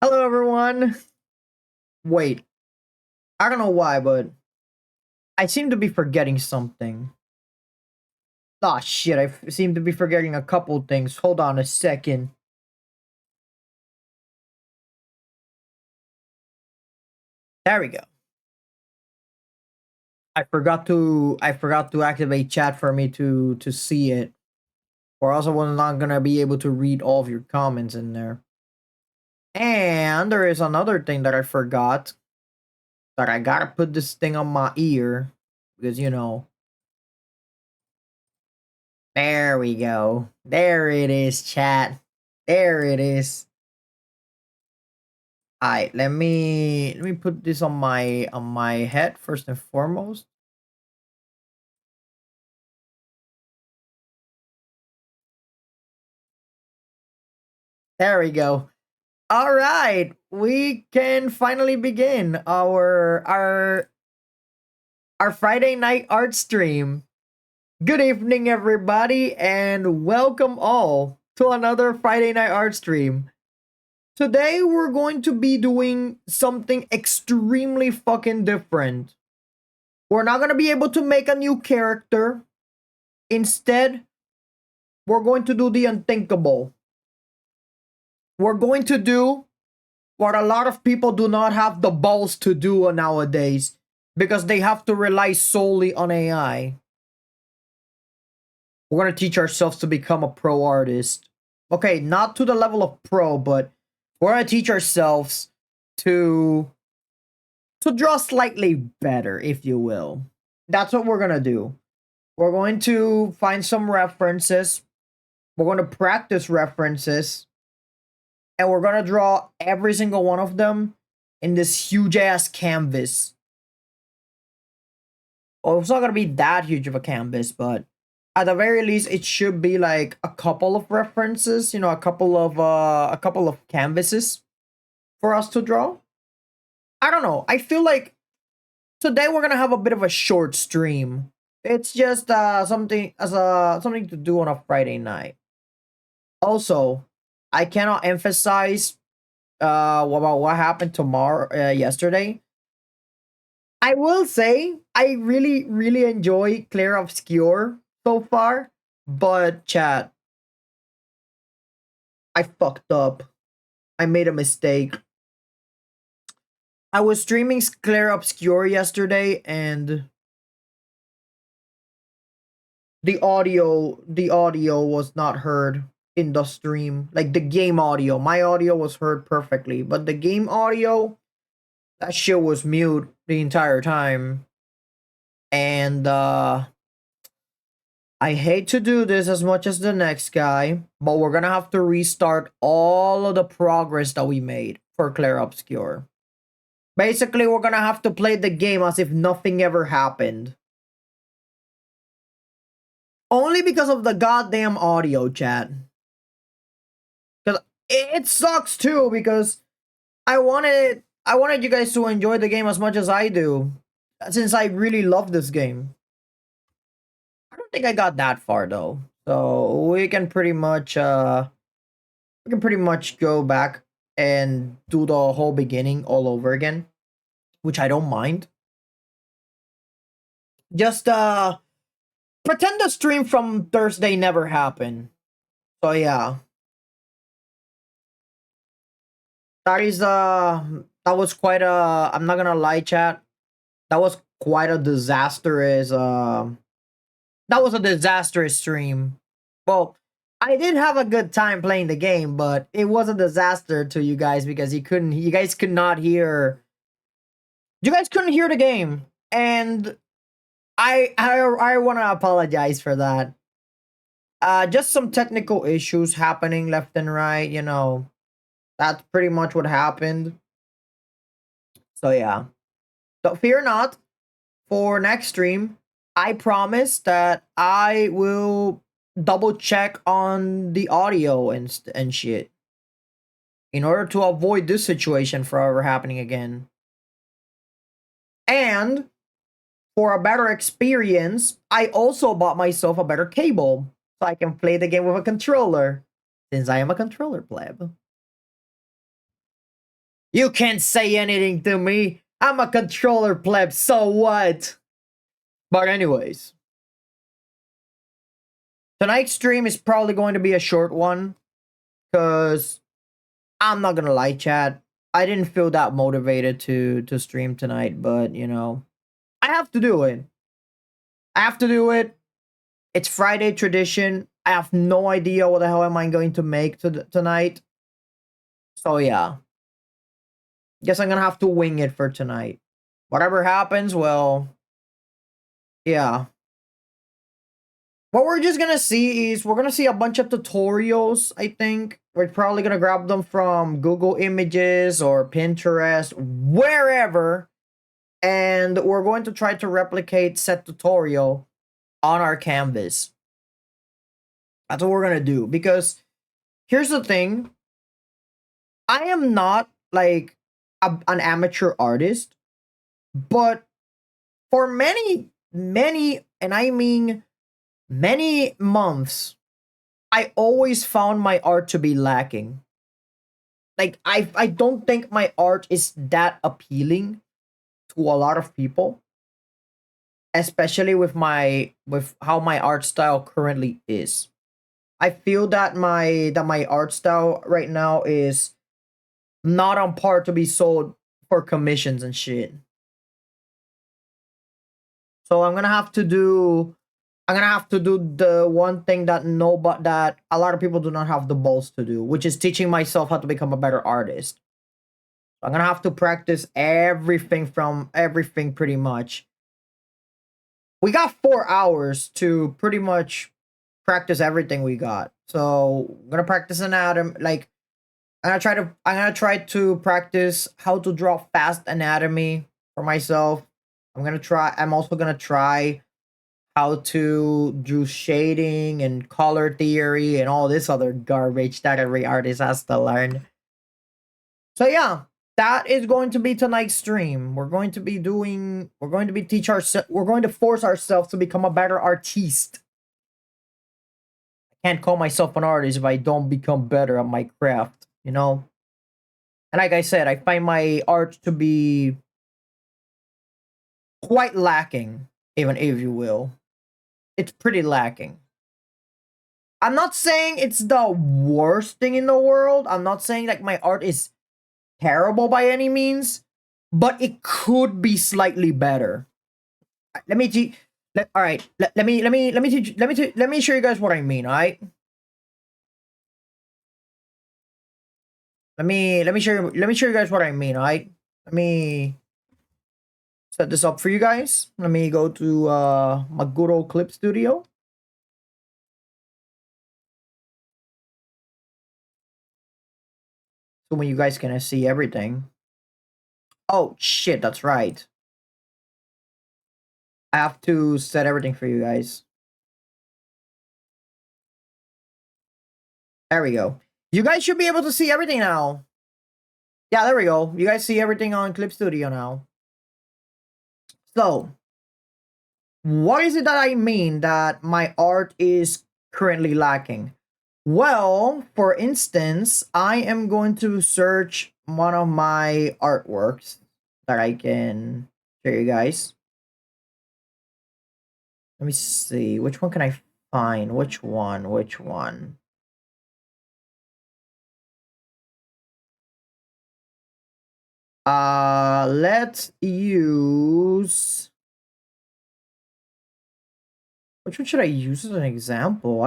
Hello, everyone. Wait, I don't know why, but I seem to be forgetting something. Ah, shit, seem to be forgetting a couple things. Hold on a second. There we go. I forgot to activate chat for me to see it, or else I was not gonna be able to read all of your comments in there. And there is another thing that I forgot that I gotta put this thing on my ear because there we go. There it is, chat. There it is. Alright, let me put this on my head first and foremost. There we go. All right, we can finally begin our Friday night art stream. Good evening, everybody, and welcome all to another Friday night art stream. Today we're going to be doing something extremely fucking different. We're not gonna be able to make a new character. Instead, we're going to do the unthinkable. We're going to do what a lot of people do not have the balls to do nowadays because they have to rely solely on AI. We're going to teach ourselves to become a pro artist. Okay, not to the level of pro, but we're going to teach ourselves to draw slightly better, if you will. That's what we're going to do. We're going to find some references. We're going to practice references, and we're gonna draw every single one of them in this huge ass canvas. Well, it's not gonna be that huge of a canvas, but at the very least, it should be like a couple of references. A couple of canvases for us to draw. I don't know. I feel like today we're gonna have a bit of a short stream. It's just something to do on a Friday night. Also, I cannot emphasize about what happened yesterday. I will say I really, really enjoy Claire Obscure so far, but chat, I fucked up. I made a mistake. I was streaming Claire Obscure yesterday, and the audio was not heard in the stream. Like the game audio, my audio was heard perfectly, but the game audio, that shit was mute the entire time. And I hate to do this as much as the next guy, but we're gonna have to restart all of the progress that we made for Claire Obscure. Basically, we're gonna have to play the game as if nothing ever happened. Only because of the goddamn audio, chat. Because it sucks too, because I wanted you guys to enjoy the game as much as I do, since I really love this game. I don't think I got that far though. So we can pretty much go back and do the whole beginning all over again, which I don't mind. Just pretend the stream from Thursday never happened. So yeah. That was quite a, I'm not gonna lie, chat. That was quite a disastrous that was a disastrous stream. Well, I did have a good time playing the game, but it was a disaster to you guys because you guys could not hear, you guys couldn't hear the game, and I want to apologize for that. Just some technical issues happening left and right. That's pretty much what happened. So yeah, so fear not. For next stream, I promise that I will double check on the audio and shit in order to avoid this situation from ever happening again. And for a better experience, I also bought myself a better cable so I can play the game with a controller, since I am a controller pleb. You can't say anything to me. I'm a controller pleb, so what? But anyways, tonight's stream is probably going to be a short one because I'm not gonna lie, chat. I didn't feel that motivated to stream tonight, but you know, I have to do it. I have to do it. It's Friday tradition. I have no idea what the hell am I going to make tonight. So yeah, guess I'm gonna have to wing it for tonight. Whatever happens, well, yeah. What we're just gonna see is we're gonna see a bunch of tutorials, I think. We're probably gonna grab them from Google Images or Pinterest, wherever. And we're going to try to replicate said tutorial on our canvas. That's what we're gonna do. Because here's the thing. I am not like an amateur artist, but for many, and I mean many months, I always found my art to be lacking. Like I don't think my art is that appealing to a lot of people, especially with how my art style currently is. I feel that my art style right now is not on par to be sold for commissions and shit. So I'm gonna have to do the one thing that that a lot of people do not have the balls to do, which is teaching myself how to become a better artist. I'm gonna have to practice everything from everything pretty much. We got 4 hours to pretty much practice everything we got. So I'm gonna practice anatomy. Like I'm gonna try to practice how to draw fast anatomy for myself. I'm also gonna try how to do shading and color theory and all this other garbage that every artist has to learn. So yeah, that is going to be tonight's stream. We're going to force ourselves to become a better artiste. I can't call myself an artist if I don't become better at my craft, you know? And like I said, I find my art to be quite lacking, even if you will. It's pretty lacking. I'm not saying it's the worst thing in the world. I'm not saying like my art is terrible by any means, but it could be slightly better. Let me teach. All right. Let me teach. Let me show you guys what I mean. All right. Let me show you guys what I mean. All right. Let me set this up for you guys. Let me go to my good old Clip Studio. So when you guys can see everything. Oh shit, that's right. I have to set everything for you guys. There we go. You guys should be able to see everything now. Yeah, there we go. You guys see everything on Clip Studio now. So, what is it that I mean that my art is currently lacking? Well, for instance, I am going to search one of my artworks that I can show you guys. Let me see. Which one can I find? Which one? Which one? Let's use. Which one should I use as an example?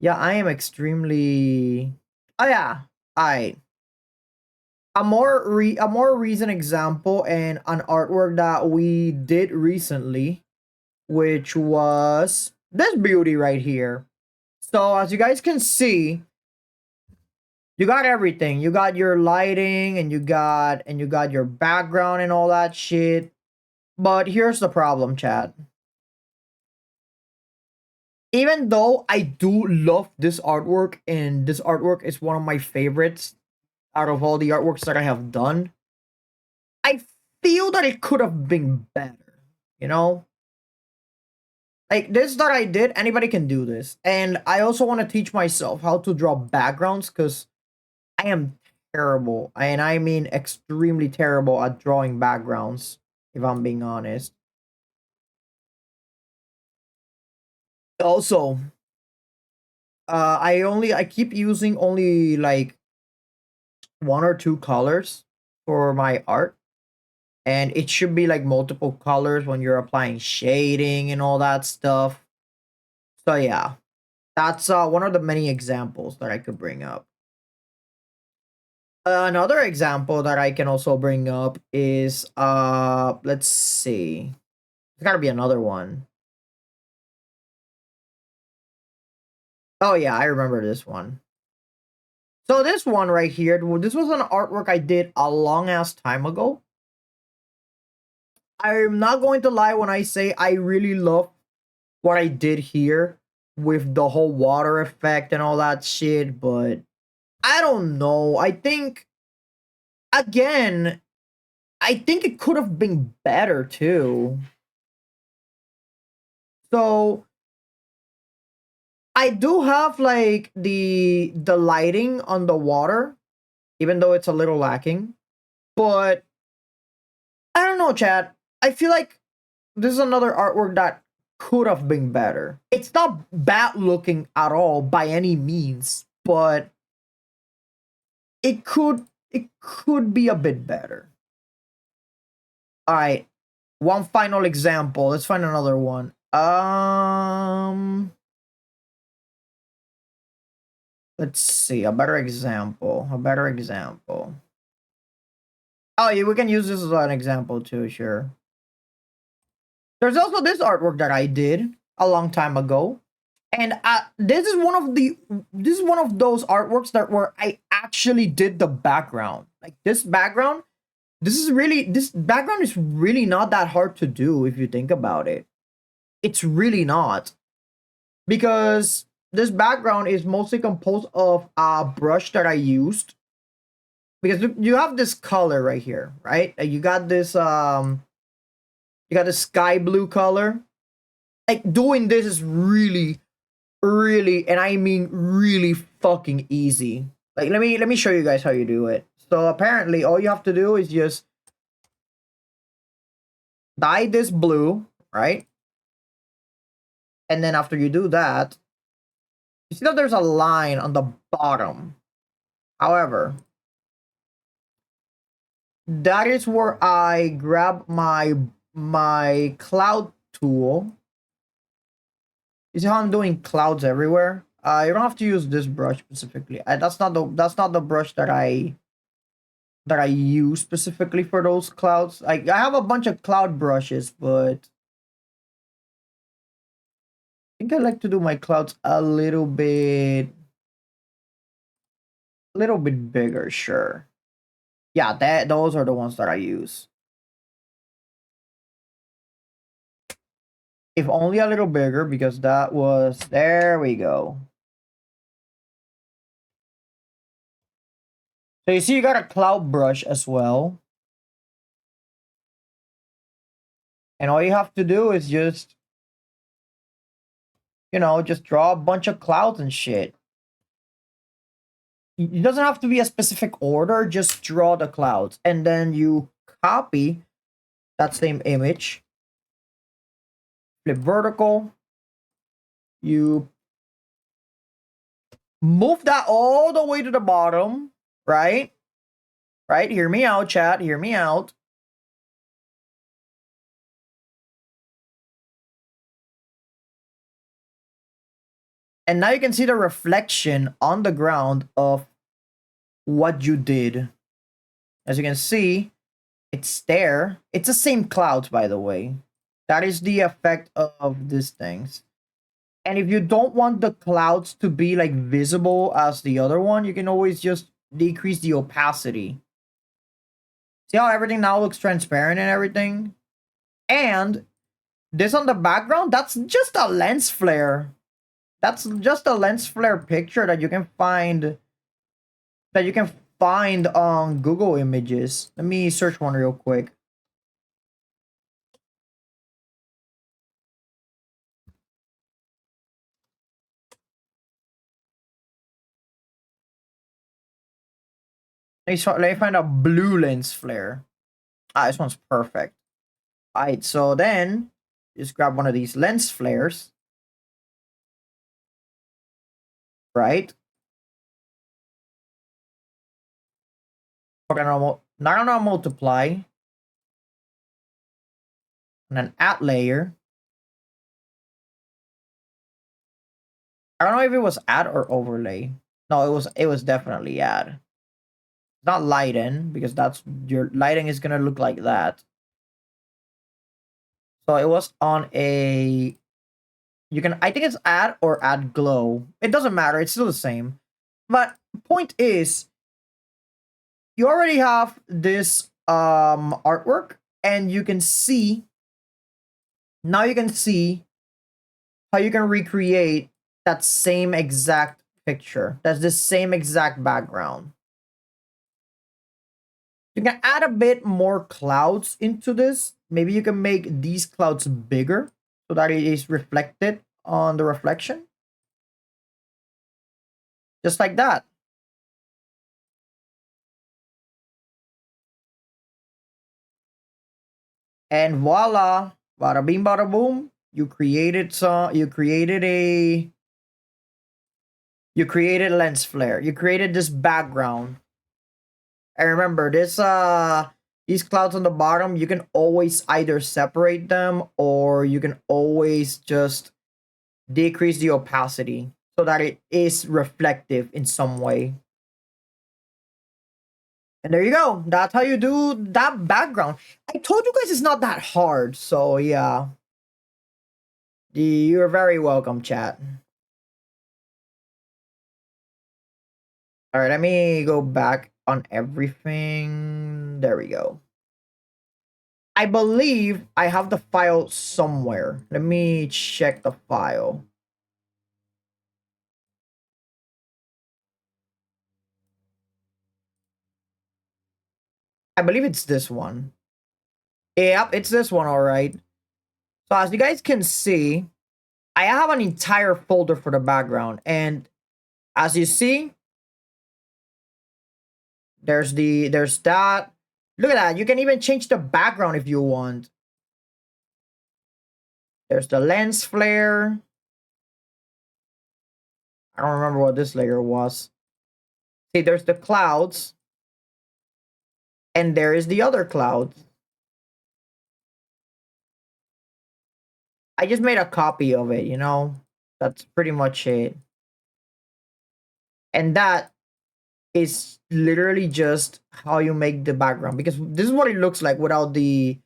Yeah, I am extremely. Oh yeah, I. A more recent example and an artwork that we did recently, which was this beauty right here. So as you guys can see, you got everything. You got your lighting and you got your background and all that shit. But here's the problem, chat. Even though I do love this artwork and this artwork is one of my favorites out of all the artworks that I have done, I feel that it could have been better, you know? Like this that I did, anybody can do this. And I also want to teach myself how to draw backgrounds because I am terrible, and I mean extremely terrible at drawing backgrounds, if I'm being honest. Also, I keep using only like one or two colors for my art, and it should be like multiple colors when you're applying shading and all that stuff. So yeah, that's one of the many examples that I could bring up. Another example that I can also bring up is let's see. There's got to be another one. Oh yeah, I remember this one. So this one right here, this was an artwork I did a long ass time ago. I'm not going to lie when I say I really love what I did here with the whole water effect and all that shit, but I don't know. I think again, I think it could have been better too. So I do have like the lighting on the water, even though it's a little lacking. But I don't know, Chad. I feel like this is another artwork that could have been better. It's not bad looking at all by any means, but it could be a bit better. All right, one final example. Let's find another one. Let's see a better example. A better example. Oh yeah, we can use this as an example too. Sure. There's also this artwork that I did a long time ago, and this is one of those artworks that where I actually did the background. Like this background, this background is really not that hard to do if you think about it. It's really not, because this background is mostly composed of a brush that I used. Because you have this color right here, right? You got this sky blue color. Like doing this is really, really, and I mean really fucking easy. Like let me show you guys how you do it. So apparently all you have to do is just dye this blue, right? And then after you do that, you see that there's a line on the bottom. However, that is where I grab my cloud tool. You see how I'm doing clouds everywhere? You don't have to use this brush specifically. That's not the brush that I use specifically for those clouds. I have a bunch of cloud brushes, but I think I like to do my clouds a little bit bigger, sure. Yeah, those are the ones that I use. If only a little bigger, because there we go. So you see you got a cloud brush as well. And all you have to do is just draw a bunch of clouds and shit. It doesn't have to be a specific order, just draw the clouds. And then you copy that same image, flip vertical, you move that all the way to the bottom, right? Right? Hear me out, chat. Hear me out. And now you can see the reflection on the ground of what you did. As you can see, it's there. It's the same clouds, by the way. That is the effect of these things. And if you don't want the clouds to be like visible as the other one, you can always just decrease the opacity. See how everything now looks transparent and everything? And this on the background, that's just a lens flare. That's just a lens flare picture that you can find on Google Images. Let me search one real quick. let me find a blue lens flare. Ah, this one's perfect. Alright, so then just grab one of these lens flares. Right? We're gonna now gonna multiply and then add layer. I don't know if it was add or overlay. No, it was definitely add. Not lighten, because that's your lighting is gonna look like that. So it was on a you can I think it's add or add glow. It doesn't matter, it's still the same. But point is you already have this artwork and you can see now you can see how you can recreate that same exact picture. That's the same exact background. You can add a bit more clouds into this. Maybe you can make these clouds bigger so that it is reflected on the reflection. Just like that. And voila, bada bing bada boom. You created lens flare. You created this background. And remember, these clouds on the bottom, you can always either separate them or you can always just decrease the opacity so that it is reflective in some way. And there you go. That's how you do that background. I told you guys it's not that hard. So yeah. You're very welcome, chat. All right, let me go back on everything. There we go. I believe I have the file somewhere. Let me check the file. I believe it's this one. Yep, it's this one, all right. So as you guys can see, I have an entire folder for the background. And as you see, there's that. Look at that. You can even change the background if you want. There's the lens flare. I don't remember what this layer was. See, there's the clouds. And there is the other cloud. I just made a copy of it, you know? That's pretty much it. And that is literally just how you make the background, because this is what it looks like without the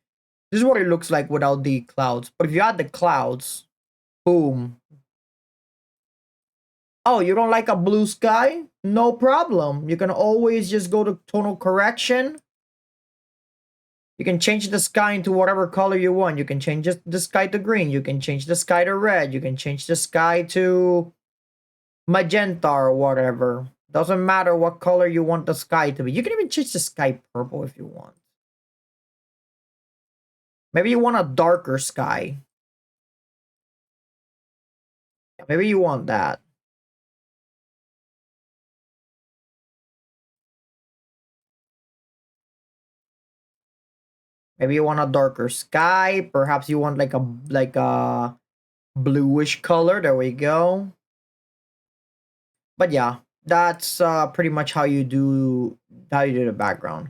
clouds. But if you add the clouds, boom. Oh, you don't like a blue sky? No problem. You can always just go to tonal correction. You can change the sky into whatever color you want. You can change the sky to green. You can change the sky to red. You can change the sky to magenta or whatever. Doesn't matter what color you want the sky to be. You can even change the sky purple if you want. Maybe you want a darker sky. Maybe you want that. Maybe you want a darker sky. Perhaps you want like a bluish color. There we go. But yeah, that's pretty much how you do the background.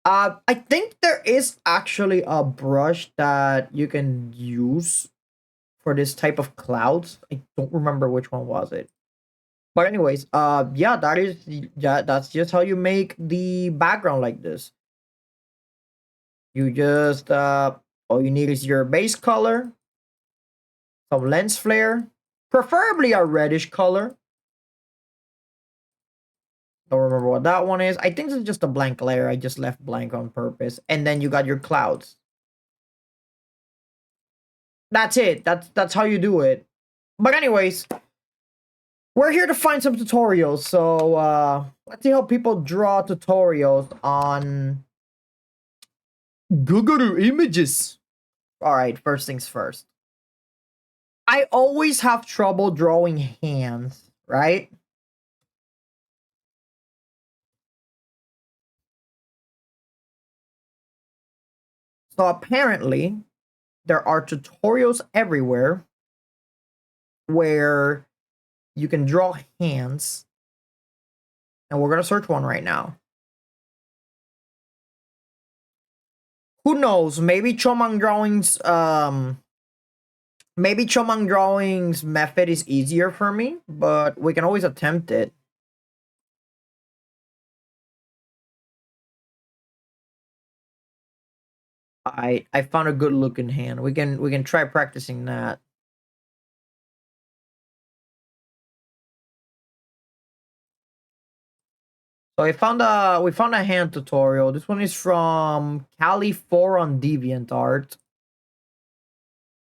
I think there is actually a brush that you can use for this type of clouds. I don't remember which one was it. But anyways, yeah, that's just how you make the background like this. You just all you need is your base color, some lens flare, preferably a reddish color. Don't remember what that one is. I think it's just a blank layer. I just left blank on purpose. And then you got your clouds. That's it. That's how you do it. But anyways, we're here to find some tutorials. So let's see how people draw tutorials on Google Images. All right, first things first. I always have trouble drawing hands, right? So apparently, there are tutorials everywhere where you can draw hands, and we're gonna search one right now. Who knows? Maybe Chomang Drawings method is easier for me, but we can always attempt it. I found a good looking hand. We can try practicing that. So we found a hand tutorial. This one is from Cali4 on DeviantArt.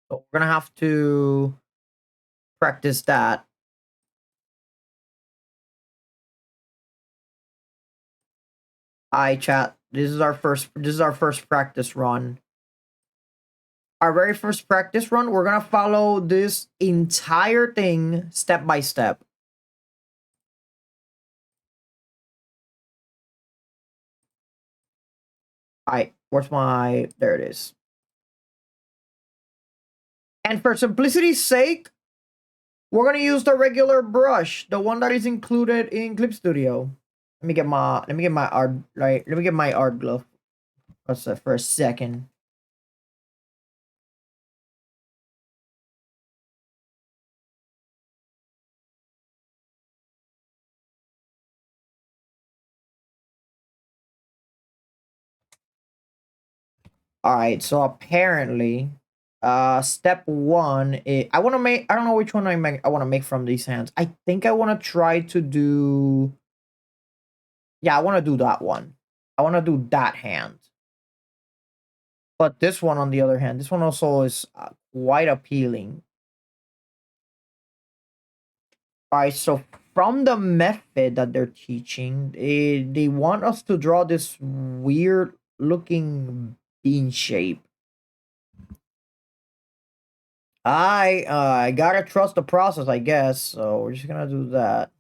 So we're gonna have to practice that. Hi chat. This is our first practice run. Our very first practice run, we're gonna follow this entire thing step by step. Alright, where's my there it is. And for simplicity's sake, we're gonna use the regular brush, the one that is included in Clip Studio. Let me get my art glove. For a second. All right, so apparently, step one is I want to make. I don't know which one I want to make from these hands. I think I want to try to do. Yeah, I want to do that one. I want to do that hand. But this one, on the other hand, this one also is quite appealing. All right, so from the method that they're teaching, they want us to draw this weird looking bean shape. I gotta trust the process, I guess. So we're just gonna do that.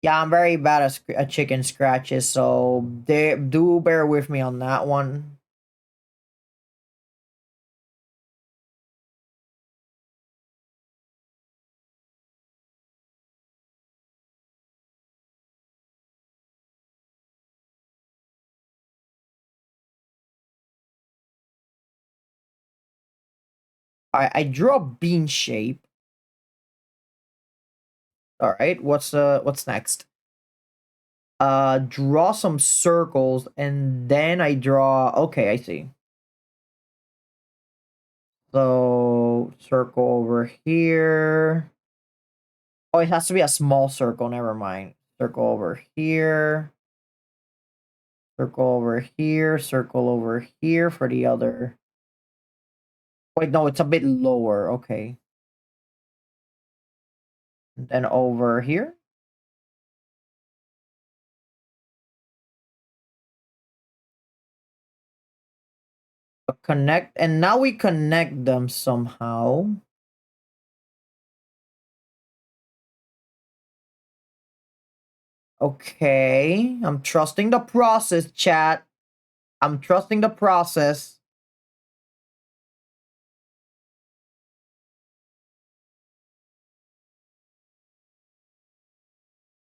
Yeah, I'm very bad at chicken scratches, so they do bear with me on that one. I drew a bean shape. All right, what's next? Draw some circles, and then I draw. Okay, I see. So circle over here. Oh, it has to be a small circle. Never mind. Circle over here. Circle over here. Circle over here for the other. Wait, no, it's a bit lower. Okay. And then over here. Connect, and now we connect them somehow. Okay, I'm trusting the process, chat. I'm trusting the process.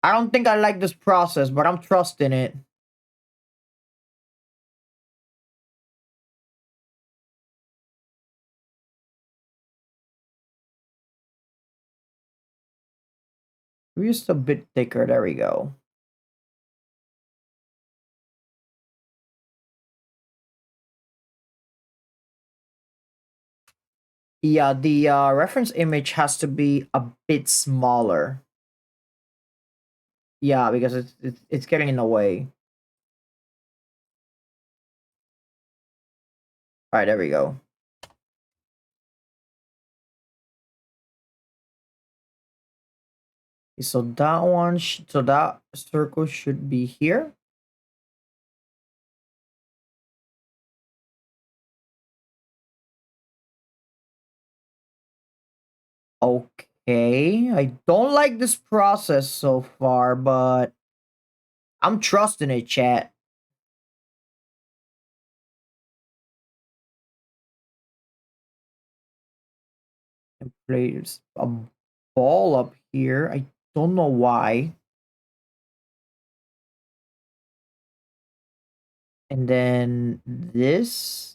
I don't think I like this process, but I'm trusting it. We're just a bit thicker. There we go. Yeah, the reference image has to be a bit smaller. Yeah, because it's getting in the way. All right, there we go. So that one, so that circle should be here. Okay. Okay, I don't like this process so far, but I'm trusting it, chat. And place a ball up here. I don't know why. And then this.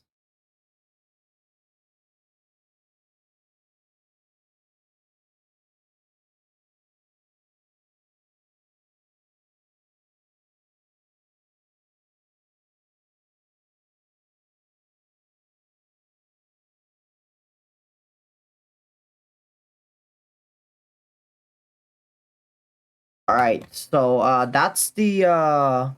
All right, so that's the yeah,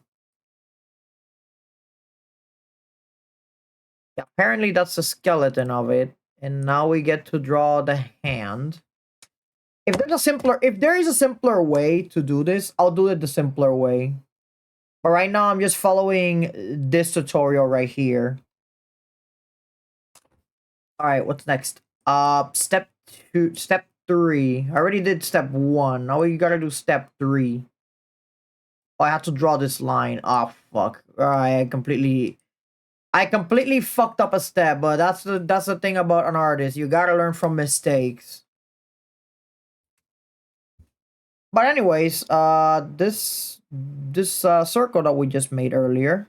apparently that's the skeleton of it, and now we get to draw the hand. If there is a simpler way to do this, I'll do it the simpler way. But right now, I'm just following this tutorial right here. All right, what's next? Step 3. I already did step 1. Now we gotta do step 3. Oh, I have to draw this line. Oh fuck! I completely fucked up a step. But that's the thing about an artist. You gotta learn from mistakes. But anyways, this circle that we just made earlier.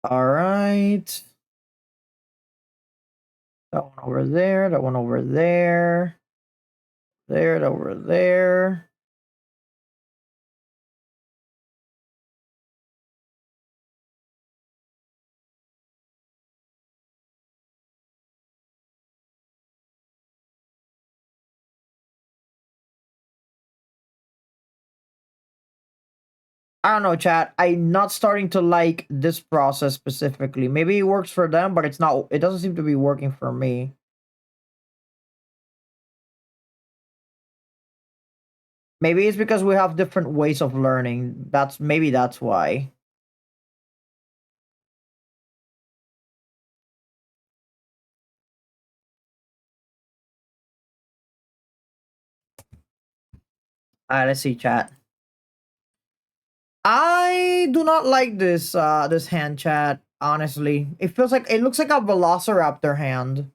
All right. That one over there. That one over there. There. That over there. I don't know, chat. I'm not starting to like this process specifically. Maybe it works for them, but it's not. It doesn't seem to be working for me. Maybe it's because we have different ways of learning. That's why. Alright, let's see, chat. I do not like this hand, chat. Honestly, it looks like a Velociraptor hand.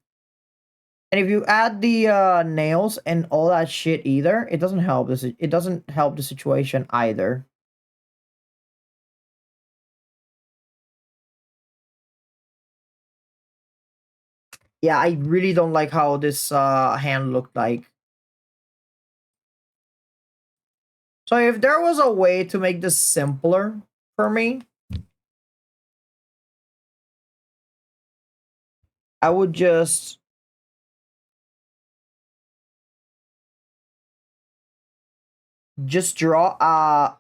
And if you add the nails and all that shit either, it doesn't help this. It doesn't help the situation either. Yeah, I really don't like how this hand looked like. So if there was a way to make this simpler for me, I would just draw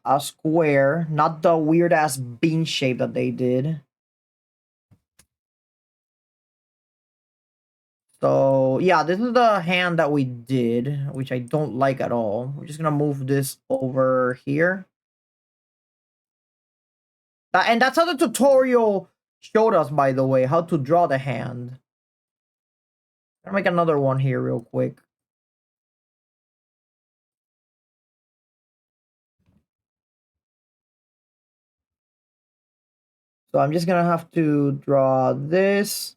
a square, not the weird ass bean shape that they did. So yeah, this is the hand that we did, which I don't like at all. We're just gonna move this over here. And that's how the tutorial showed us, by the way, how to draw the hand. I'm gonna make another one here real quick. So I'm just gonna have to draw this.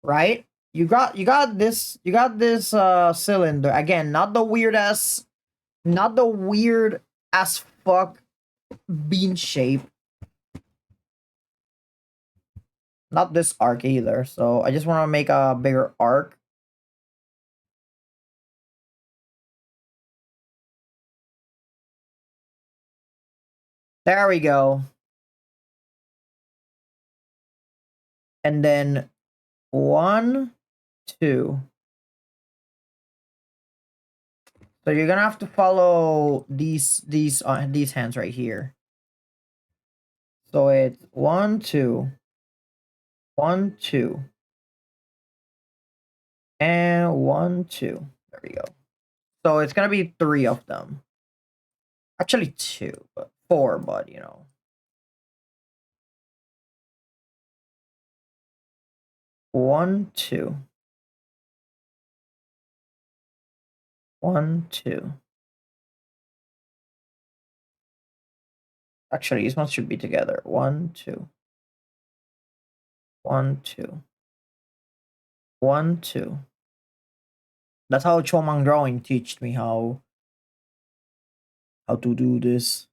Right? You got this cylinder. Again, not the weird as fuck bean shape. Not this arc either. So I just want to make a bigger arc. There we go. and then 1, 2. So you're gonna have to follow these hands right here. So it's 1, 2, 1, 2, and 1, 2. There we go. So it's gonna be 3 of them. Actually 2, but 4, but you know. 1, 2. 1, 2. Actually, these ones should be together. 1, 2. 1, 2. 1, 2. That's how Chomang drawing teach me how to do this.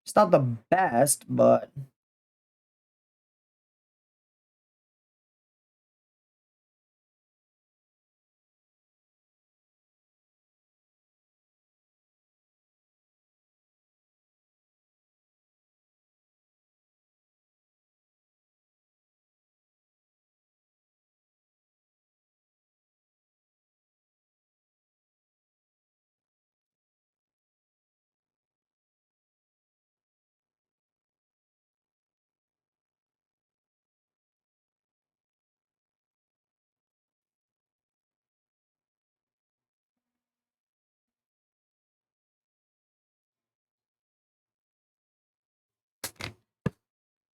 It's not the best, but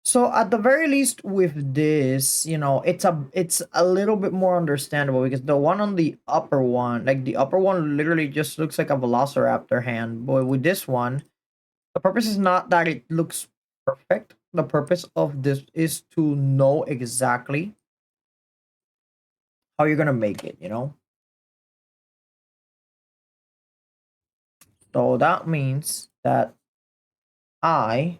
so at the very least with this, you know, it's a little bit more understandable because the one on the upper one, like the upper one literally just looks like a velociraptor hand. But with this one, the purpose is not that it looks perfect. The purpose of this is to know exactly how you're gonna make it, you know? So that means that I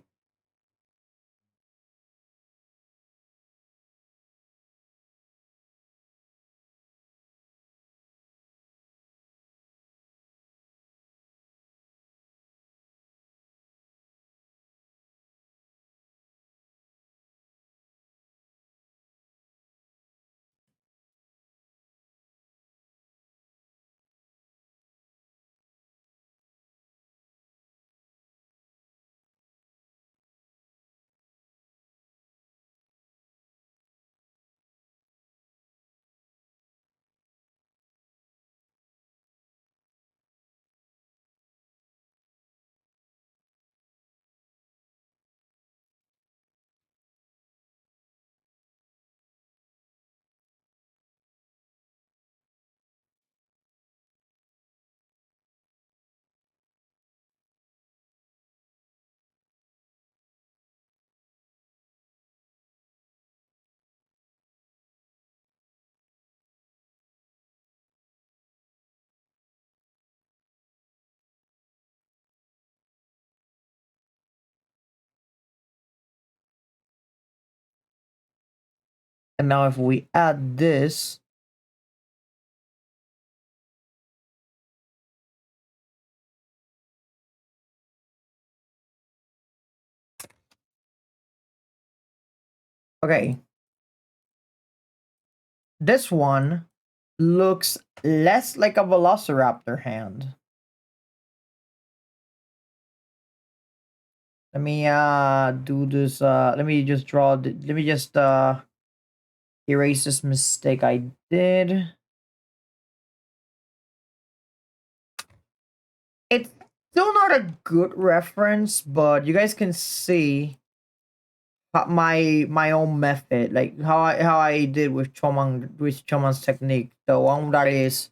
and now if we add this, okay, this one looks less like a velociraptor hand. Let me do this let me just let me just erase this mistake I did. It's still not a good reference, but you guys can see my own method, like how I did with Chomang's technique, the one that is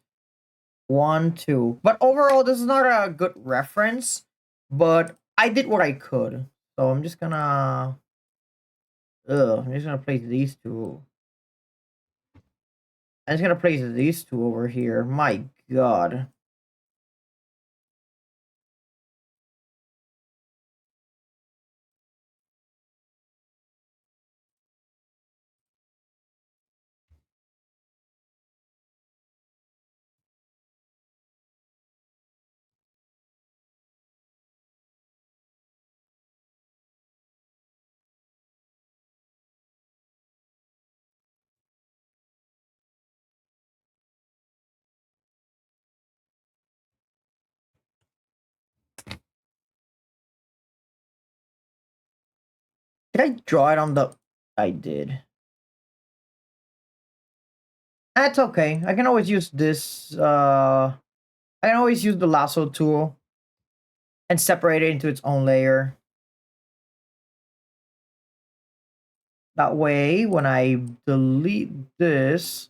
1, 2. But overall, this is not a good reference, but I did what I could. So I'm just gonna place these two. I'm just gonna place these two over here. My god. Did I draw it on the... I did. That's okay. I can always use this, I can always use the lasso tool and separate it into its own layer. That way, when I delete this,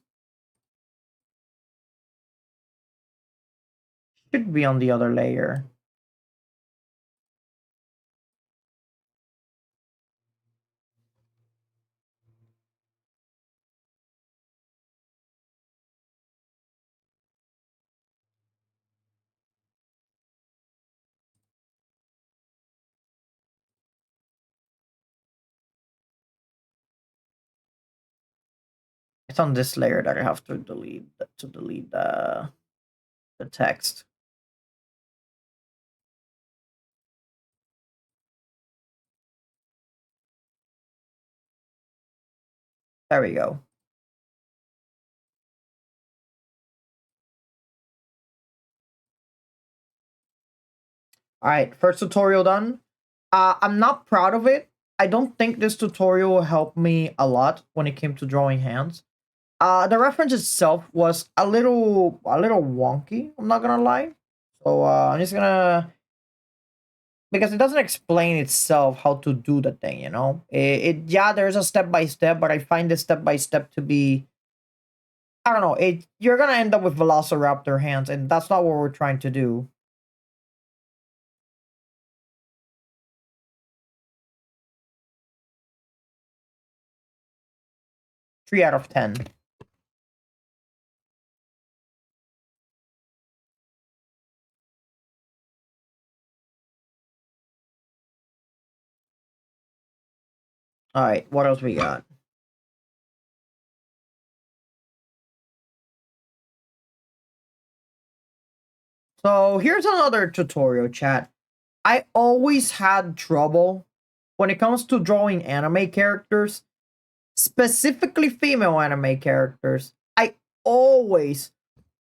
should be on the other layer. It's on this layer that I have to delete the text. There we go. All right, first tutorial done. I'm not proud of it. I don't think this tutorial helped me a lot when it came to drawing hands. The reference itself was a little wonky. I'm not gonna lie. So I'm just gonna, because it doesn't explain itself how to do the thing. You know, yeah, there's a step by step, but I find the step by step to be, I don't know. You're gonna end up with Velociraptor hands, and that's not what we're trying to do. Three out of 10. All right, what else we got? So here's another tutorial, chat. I always had trouble when it comes to drawing anime characters, specifically female anime characters. I always,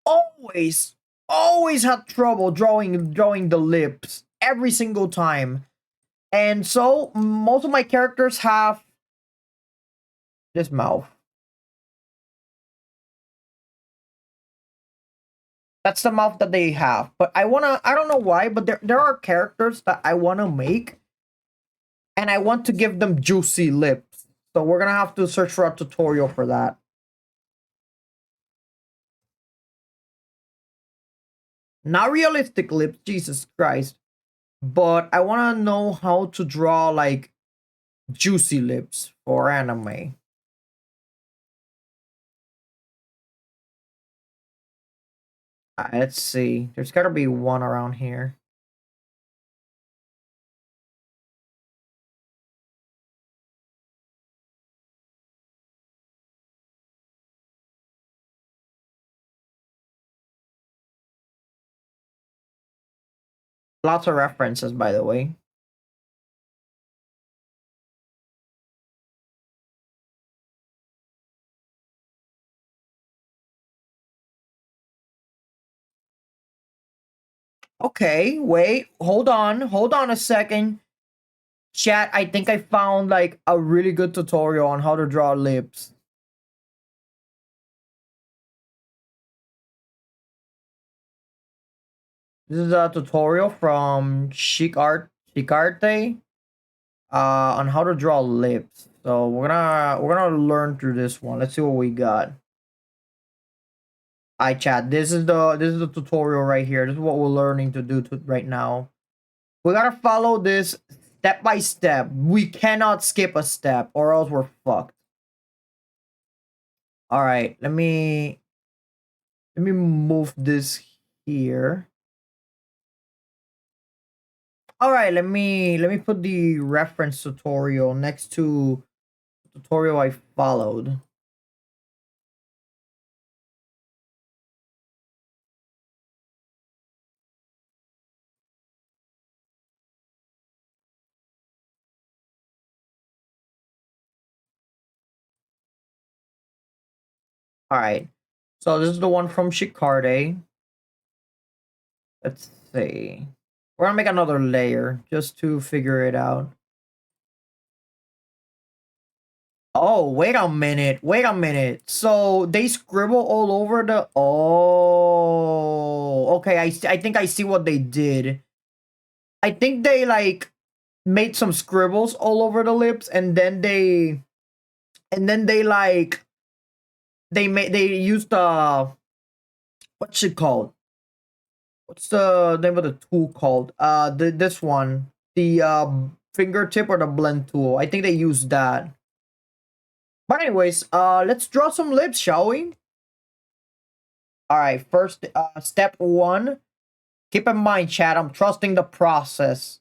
always, always had trouble drawing the lips every single time. And so most of my characters have this mouth. That's the mouth that they have. But I don't know why, but there are characters that I wanna make, and I want to give them juicy lips. So we're gonna have to search for a tutorial for that. Not realistic lips, Jesus Christ. But I wanna know how to draw like juicy lips for anime. Let's see. There's gotta be one around here. Lots of references, by the way. Okay, wait, hold on a second. Chat, I think I found like a really good tutorial on how to draw lips. This is a tutorial from Shikarte on how to draw lips. So we're gonna learn through this one. Let's see what we got. Hi chat. This is the tutorial right here. This is what we're learning to do right now. We gotta follow this step by step. We cannot skip a step or else we're fucked. All right, let me Let me move this here. All right, let me put the reference tutorial next to the tutorial I followed. All right. So this is the one from Shikarde. Let's see. We're gonna make another layer just to figure it out. Oh, wait a minute. Wait a minute. So they scribble all over the. Oh, okay. I think I see what they did. I think they like made some scribbles all over the lips, and then they like they used what's it called? What's the name of the tool called? This one, the fingertip or the blend tool. I think they used that. But anyways, let's draw some lips, shall we? All right, first, step one. Keep in mind, chat, I'm trusting the process.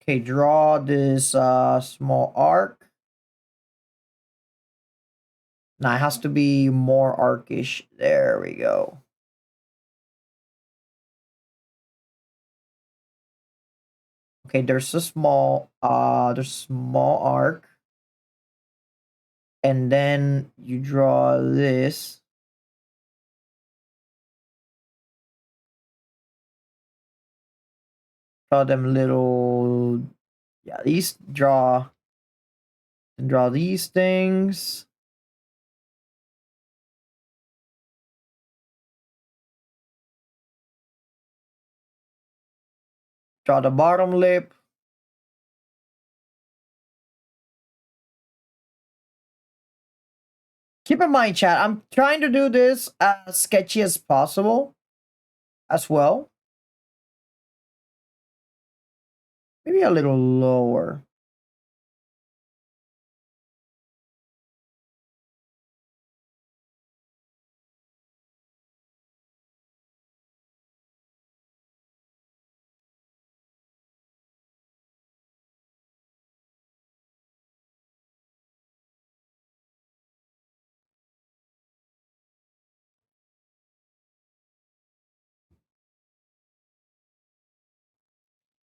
Okay, draw this small arc. Now it has to be more arcish. There we go. Okay, there's a small arc. And then you draw this. Draw them little, yeah, these draw these things. Draw the bottom lip. Keep in mind, chat, I'm trying to do this as sketchy as possible as well. Maybe a little lower.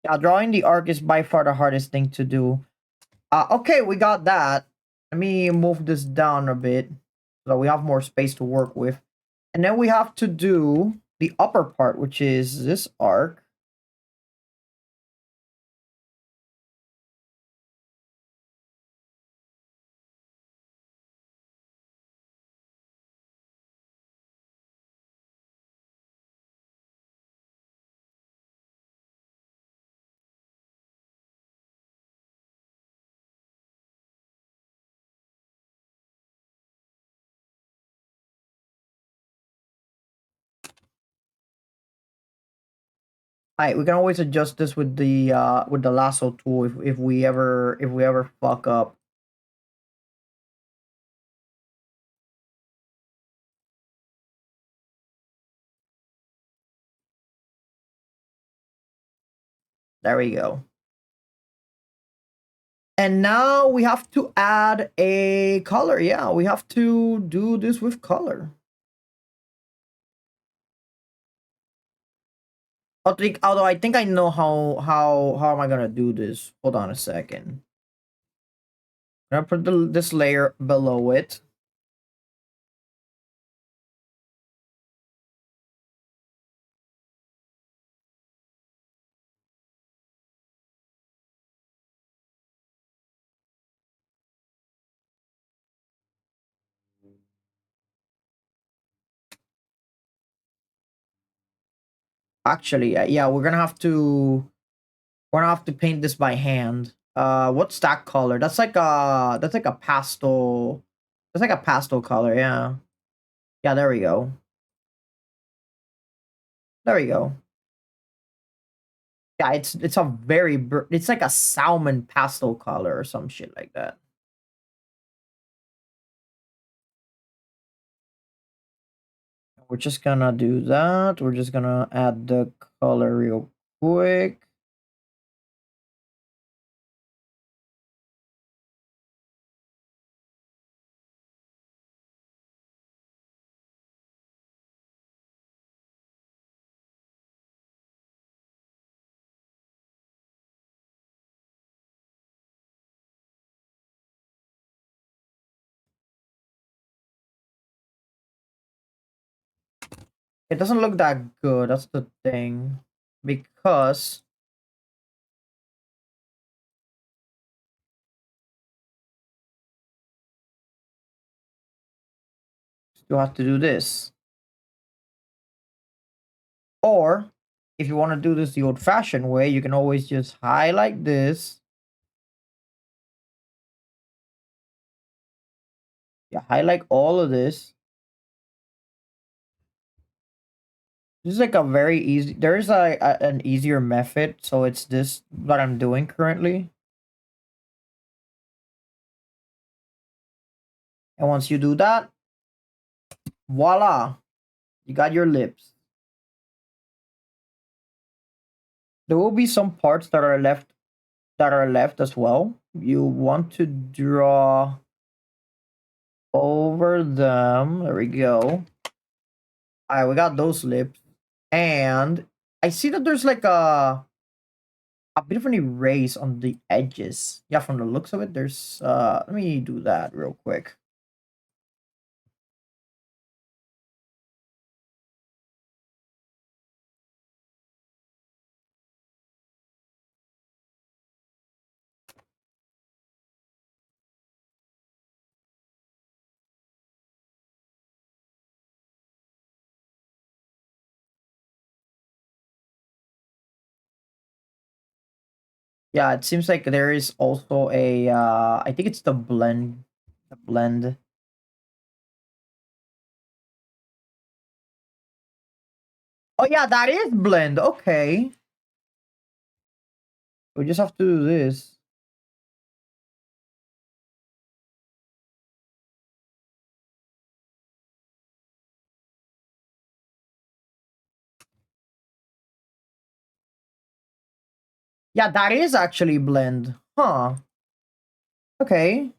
Yeah, drawing the arc is by far the hardest thing to do. Okay, we got that. Let me move this down a bit so we have more space to work with. And then we have to do the upper part, which is this arc. Alright, we can always adjust this with the lasso tool if we ever fuck up. There we go. And now we have to add a color. Yeah, we have to do this with color. Although I think I know how am I gonna do this. Hold on a second. I'm gonna put this layer below it. Actually, yeah, we're gonna have to paint this by hand. What's that color? That's like a pastel. That's like a pastel color. Yeah, yeah. There we go. There we go. Yeah, it's a very it's like a salmon pastel color or some shit like that. We're just gonna do that. We're just gonna add the color real quick. It doesn't look that good. That's the thing. Because you have to do this. Or if you want to do this the old-fashioned way, you can always just highlight this. Yeah, highlight all of this. This is like a very easy. There is an easier method, so it's this what I'm doing currently. And once you do that, voila, you got your lips. There will be some parts that are left as well. You want to draw over them. There we go. All right, we got those lips. And I see that there's like a bit of an erase on the edges. Yeah, from the looks of it, there's let me do that real quick. Yeah, it seems like there is also a I think it's the blend. The blend. Oh yeah, that is blend. Okay. We just have to do this. Yeah, that is actually blend. Huh. Okay.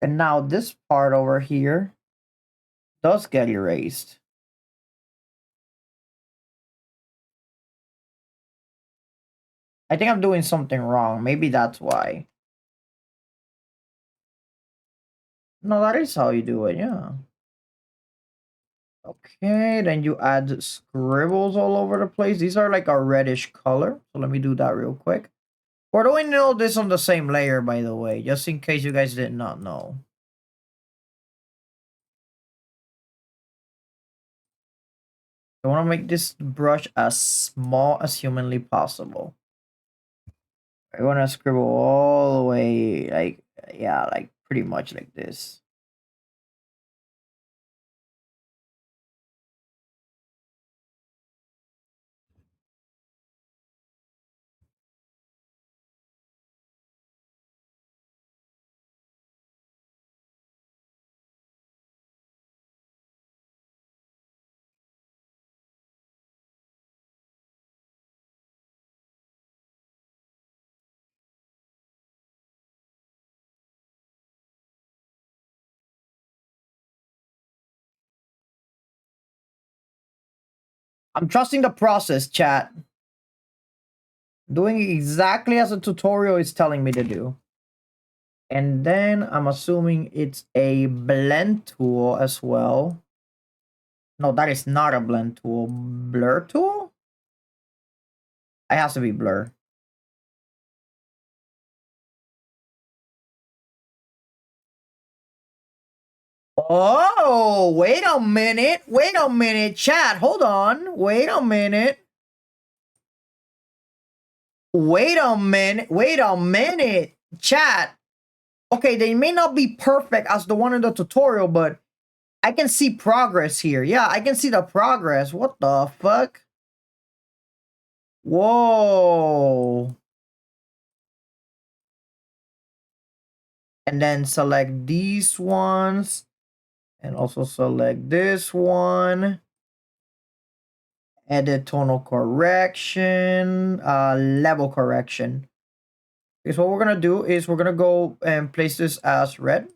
And now this part over here does get erased. I think I'm doing something wrong. Maybe that's why. No, that is how you do it, yeah. Okay, then you add scribbles all over the place. These are like a reddish color. So let me do that real quick. We're doing all this on the same layer, by the way, just in case you guys did not know. I want to make this brush as small as humanly possible. I want to scribble all the way, like, yeah, like pretty much like this. I'm trusting the process, chat. Doing exactly as the tutorial is telling me to do. And then I'm assuming it's a blend tool as well. No, that is not a blend tool. Blur tool? It has to be blur. Oh, wait a minute. Wait a minute, chat. Hold on. Wait a minute. Wait a minute. Wait a minute. Chat. Okay, they may not be perfect as the one in the tutorial, but I can see progress here. Yeah, I can see the progress. What the fuck? Whoa. And then select these ones. And also select this one. Edit tonal correction, level correction. Okay, so what we're gonna do is we're gonna go and place this as red.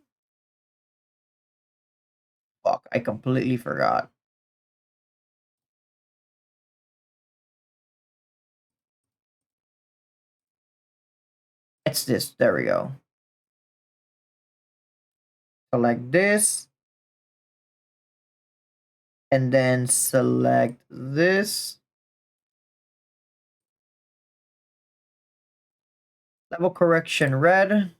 Fuck, I completely forgot. It's this. There we go. Select this. And then select this. Level correction red.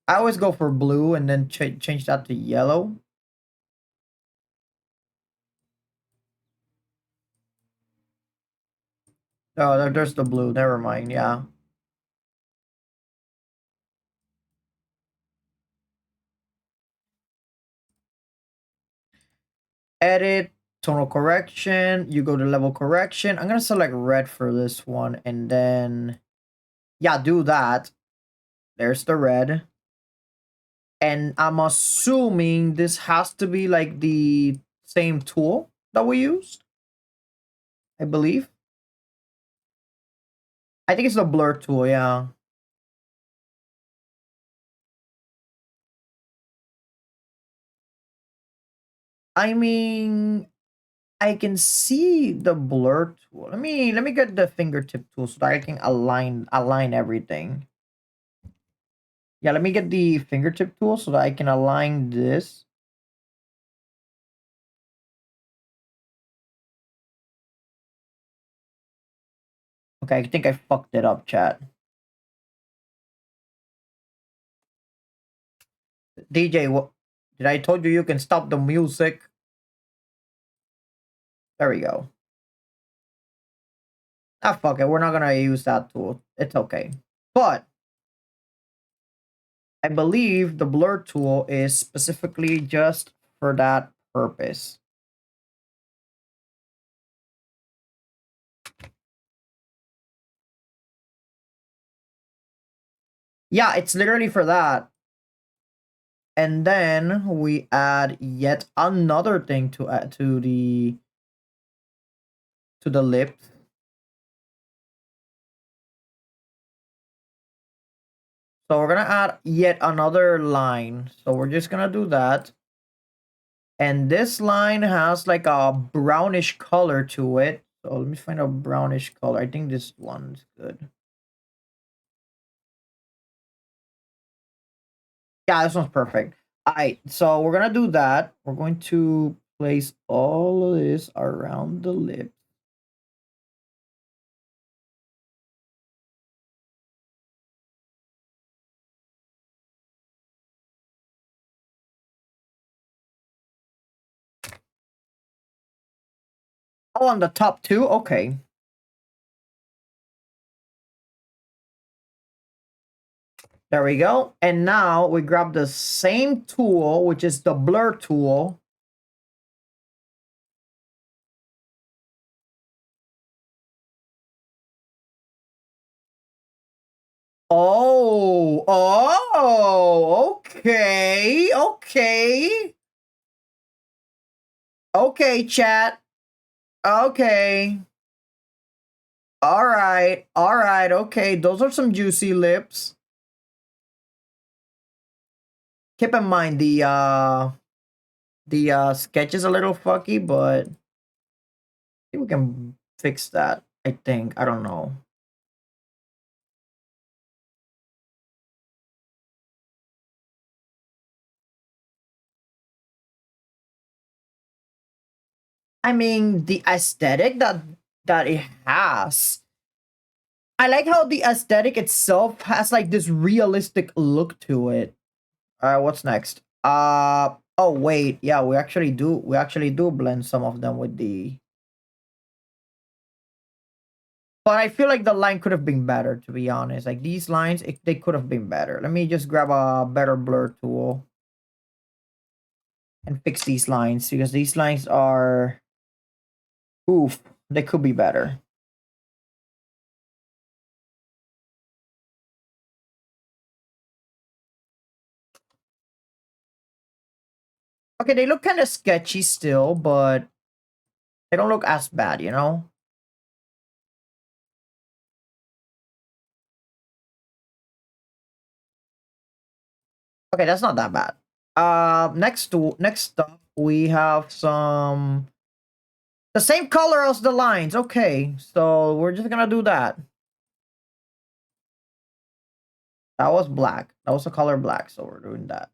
I always go for blue and then change that to yellow. Oh, there's the blue. Never mind. Yeah. Edit, tonal correction. You go to level correction. I'm going to select red for this one. And then, yeah, do that. There's the red. And I'm assuming this has to be like the same tool that we used. I believe. I think it's the blur tool, yeah. I mean, I can see the blur tool. Let me get the fingertip tool so that I can align everything. Yeah, let me get the fingertip tool so that I can align this. Okay, I think I fucked it up, chat. DJ, what did I told you can stop the music? There we go. Ah, fuck it. We're not gonna use that tool. It's okay. But I believe the blur tool is specifically just for that purpose. Yeah, it's literally for that. And then we add yet another thing to add to the lip. So we're gonna add yet another line. So we're just gonna do that. And this line has like a brownish color to it. So let me find a brownish color. I think this one's good. Yeah, this one's perfect. All right, so we're gonna do that. We're going to place all of this around the lip. Oh, on the top too? Okay. There we go. And now we grab the same tool, which is the blur tool. Oh, okay, okay. Okay, chat. Okay. All right, okay. Those are some juicy lips. Keep in mind the sketch is a little fucky, but I think we can fix that. I think. I don't know. I mean, the aesthetic that it has. I like how the aesthetic itself has like this realistic look to it. All right, what's next? Oh wait, yeah, we actually do blend some of them with the. But I feel like the line could have been better, to be honest. Like these lines, they could have been better. Let me just grab a better blur tool and fix these lines because these lines are, oof, they could be better. Okay, they look kind of sketchy still, but they don't look as bad, you know? Okay, that's not that bad. Next up, we have some the same color as the lines. Okay, so we're just gonna do that. That was black. That was the color black, so we're doing that.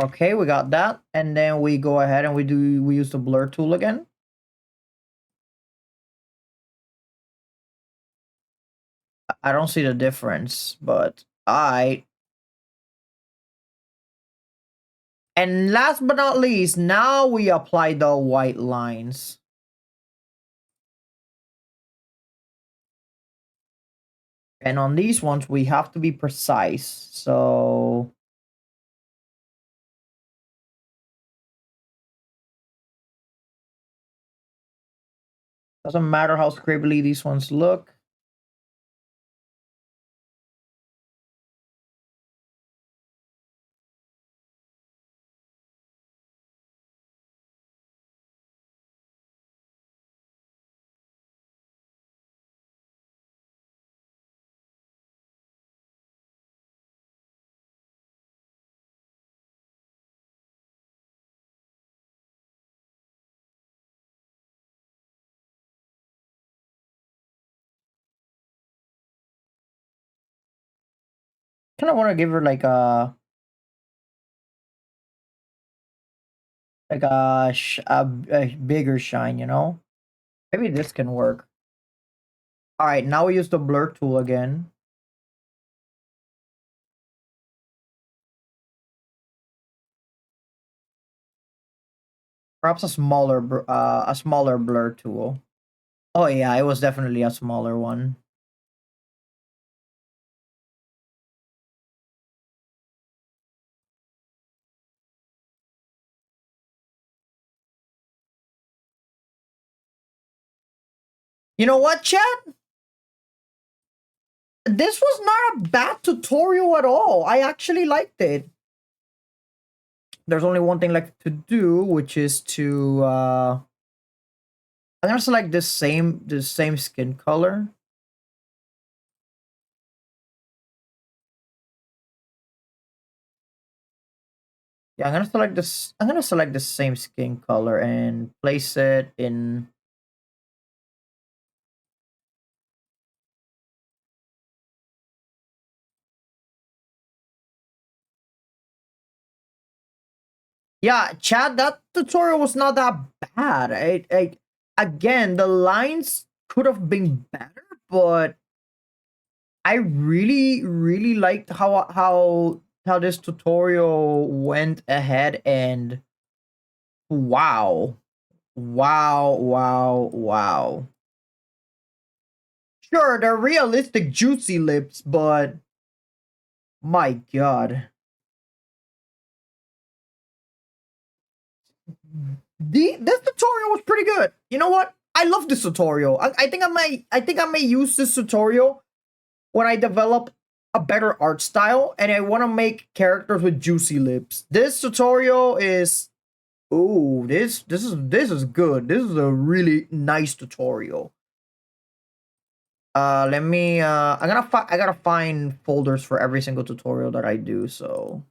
Okay, we got that, and then we go ahead and we use the blur tool again. I don't see the difference, but I. And last but not least, now we apply the white lines. And on these ones, we have to be precise. So doesn't matter how scribbly these ones look. Kind of want to give her a bigger shine, you know? Maybe this can work. All right, now we use the blur tool again. Perhaps a smaller blur tool. Oh yeah, it was definitely a smaller one. You know what, chat? This was not a bad tutorial at all. I actually liked it. There's only one thing left to do, which is to I'm gonna select the same skin color. Yeah, I'm gonna select this. I'm gonna select the same skin color and place it in. Yeah, Chad, that tutorial was not that bad. Again, the lines could have been better, but I really liked how this tutorial went ahead and wow, wow. Sure, they're realistic juicy lips, but my god. This tutorial was pretty good. You know what? I love this tutorial. I think I may use this tutorial when I develop a better art style and I want to make characters with juicy lips. This tutorial is ooh, this is good. This is a really nice tutorial. Let me I gotta find folders for every single tutorial that I do, so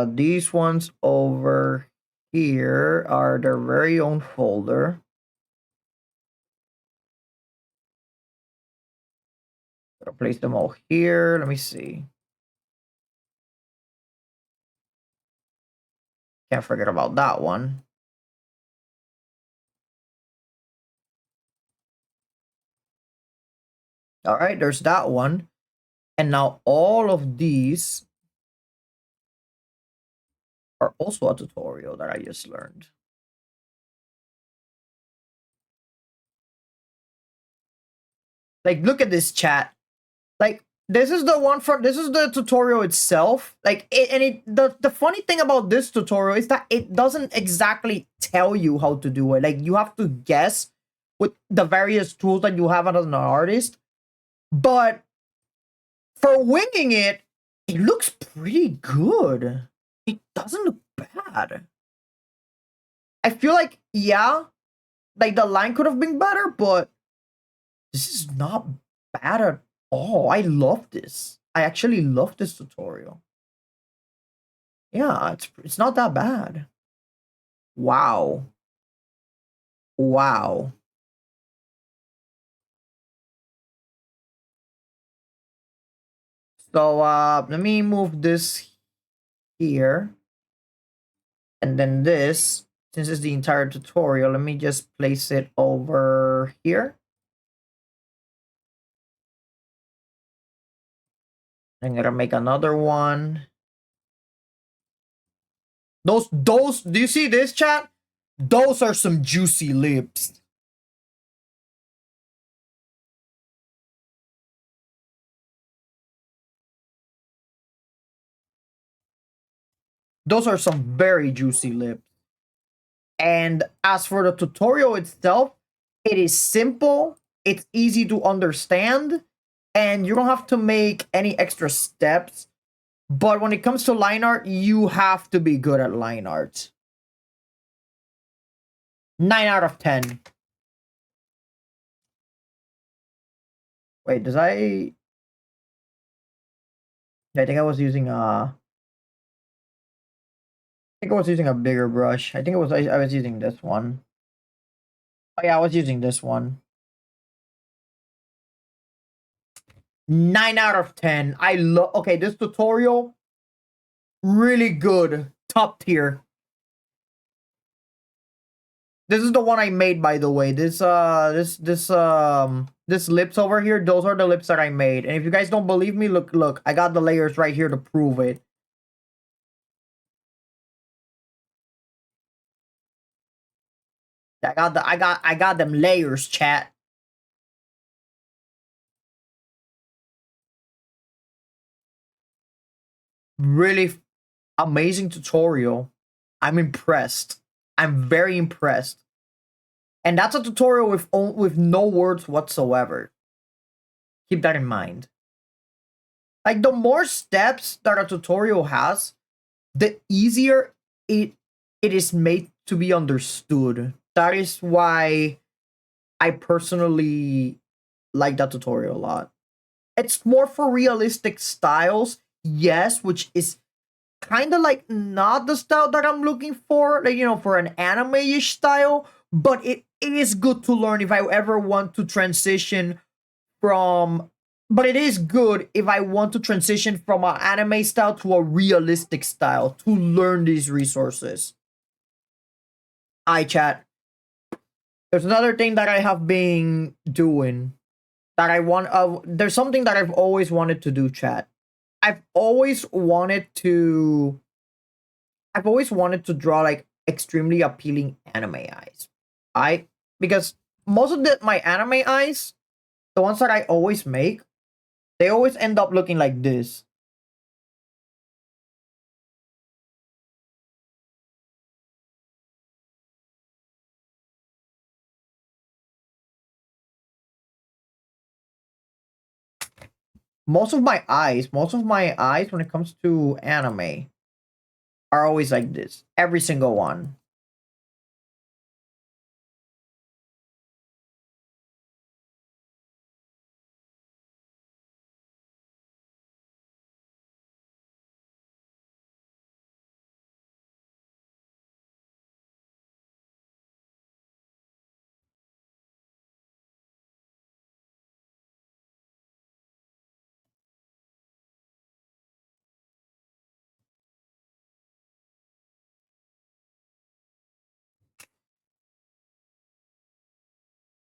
these ones over here are their very own folder. I'll place them all here. Let me see. Can't forget about that one. All right, there's that one. And now all of these are also a tutorial that I just learned. Like, look at this chat. Like, this is the one for this is the tutorial itself. Like, the funny thing about this tutorial is that it doesn't exactly tell you how to do it. Like, you have to guess with the various tools that you have as an artist. But for winging it, it looks pretty good. It doesn't look bad. I feel like, yeah, like the line could have been better, but this is not bad at all. I love this. I actually love this tutorial. Yeah, it's not that bad. Wow. Wow. So let me move this here. And then this, since it's the entire tutorial, let me just place it over here. I'm gonna make another one. Those, do you see this, chat? Those are some juicy lips. Those are some very juicy lips. And as for the tutorial itself, it is simple, it's easy to understand, and you don't have to make any extra steps. But when it comes to line art, you have to be good at line art. 9 out of 10. Wait, does I think I was using a bigger brush. I think I was using this one. Oh yeah, I was using this one. 9 out of 10. I love. Okay, this tutorial really good, top tier. This is the one I made, by the way. This lips over here, those are the lips that I made. And if you guys don't believe me, look, I got the layers right here to prove it. I got them layers, chat. Really amazing tutorial. I'm impressed. I'm very impressed. And that's a tutorial with no words whatsoever. Keep that in mind. Like, the more steps that a tutorial has, the easier it is made to be understood. That is why I personally like that tutorial a lot. It's more for realistic styles, yes, which is kind of like not the style that I'm looking for, like, for an anime-ish style, but it is good to learn if I ever want to transition from, but it is good if I want to transition from an anime style to a realistic style to learn these resources. I chat. There's another thing that I have been doing that I want. There's something that I've always wanted to do, chat. I've always wanted to. I've always wanted to draw like extremely appealing anime eyes. I Because most of my anime eyes, the ones that I always make, they always end up looking like this. Most of my eyes when it comes to anime are always like this. Every single one.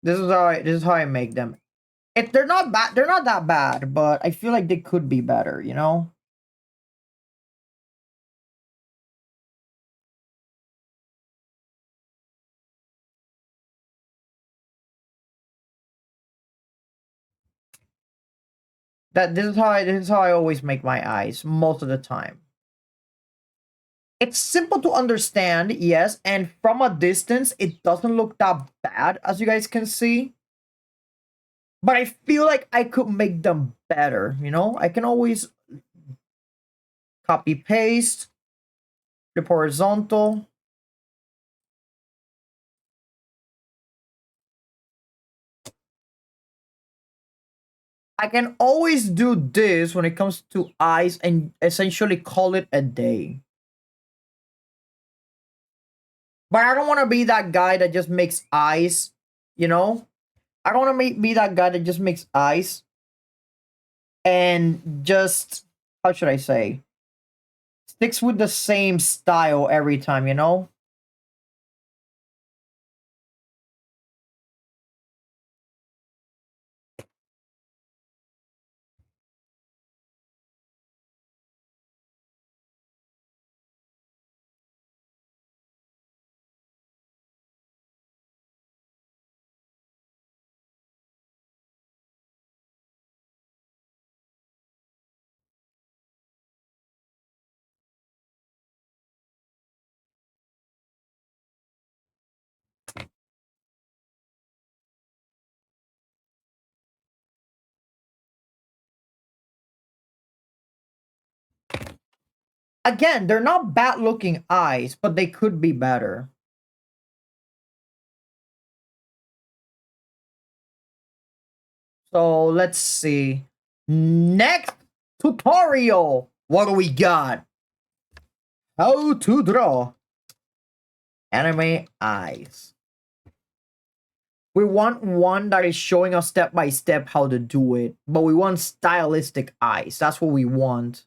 This is how I make them. If they're not bad, they're not that bad, but I feel like they could be better, you know? This is how I always make my eyes most of the time. It's simple to understand, yes, and from a distance, it doesn't look that bad, as you guys can see. But I feel like I could make them better, you know? I can always copy paste, flip horizontal. I can always do this when it comes to eyes and essentially call it a day. But I don't want to be that guy that just makes eyes, you know? I don't want to be that guy that just makes eyes and just, how should I say, sticks with the same style every time, you know? Again, they're not bad looking eyes, but they could be better. So let's see. Next tutorial. What do we got? How to draw anime eyes. We want one that is showing us step by step how to do it, but we want stylistic eyes. That's what we want.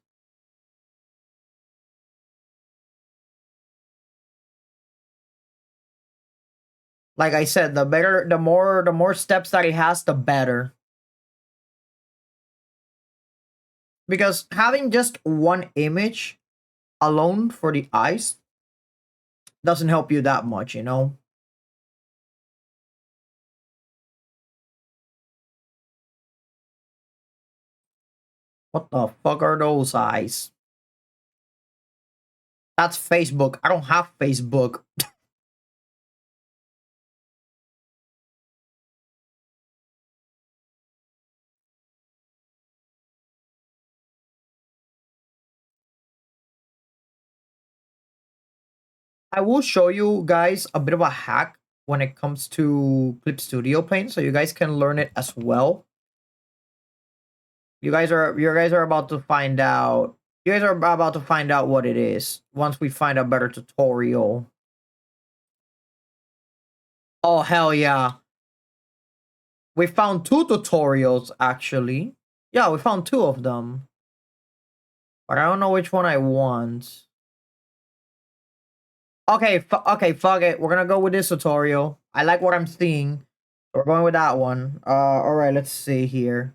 Like I said, the more steps that it has, the better. Because having just one image alone for the eyes doesn't help you that much, you know? What the fuck are those eyes? That's Facebook. I don't have Facebook. I will show you guys a bit of a hack when it comes to Clip Studio Paint, so you guys can learn it as well. You guys are about to find out. You guys are about to find out what it is once we find a better tutorial. Oh hell yeah. We found two tutorials actually. Yeah, we found two of them. But I don't know which one I want. Okay, okay, fuck it. We're gonna go with this tutorial. I like what I'm seeing. We're going with that one. All right. Let's see here.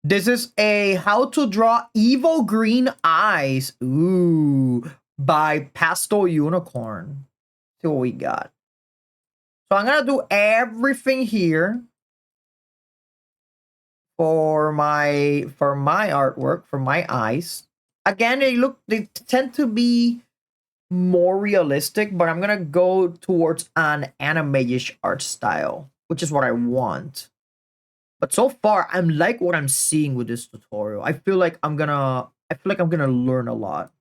This is a how to draw evil green eyes. Ooh, by Pastel Unicorn. See what we got. So I'm gonna do everything here for my artwork for my eyes. Again, they tend to be more realistic, but I'm gonna go towards an anime-ish art style, which is what I want. But so far, I'm like what I'm seeing with this tutorial. I feel like I'm gonna learn a lot.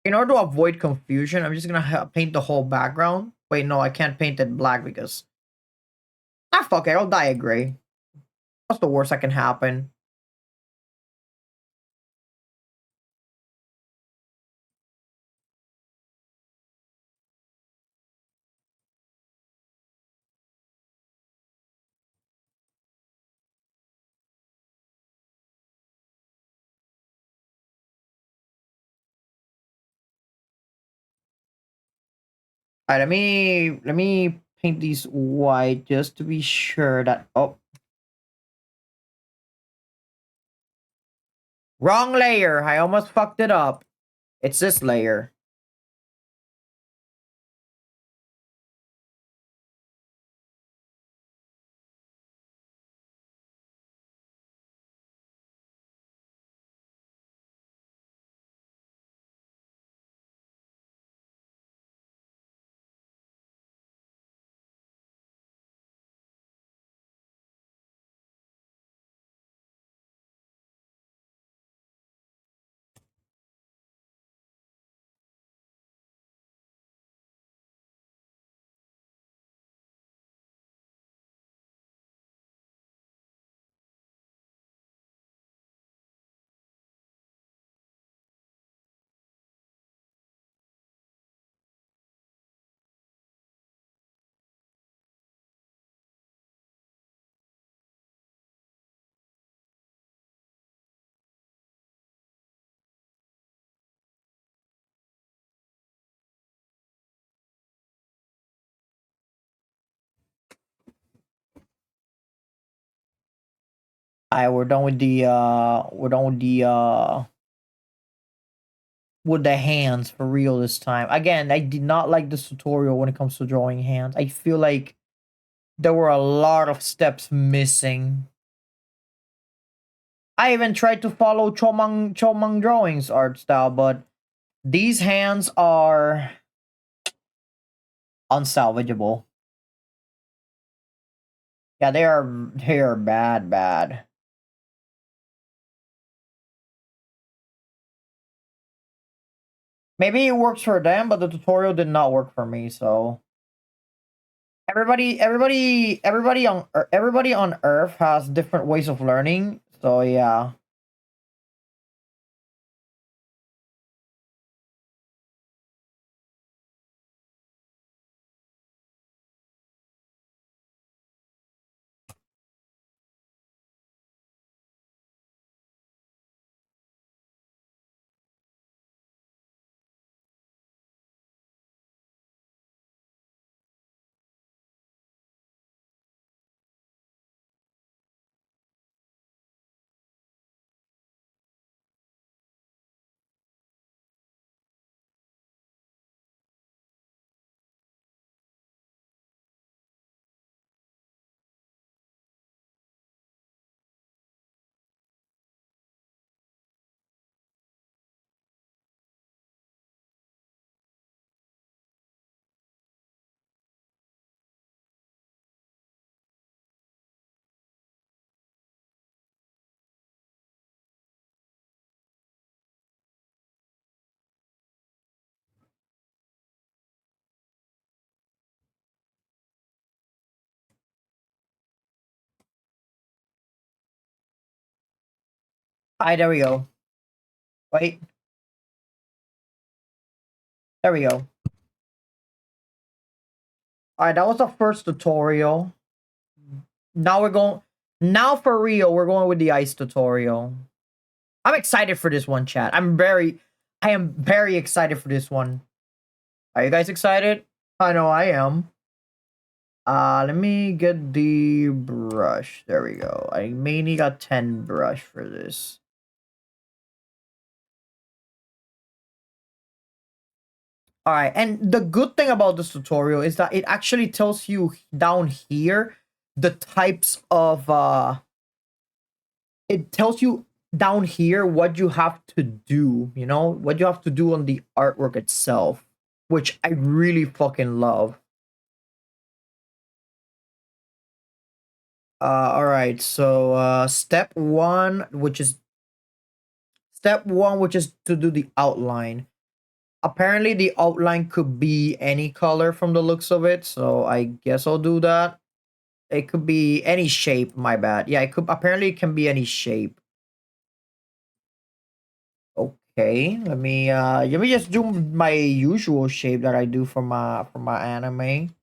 In order to avoid confusion, I'm just gonna paint the whole background. Wait, no, I can't paint it black because fuck it, I'll dye it gray. What's the worst that can happen? Alright, let me paint these white just to be sure that wrong layer. I almost fucked it up. It's this layer. Alright, we're done with the hands for real this time. Again, I did not like this tutorial when it comes to drawing hands. I feel like there were a lot of steps missing. I even tried to follow Chomang drawings art style, but these hands are unsalvageable. Yeah, they are bad. Maybe it works for them, but the tutorial did not work for me, so everybody on Earth has different ways of learning. So yeah. Alright, there we go. Wait, there we go. Alright, that was the first tutorial. Now we're going. Now for real, we're going with the ice tutorial. I'm excited for this one, chat. I am very excited for this one. Are you guys excited? I know I am. Let me get the brush. There we go. I mainly got 10 brush for this. All right, and the good thing about this tutorial is that it actually tells you down here the types of it tells you down here what you have to do, you know, what you have to do on the artwork itself, which I really fucking love. All right, so step one, which is to do the outline. Apparently, the outline could be any color from the looks of it, so I guess I'll do that. It could be any shape, my bad. Yeah, it could apparently it can be any shape. Okay, let me just do my usual shape that I do for my anime.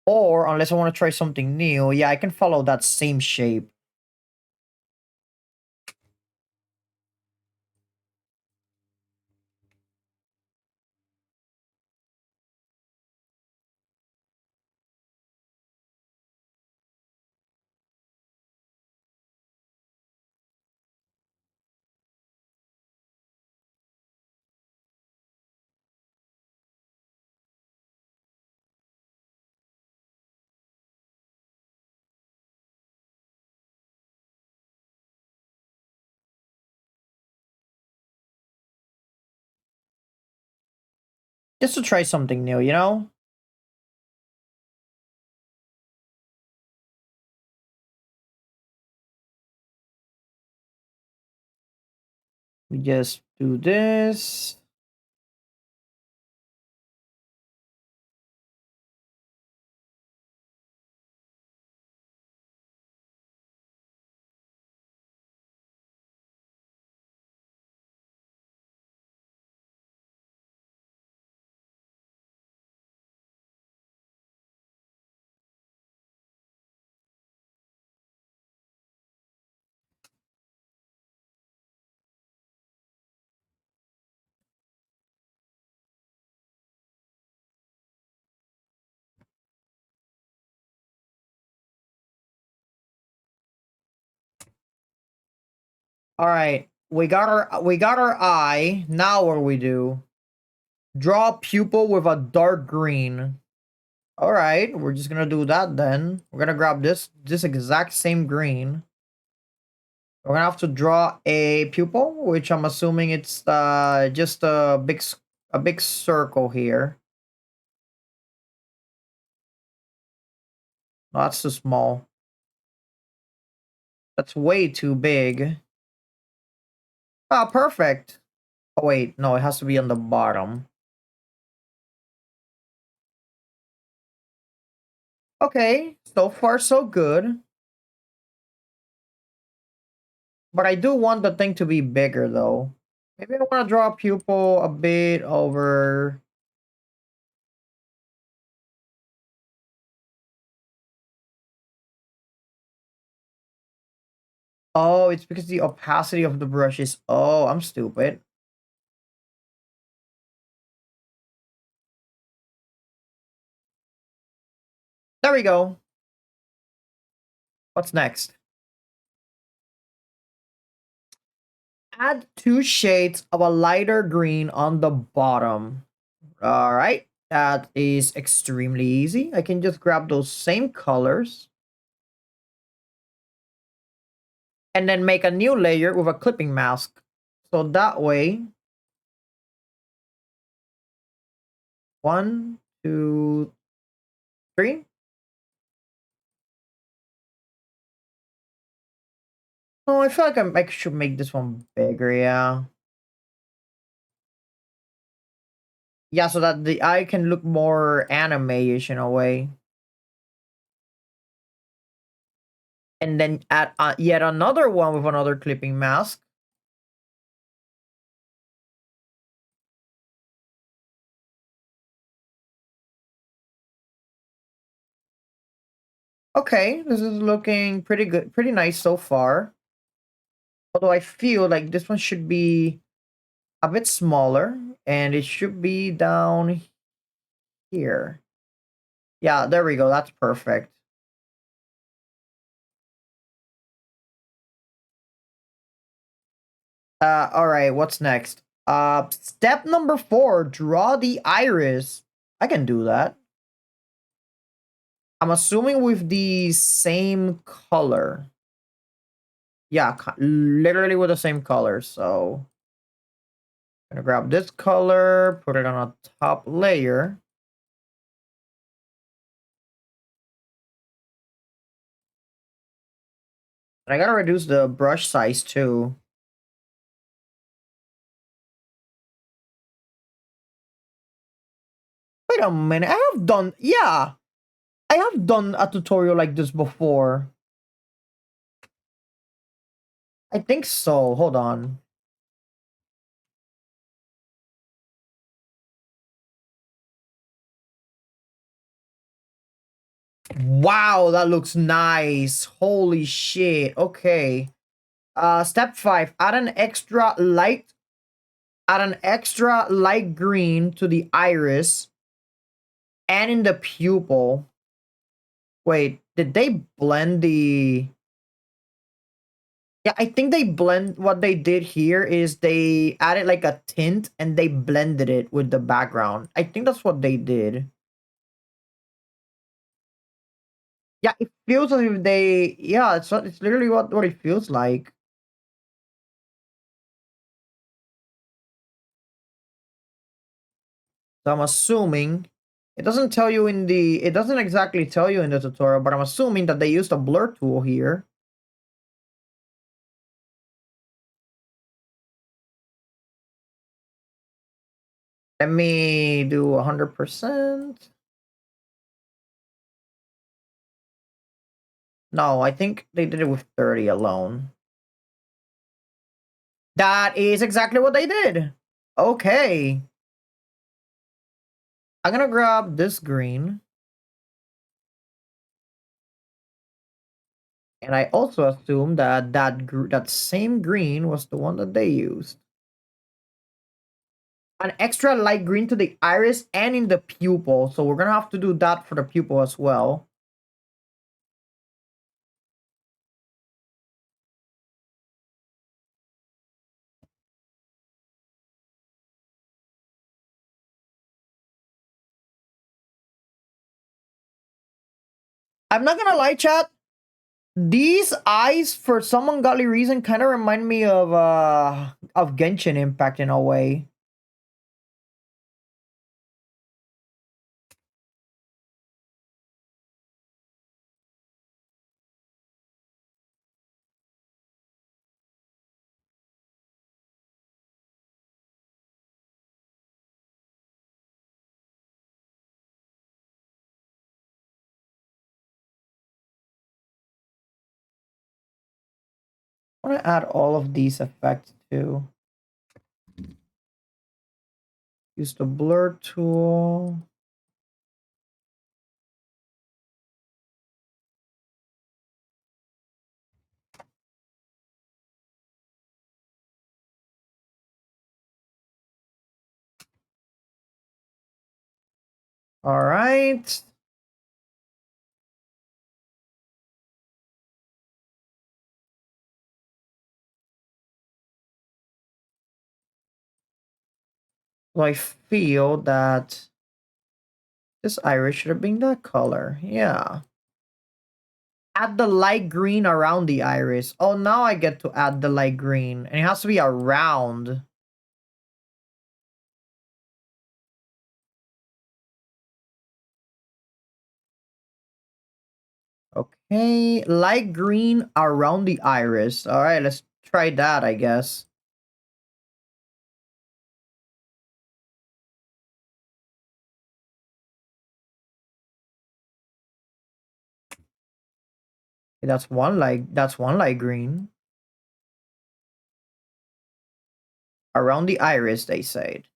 Or unless I want to try something new, yeah, I can follow that same shape. Just to try something new, you know? We just do this. All right, we got our eye. Now what do we do? Draw a pupil with a dark green. All right, we're just gonna do that then. We're gonna grab this exact same green. We're gonna have to draw a pupil, which I'm assuming it's just a big circle here. No, that's too small. That's way too big. Ah, perfect. Oh wait, no, it has to be on the bottom. Okay, so far so good. But I do want the thing to be bigger though. Maybe I want to draw a pupil a bit over. Oh, it's because the opacity of the brush is. Oh, I'm stupid. There we go. What's next? Add 2 shades of a lighter green on the bottom. All right. That is extremely easy. I can just grab those same colors and then make a new layer with a clipping mask. So that way, 1, 2, 3. Oh, I feel like I should make this one bigger, yeah. Yeah, so that the eye can look more anime-ish in a way. And then add yet another one with another clipping mask. Okay, this is looking pretty good, pretty nice so far. Although I feel like this one should be a bit smaller and it should be down here. Yeah, there we go. That's perfect. All right, what's next? Step number 4, draw the iris. I can do that. I'm assuming with the same color. Yeah, literally with the same color. So I'm gonna grab this color, put it on a top layer. And I gotta reduce the brush size too. Wait a minute, I have done a tutorial like this before. I think so. Hold on. Wow, that looks nice. Holy shit. Okay. Step 5, add an extra light green to the iris and in the pupil. Wait, did they blend the... Yeah, I think they blend... What they did here is they added like a tint and they blended it with the background. I think that's what they did. Yeah, it feels as if they... Yeah, it's literally what it feels like. So I'm assuming... It doesn't tell you in the... It doesn't exactly tell you in the tutorial, but I'm assuming that they used a blur tool here. Let me do 100%. No, I think they did it with 30 alone. That is exactly what they did. Okay. I'm gonna grab this green. And I also assume that that same green was the one that they used. An extra light green to the iris and in the pupil. So we're gonna have to do that for the pupil as well. I'm not gonna lie, chat. These eyes, for some ungodly reason, kind of remind me of Genshin Impact in a way. I want to add all of these effects too. Use the blur tool. All right. So I feel that this iris should have been that color. Yeah. Add the light green around the iris. Oh, now I get to add the light green. And it has to be around. Okay, light green around the iris. All right, let's try that, I guess. That's one light green. Around the iris, they said.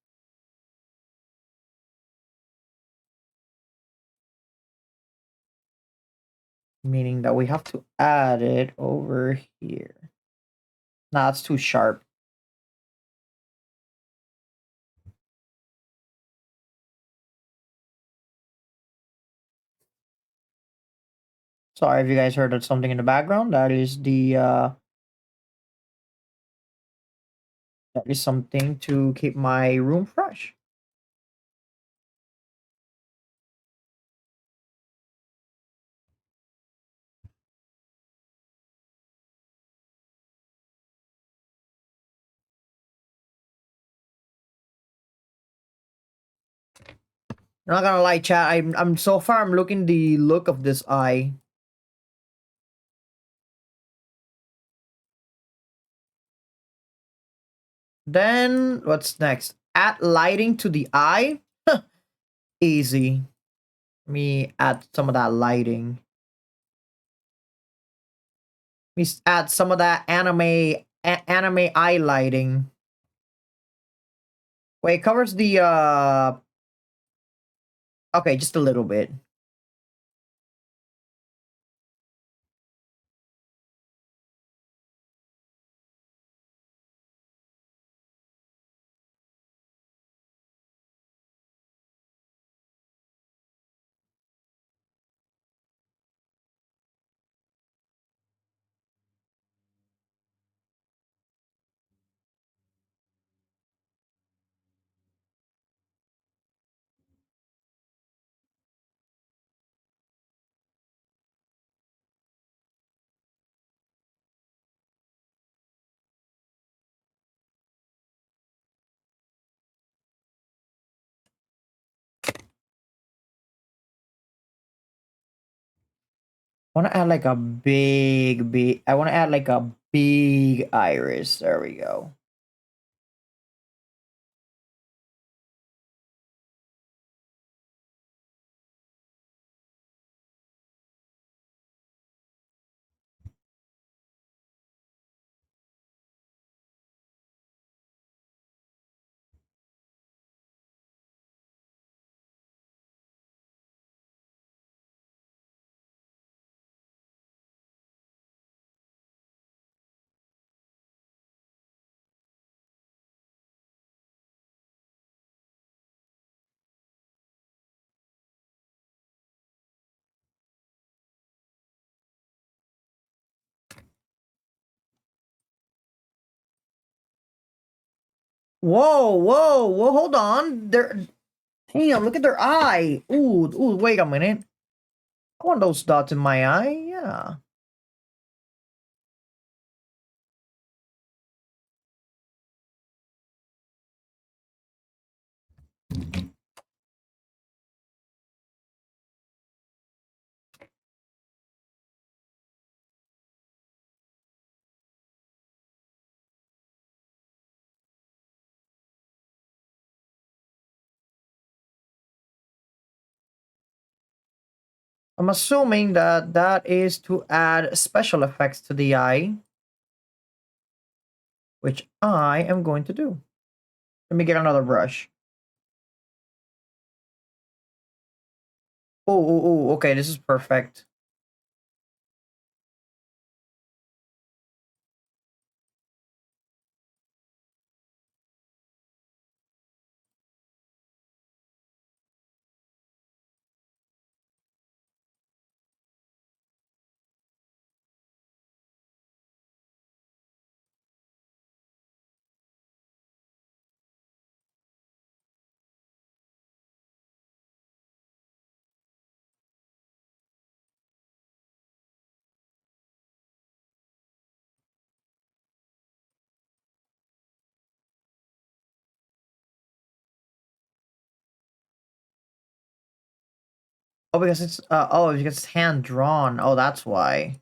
Meaning that we have to add it over here. Nah, it's too sharp. Sorry if you guys heard something in the background. That is that is something to keep my room fresh. I'm not gonna lie, chat. I'm so far I'm looking the look of this eye. Then what's next? Add lighting to the eye. Easy. Let me add some of that lighting. Let me add some of that anime eye lighting. Wait, it covers the okay, just a little bit. I want to add like a big. I want to add like a big iris. There we go. Whoa! Hold on. Damn, look at their eye. Ooh, wait a minute. I want those dots in my eye, yeah. I'm assuming that that is to add special effects to the eye, which I am going to do. Let me get another brush. Oh, okay, this is perfect. Oh, because it's because it's hand drawn. Oh, that's why.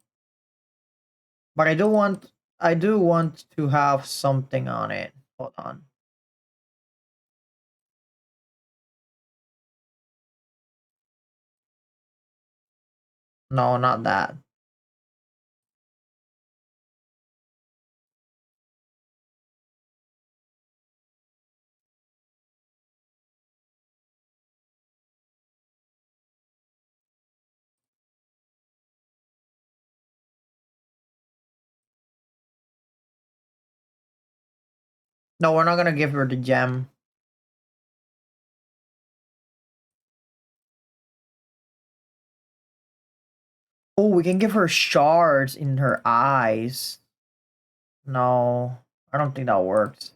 But I do want to have something on it. Hold on. No, not that. No, we're not gonna give her the gem. Oh, we can give her shards in her eyes. No, I don't think that works.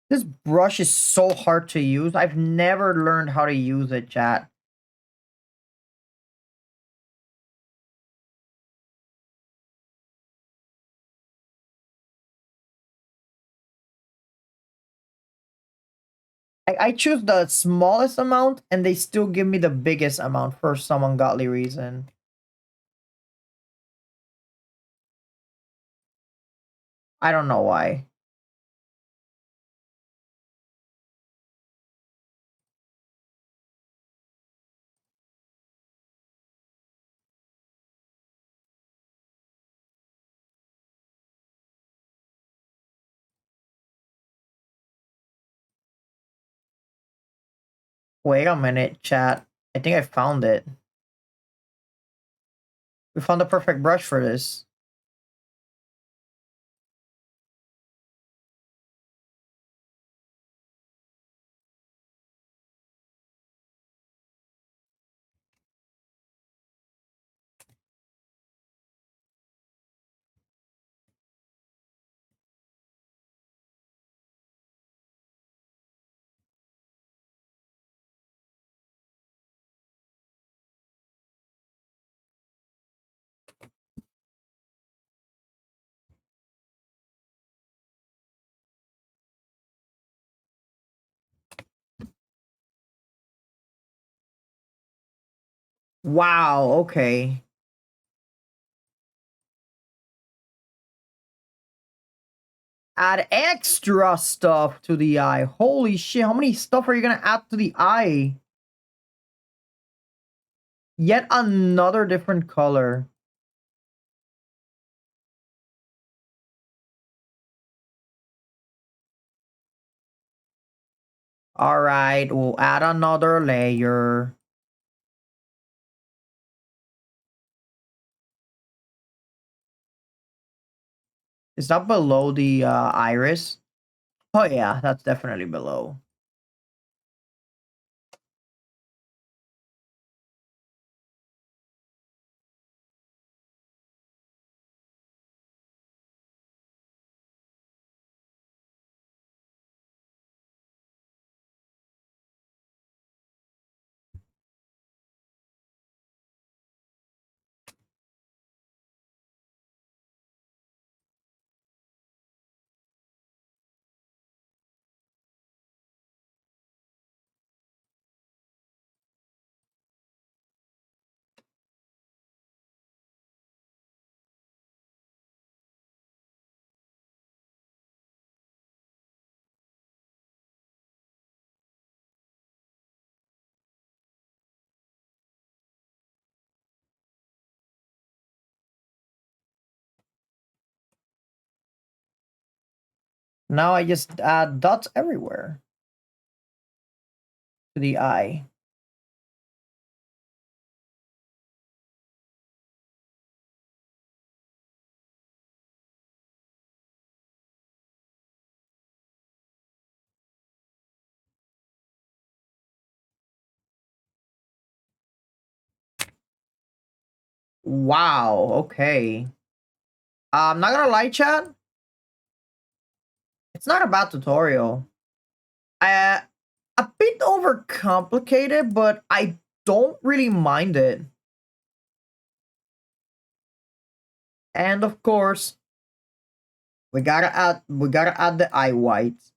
This brush is so hard to use. I've never learned how to use it, chat. I choose the smallest amount and they still give me the biggest amount for some ungodly reason. I don't know why. Wait a minute, chat. I think I found it. We found the perfect brush for this. Wow, okay. Add extra stuff to the eye. Holy shit, how many stuff are you gonna add to the eye? Yet another different color. Alright, we'll add another layer. Is that below the iris? Oh yeah, that's definitely below. Now I just add dots everywhere to the eye. Wow, okay. I'm not gonna lie, chat. It's not a bad tutorial. A bit overcomplicated, but I don't really mind it. And of course, we gotta add the eye whites.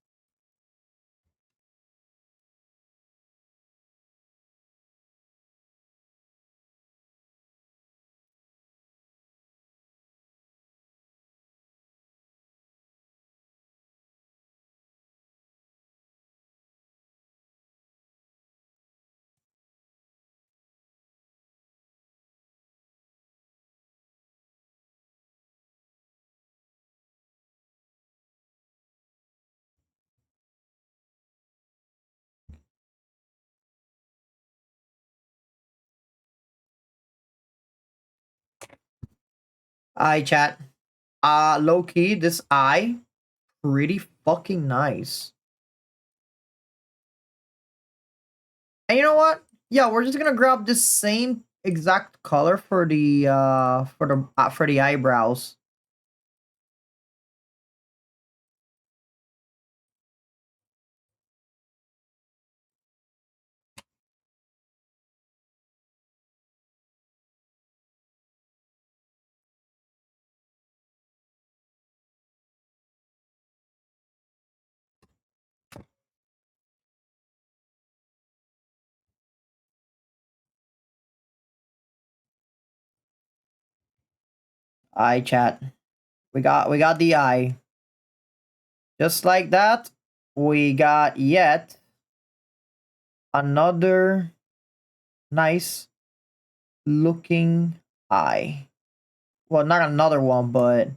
Eye chat. Low key, this eye pretty fucking nice. And you know what? Yeah, we're just gonna grab this same exact color for the eyebrows. Eye chat. We got the eye. Just like that, we got yet another nice looking eye. Well, not another one, but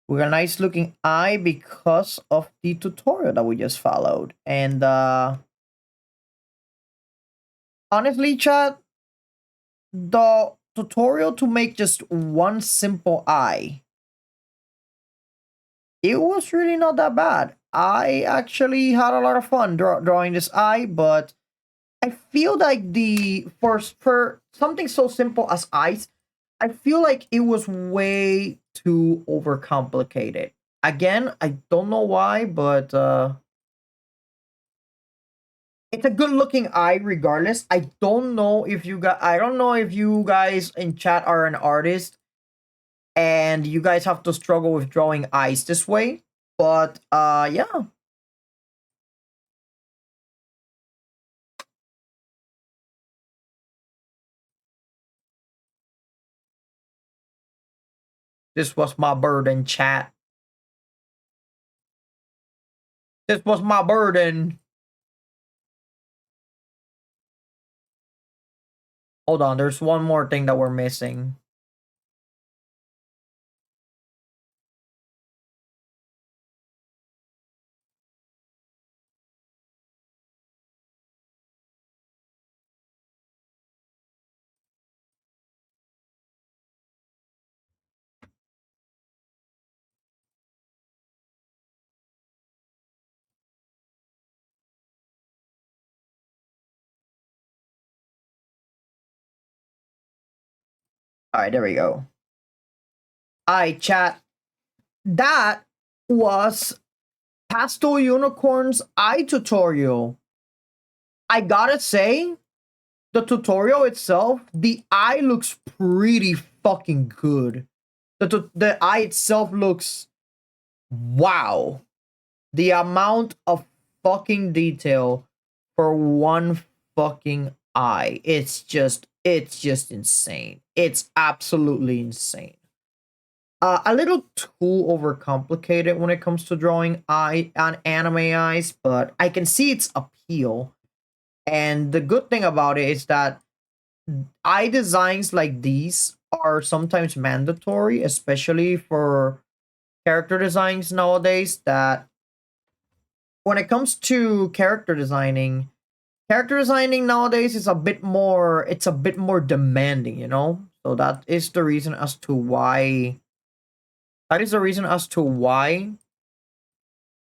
we got a nice looking eye because of the tutorial that we just followed. And honestly, chat, the tutorial to make just one simple eye, it was really not that bad. I actually had a lot of fun drawing this eye, but I feel like the for something so simple as eyes, I feel like it was way too overcomplicated. Again, I don't know why, but it's a good looking eye regardless. I don't know if you guys in chat are an artist and you guys have to struggle with drawing eyes this way, but yeah. This was my burden, chat. This was my burden. Hold on, there's one more thing that we're missing. All right, there we go. All right, chat. That was Pastel Unicorn's eye tutorial. I gotta say, the tutorial itself, the eye looks pretty fucking good. The eye itself looks wow. The amount of fucking detail for one fucking eye, it's just insane. It's absolutely insane. A little too overcomplicated when it comes to drawing eye on anime eyes, but I can see its appeal. And the good thing about it is that eye designs like these are sometimes mandatory, especially for character designs nowadays that when it comes to character designing nowadays is a bit more, it's a bit more demanding, you know? So that is the reason as to why, that is the reason as to why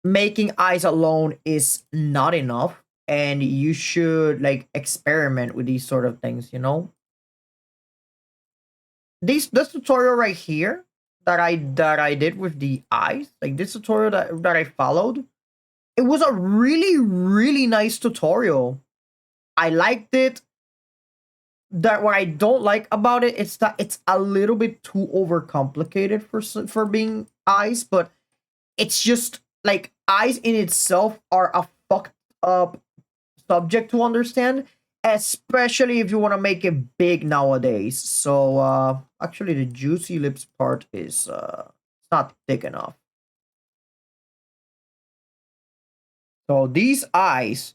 making eyes alone is not enough, and you should like experiment with these sort of things, you know? This tutorial right here that I did with the eyes, like this tutorial that I followed, it was a really nice tutorial. I liked it. That what I don't like about it is that it's a little bit too overcomplicated for being eyes, but it's just like eyes in itself are a fucked up subject to understand, especially if you want to make it big nowadays. So actually the juicy lips part is it's not thick enough. So these eyes,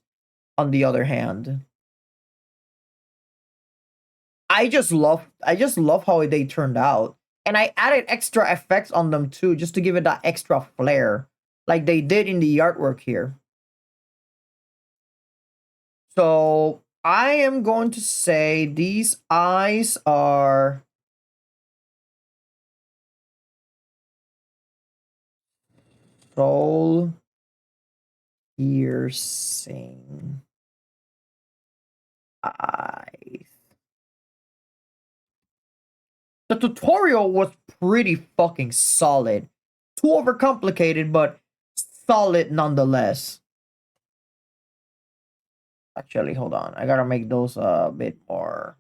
on the other hand, I just love how they turned out. And I added extra effects on them too, just to give it that extra flair, like they did in the artwork here. So I am going to say these eyes are soul piercing eyes. The tutorial was pretty fucking solid. Too overcomplicated, but solid nonetheless. Actually, hold on. I gotta make those a bit more.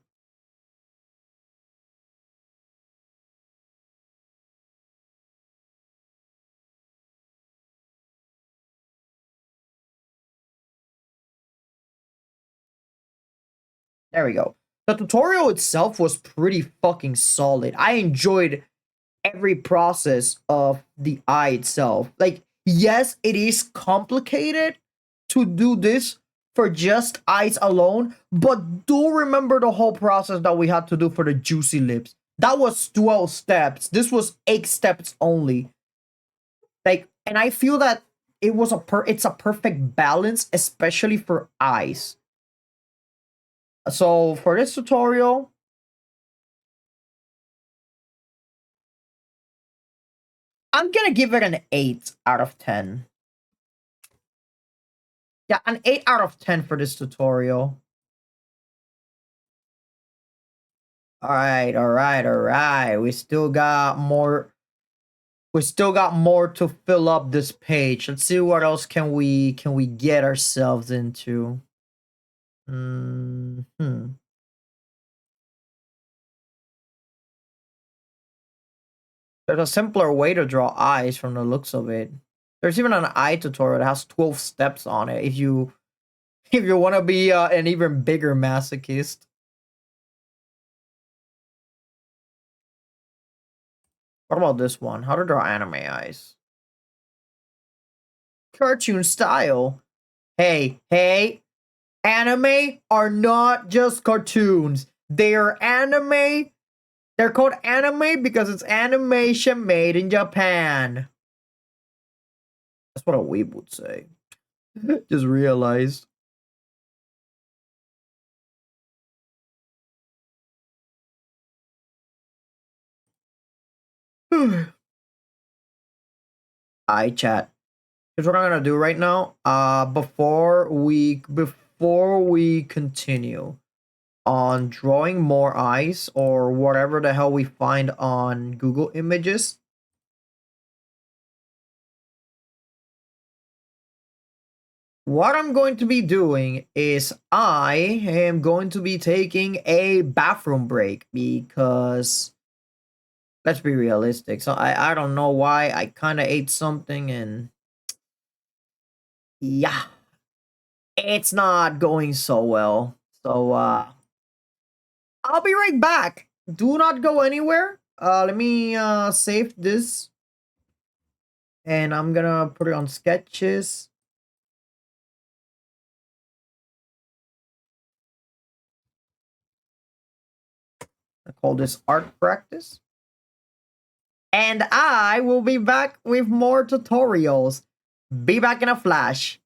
There we go. The tutorial itself was pretty fucking solid. I enjoyed every process of the eye itself. Like, yes, it is complicated to do this for just eyes alone, but do remember the whole process that we had to do for the juicy lips. That was 12 steps. This was 8 steps only. Like, and I feel that it's a perfect balance, especially for eyes. So for this tutorial, I'm gonna give it an 8 out of 10. Yeah, an 8 out of 10 for this tutorial. All right. We still got more. We still got more to fill up this page. Let's see what else can we get ourselves into. Hmm. There's a simpler way to draw eyes from the looks of it. There's even an eye tutorial that has 12 steps on it if you want to be an even bigger masochist. What about this one? How to draw anime eyes. Cartoon style. Hey, anime are not just cartoons. They are anime. They're called anime because it's animation made in Japan. That's what a weeb would say. Just realized. I chat. Here's what I'm gonna do right now. Before we continue on drawing more eyes or whatever the hell we find on Google Images. What I'm going to be doing is I am going to be taking a bathroom break because let's be realistic. So I don't know why I kind of ate something and yeah, it's not going so well. So I'll be right back. Do not go anywhere. Let me save this and I'm gonna put it on sketches. I call this art practice. And I will be back with more tutorials. Be back in a flash.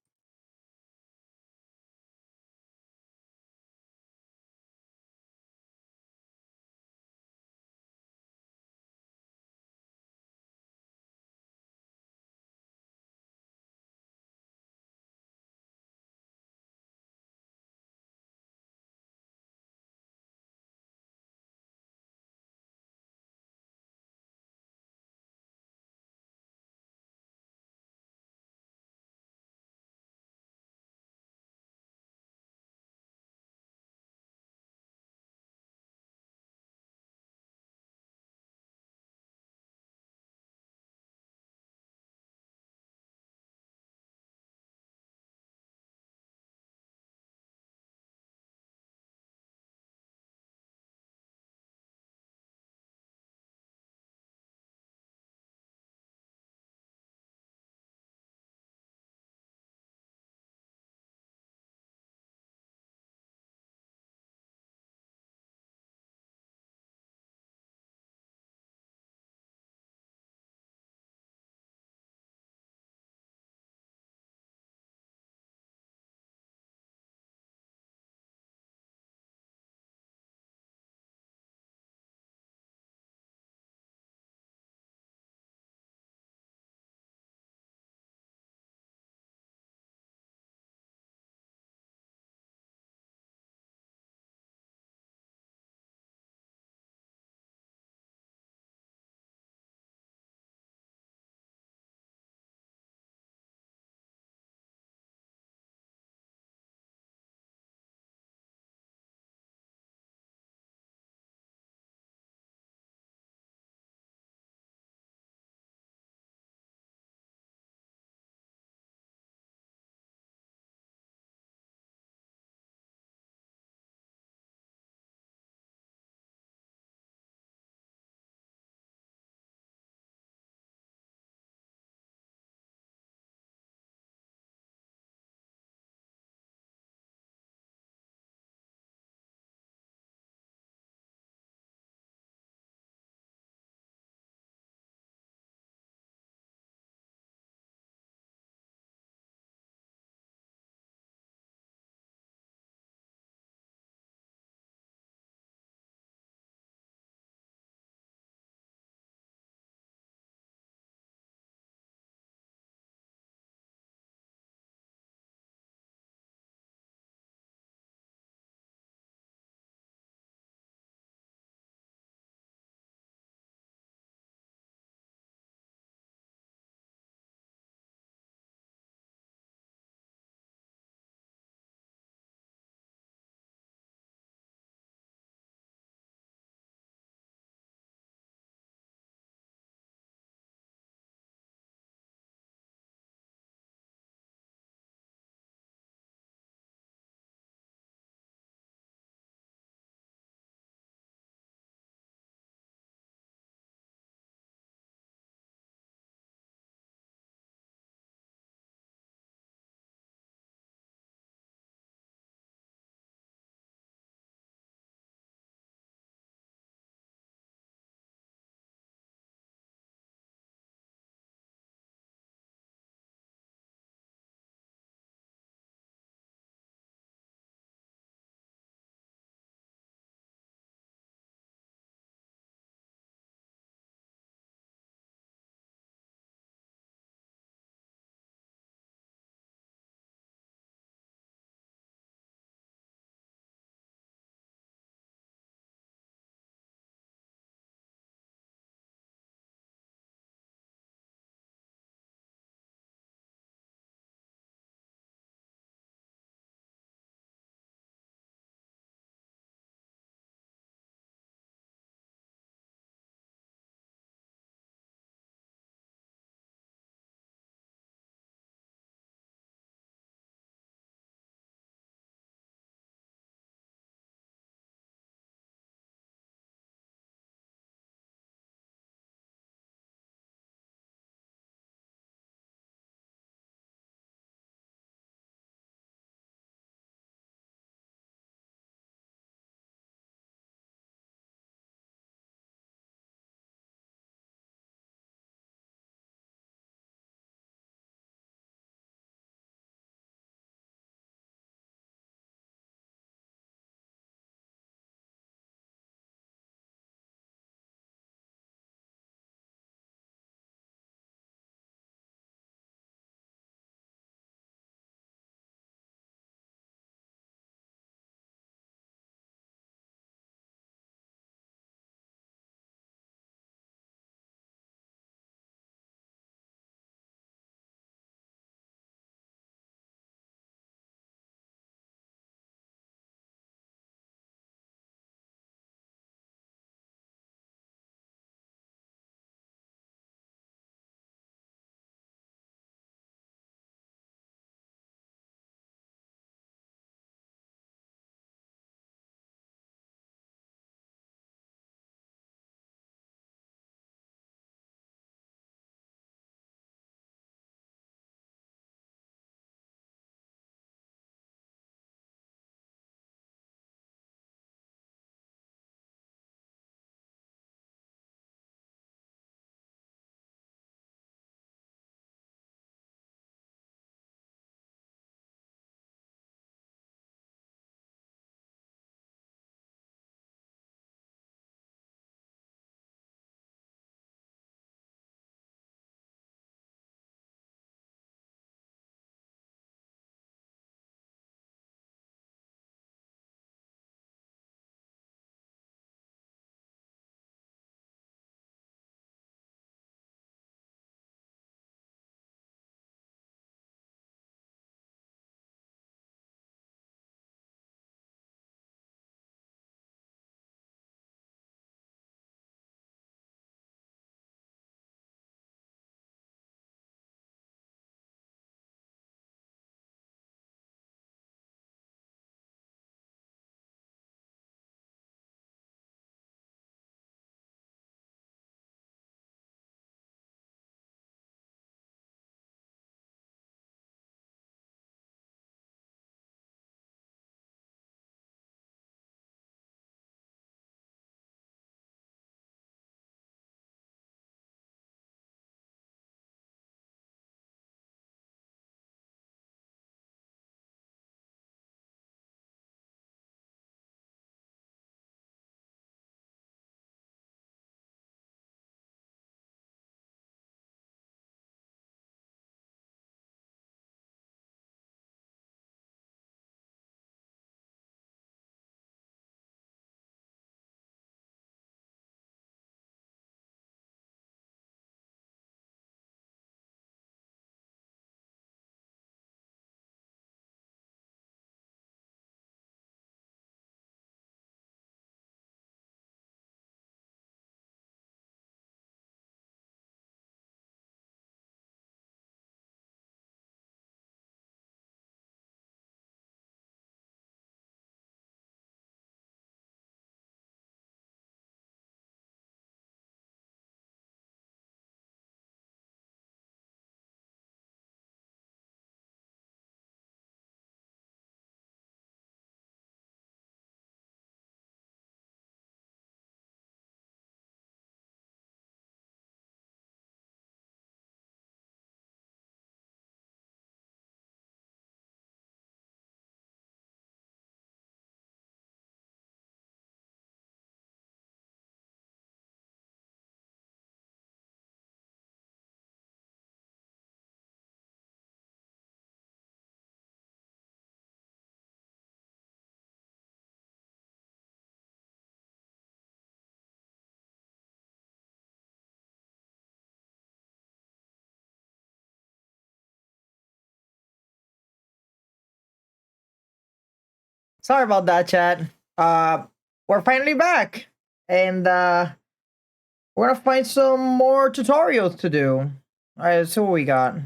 Sorry about that, chat. We're finally back, and we're gonna find some more tutorials to do. All right, let's see what we got.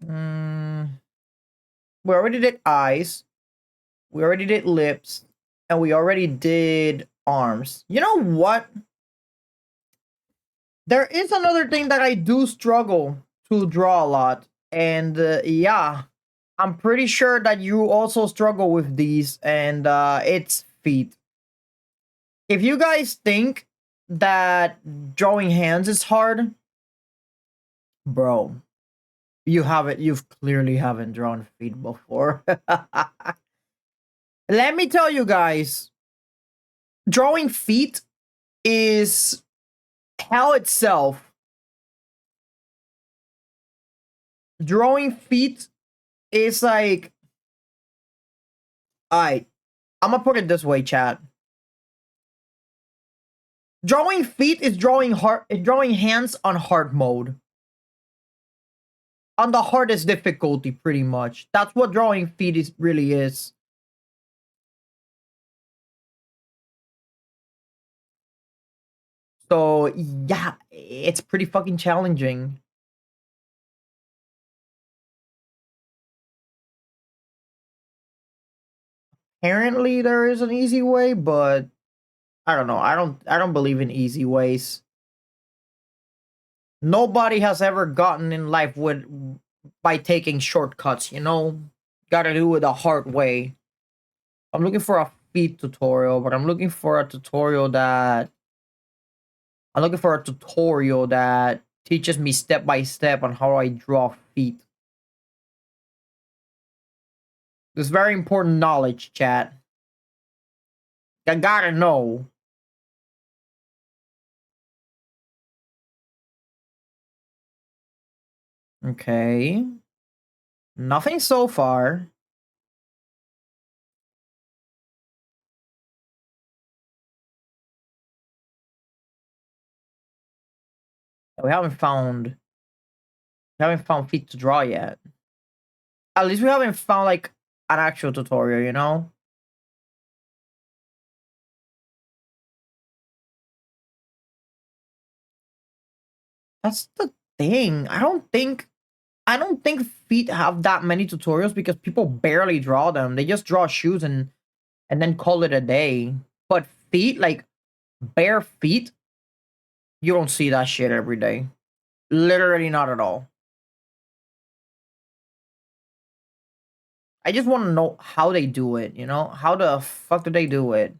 We already did eyes. We already did lips, and we already did arms. You know what? There is another thing that I do struggle to draw a lot, and yeah, I'm pretty sure that you also struggle with these, and it's feet. If you guys think that drawing hands is hard, bro, you've clearly haven't drawn feet before. Let me tell you guys, drawing feet is hell itself. Drawing feet is like, alright, I'm gonna put it this way, chat. Drawing feet is drawing hands on hard mode. On the hardest difficulty, pretty much. That's what drawing feet really is. So yeah, it's pretty fucking challenging. Apparently there is an easy way, but I don't know. I don't believe in easy ways. Nobody has ever gotten in life by taking shortcuts, you know? Gotta do it the hard way. I'm looking for a feet tutorial, but I'm looking for a tutorial that teaches me step by step on how I draw feet. This very important knowledge, chat. I gotta know. Okay. Nothing so far. We haven't found feet to draw yet. At least we haven't found like an actual tutorial, you know? That's the thing. I don't think feet have that many tutorials because people barely draw them. They just draw shoes and then call it a day. But feet, like bare feet, you don't see that shit every day. Literally not at all. I just want to know how they do it, you know? How the fuck do they do it?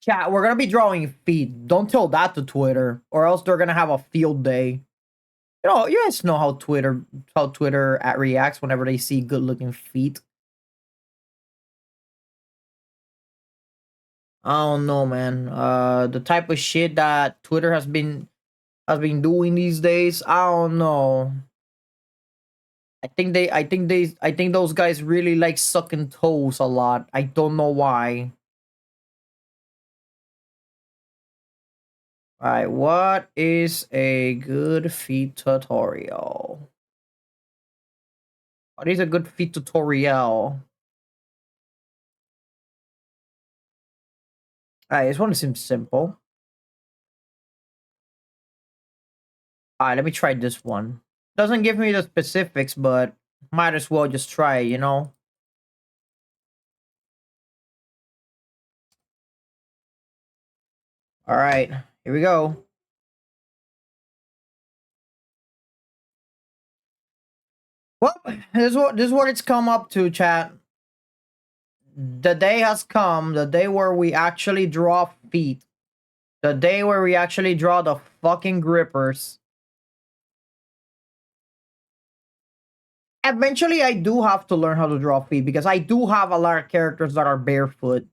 Chat, we're gonna be drawing feet. Don't tell that to Twitter, or else they're gonna have a field day. You guys know how Twitter reacts whenever they see good looking feet. I don't know, man. The type of shit that Twitter has been doing these days. I don't know. I think those guys really like sucking toes a lot. I don't know why. Alright, what is a good feet tutorial? What is a good feet tutorial? Alright, this one seems simple. Alright, let me try this one. Doesn't give me the specifics, but might as well just try, you know? Alright, here we go. Well, this is what it's come up to, chat. The day has come, the day where we actually draw feet. The day where we actually draw the fucking grippers. Eventually, I do have to learn how to draw feet because I do have a lot of characters that are barefoot.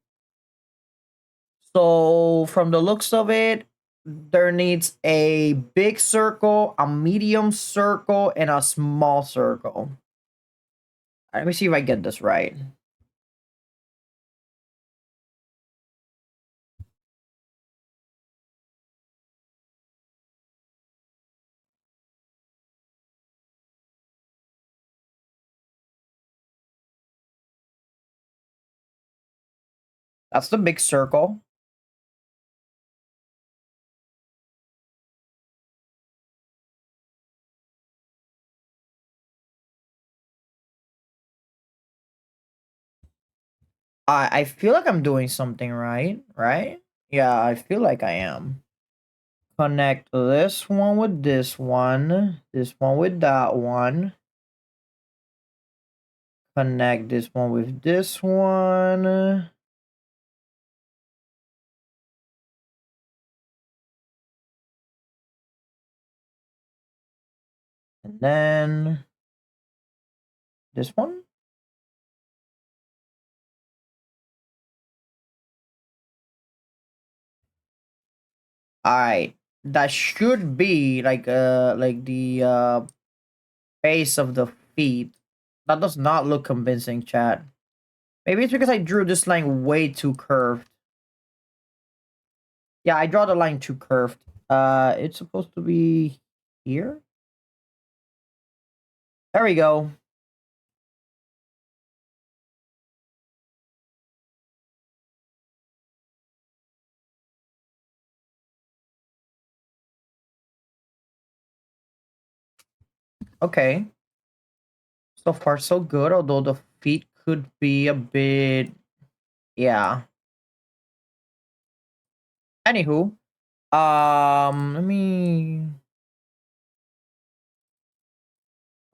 So, from the looks of it, there needs a big circle, a medium circle, and a small circle. Let me see if I get this right. That's the big circle. I feel like I'm doing something right, right? Yeah, I feel like I am. Connect this one with this one with that one. Connect this one with this one. And then this one. All right. That should be like the base of the feet. That does not look convincing, chat. Maybe it's because I drew this line way too curved. Yeah, I draw the line too curved. It's supposed to be here. There we go. Okay. So far, so good. Although the feet could be a bit, yeah. Anywho, let me.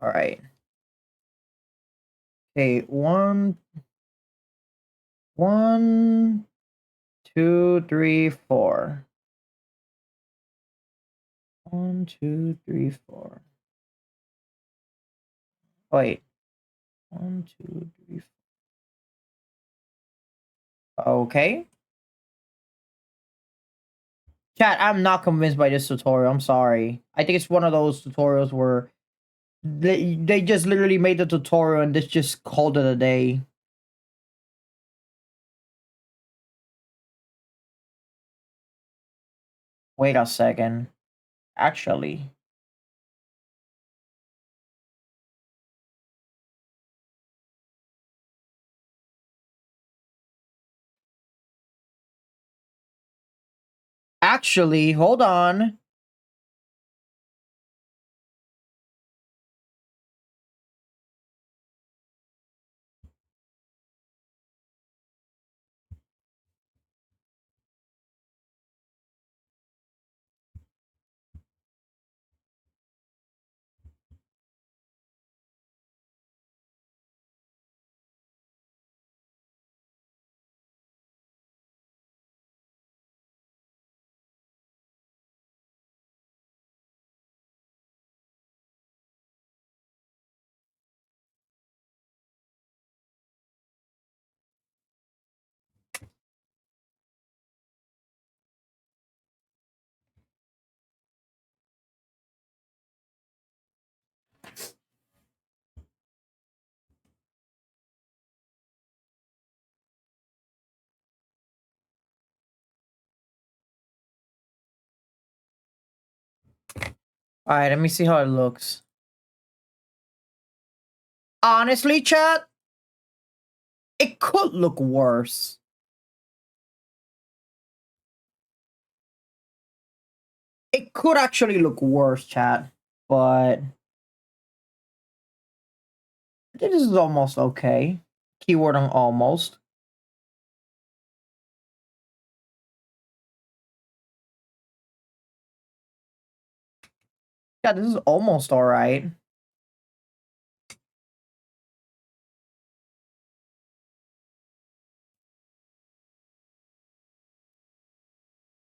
All right. Okay, one, two, three, four. 1, 2, 3, 4. Wait. 1, 2, 3, 4. Okay. Chat, I'm not convinced by this tutorial. I'm sorry. I think it's one of those tutorials where they just literally made the tutorial and this just called it a day. Wait a second. Actually. Actually, hold on. Alright, let me see how it looks. Honestly, chat, it could look worse. It could actually look worse, chat. But I think this is almost okay. Keyword on almost. Yeah, this is almost alright. And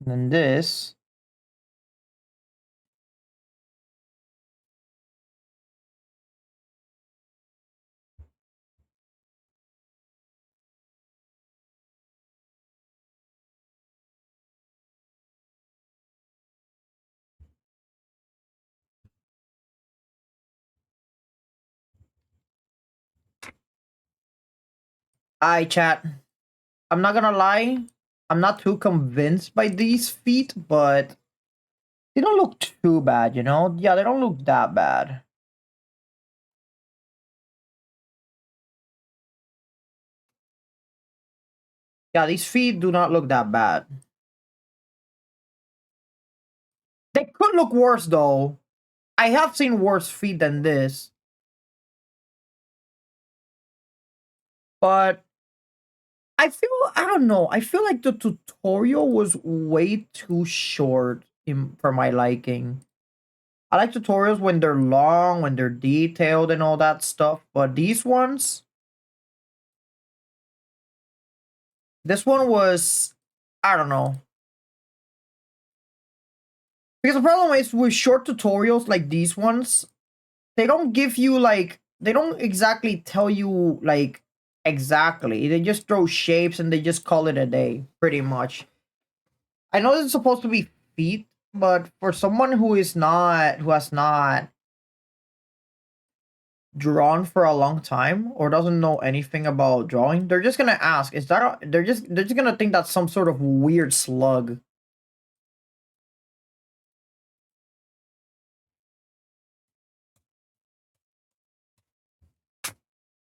then this. Alright, chat. I'm not gonna lie. I'm not too convinced by these feet, but they don't look too bad, you know? Yeah, they don't look that bad. Yeah, these feet do not look that bad. They could look worse though. I have seen worse feet than this. But I don't know. I feel like the tutorial was way too short for my liking. I like tutorials when they're long, when they're detailed and all that stuff. But these ones, this one was, I don't know. Because the problem is with short tutorials like these ones, they don't give you like, they don't exactly tell you like exactly. They just throw shapes and they just call it a day, pretty much. I know it's supposed to be feet, but for someone who has not drawn for a long time or doesn't know anything about drawing, they're just gonna ask, is that they're just gonna think that's some sort of weird slug.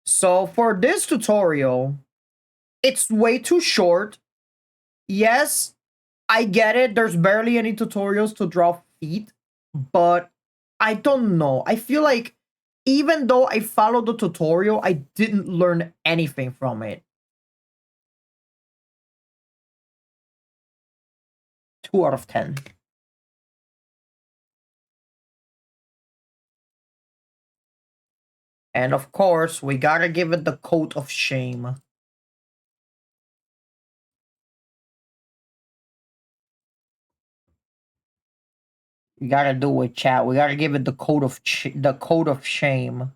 So for this tutorial, it's way too short. Yes, I get it. There's barely any tutorials to draw feet, but I don't know. I feel like even though I followed the tutorial, I didn't learn anything from it. 2 out of 10. And of course, we gotta give it the coat of shame. We gotta do it, chat. We gotta give it the coat of shame.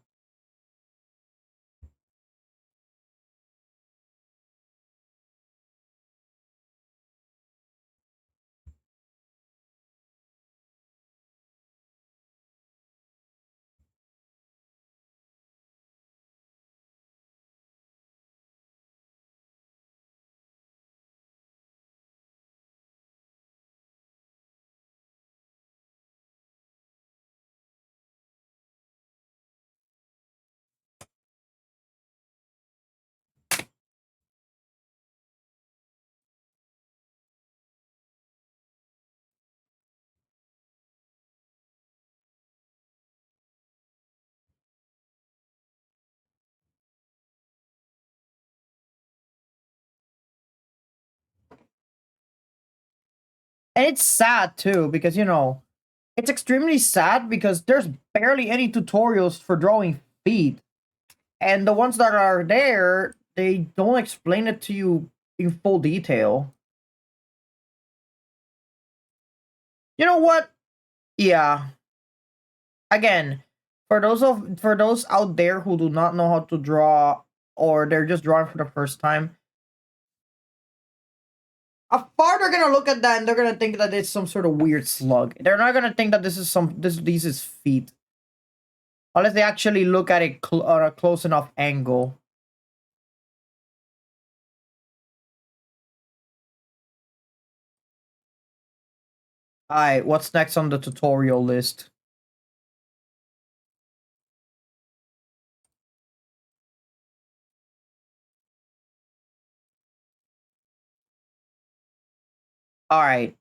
And it's sad too, because you know, it's extremely sad because there's barely any tutorials for drawing feet. And the ones that are there, they don't explain it to you in full detail. You know what? Yeah. Again, for those out there who do not know how to draw or they're just drawing for the first time, afar they're gonna look at that and they're gonna think that it's some sort of weird slug. They're not gonna think that this is feet. Unless they actually look at it on a close enough angle. Alright, what's next on the tutorial list? Alright.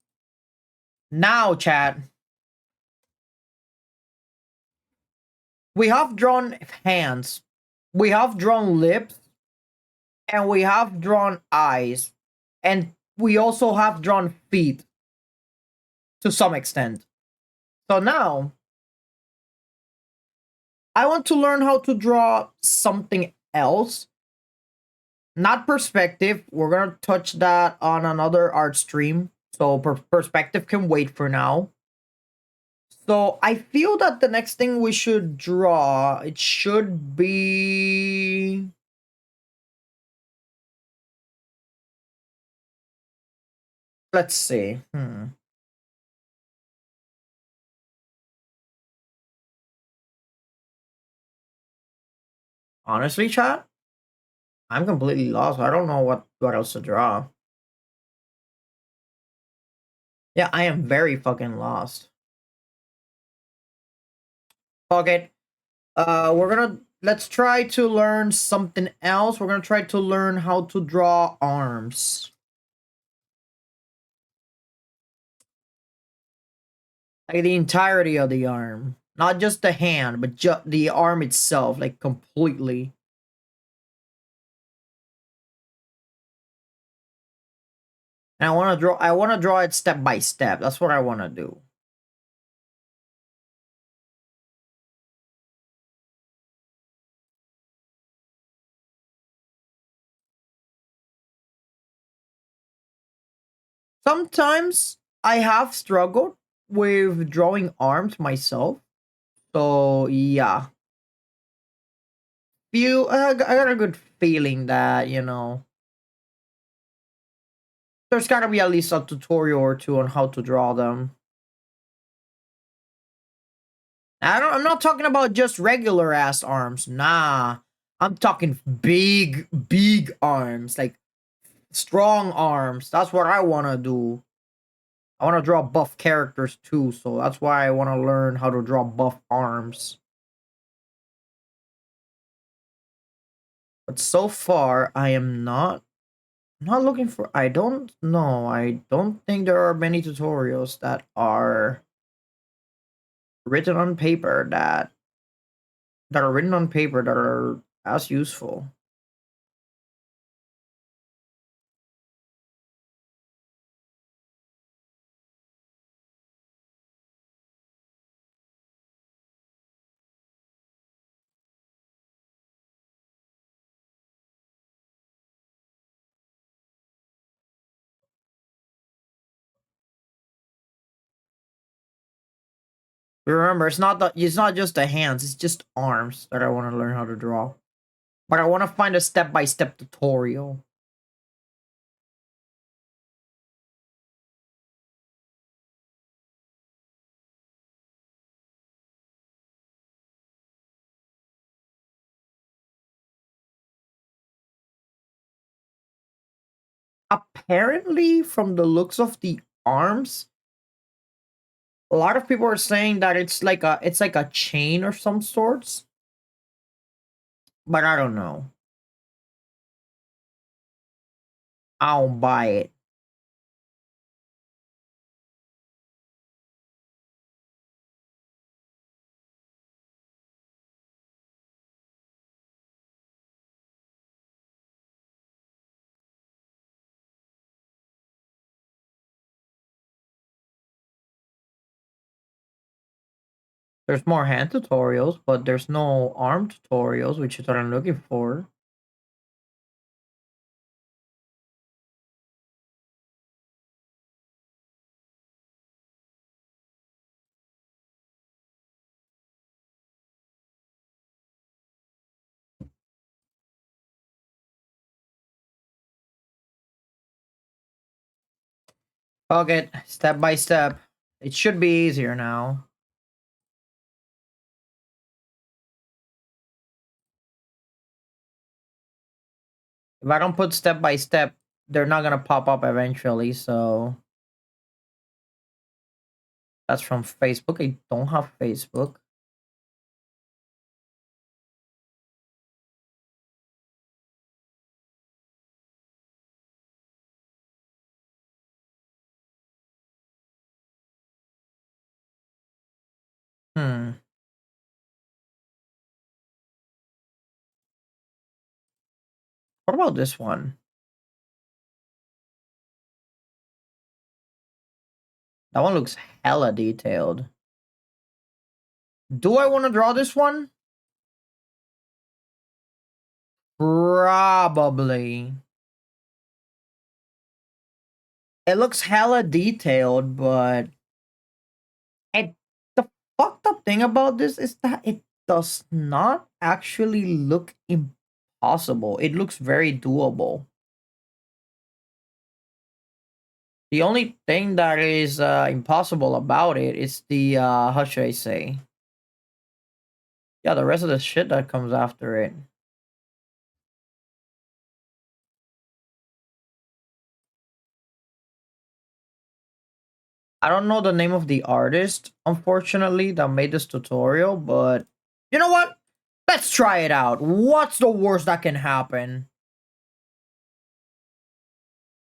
Now, chat. We have drawn hands. We have drawn lips. And we have drawn eyes. And we also have drawn feet. To some extent. So now, I want to learn how to draw something else. Not perspective. We're going to touch that on another art stream. So perspective can wait for now. So I feel that the next thing we should draw, it should be... Let's see. Honestly, chat, I'm completely lost. I don't know what else to draw. Yeah, I am very fucking lost. Fuck it. We're gonna let's try to learn something else. We're gonna try to learn how to draw arms. Like the entirety of the arm. Not just the hand, but just the arm itself, like completely. And I wanna draw it step by step. That's what I wanna do. Sometimes I have struggled with drawing arms myself. So yeah. I got a good feeling that, there's gotta be at least a tutorial or two on how to draw them. I'm not talking about just regular ass arms. Nah. I'm talking big arms, like strong arms. That's what I wanna do. I wanna draw buff characters too, so that's why I wanna learn how to draw buff arms. But so far, I am not looking for. I don't know. I don't think there are many tutorials that are written on paper that are written on paper that are as useful. Remember, it's not just the hands, it's just arms that I want to learn how to draw. But I want to find a step-by-step tutorial. Apparently, from the looks of the arms, a lot of people are saying that it's like a chain or some sorts. But I don't know. I don't buy it. There's more hand tutorials, but there's no arm tutorials, which is what I'm looking for. Okay, step by step. It should be easier now. If I don't put step by step, they're not gonna pop up eventually, so that's from Facebook. I don't have Facebook. Hmm. What about this one? That one looks hella detailed. Do I want to draw this one? Probably. It looks hella detailed, but the fucked up thing about this is that it does not actually look impossible. It looks very doable. The only thing that is impossible about it is the how should I say? Yeah, the rest of the shit that comes after it. I don't know the name of the artist, unfortunately, that made this tutorial, but you know what? Let's try it out. What's the worst that can happen?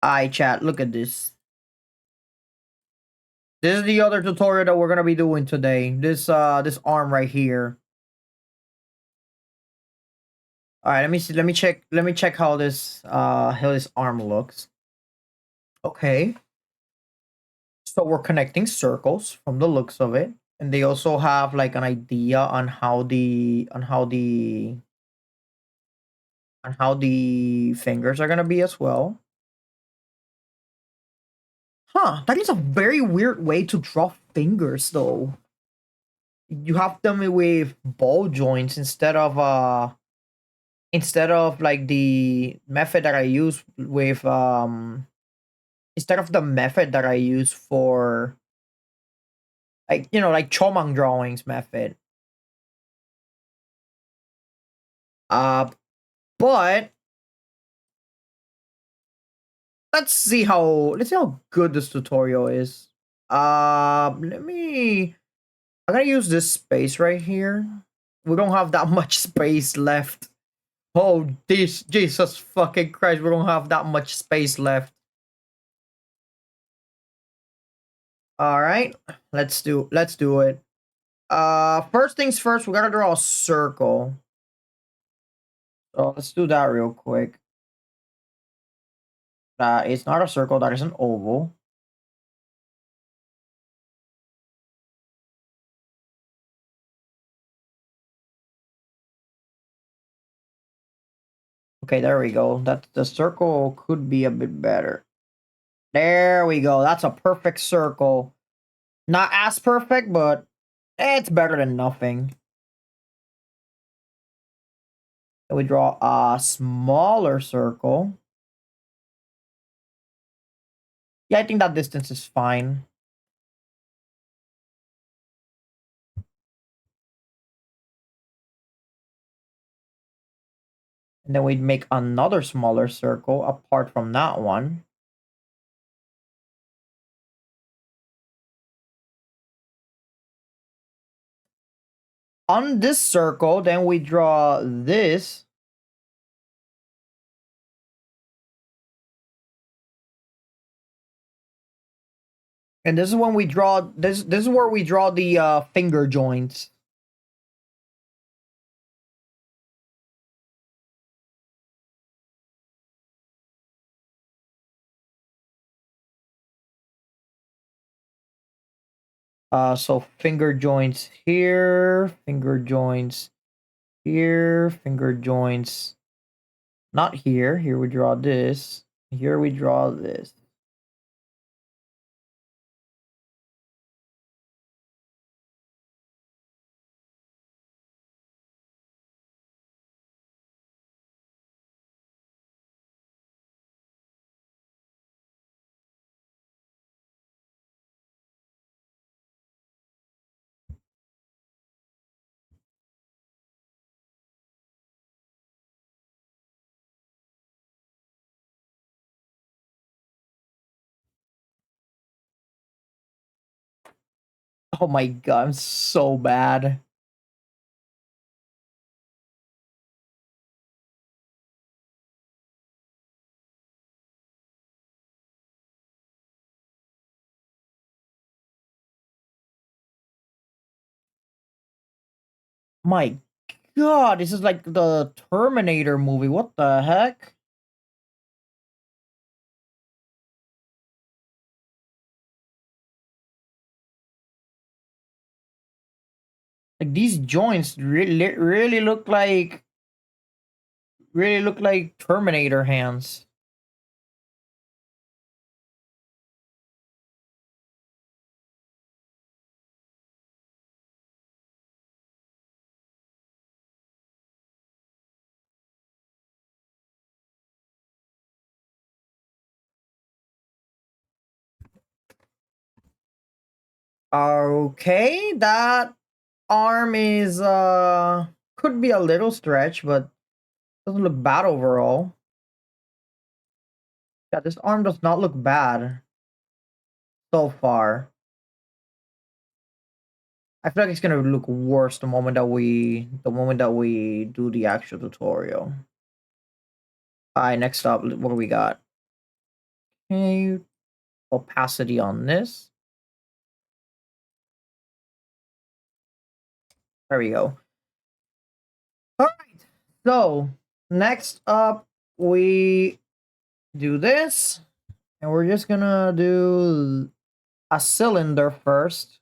Alright, chat, look at this. This is the other tutorial that we're gonna be doing today. This arm right here. Alright, let me see. Let me check how this arm looks. Okay. So we're connecting circles from the looks of it. And they also have like an idea on how the fingers are gonna be as well. Huh, that is a very weird way to draw fingers though. You have them with ball joints instead of like the method that I use with instead of the method that I use for like like Chomang drawings method. Uh but let's see how good this tutorial is. I'm gonna use this space right here. We don't have that much space left. Oh, this Jesus fucking Christ, we don't have that much space left. All right, let's do it. First things first, we gotta draw a circle. So let's do that real quick. It's not a circle, that is an oval. Okay, there we go. That the circle could be a bit better. There we go. That's a perfect circle. Not as perfect, but it's better than nothing. And we draw a smaller circle. Yeah, I think that distance is fine. And then we'd make another smaller circle apart from that one. On this circle, then we draw this. And this is when we draw this is where we draw the finger joints. So finger joints here, finger joints here, finger joints not here. Here we draw this. Here we draw this. Oh my god, I'm so bad. My god, this is like the Terminator movie. What the heck? Like these joints really look like Terminator hands. Okay, that arm is could be a little stretch, but doesn't look bad overall. Yeah, this arm does not look bad so far. I feel like it's gonna look worse the moment that we do the actual tutorial. Alright, next up, what do we got? Okay, opacity on this. There we go. Alright, so next up we do this, and we're just gonna do a cylinder first.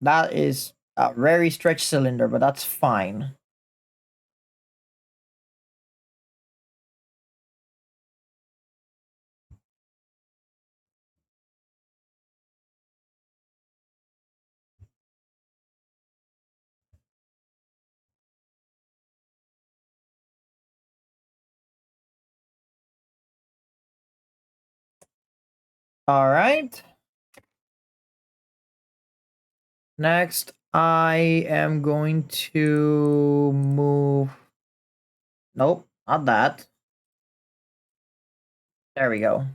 That is a very stretched cylinder, but that's fine. All right. Next, I am going to move. Nope, not that. There we go.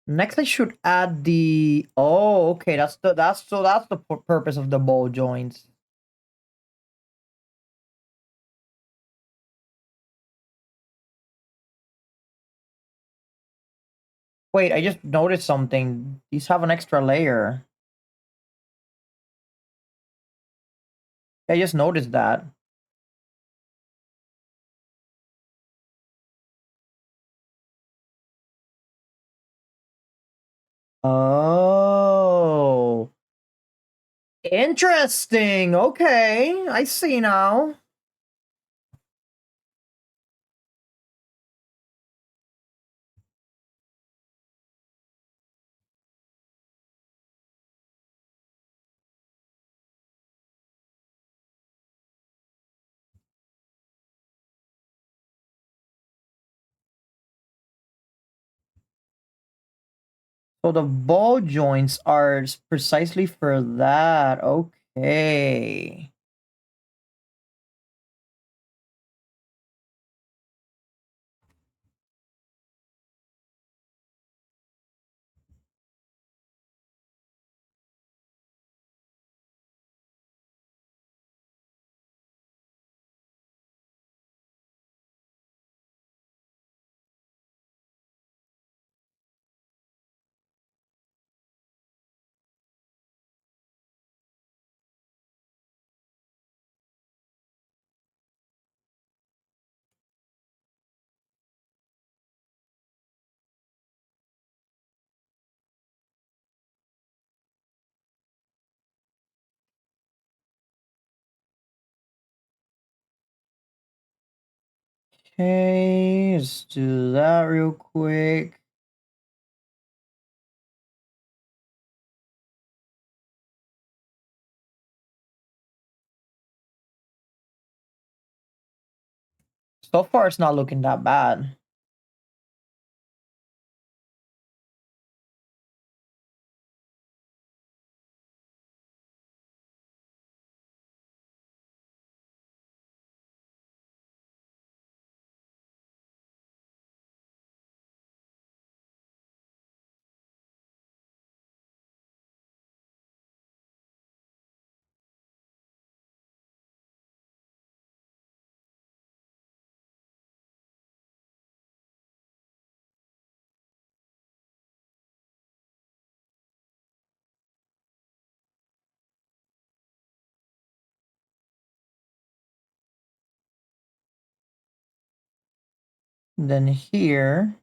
Next, I should add the. Oh, okay. That's the purpose of the ball joints. Wait, I just noticed something. These have an extra layer. I just noticed that. Oh, interesting. Okay, I see now. So the ball joints are precisely for that. Okay. Okay, let's do that real quick. So far, it's not looking that bad. And then here,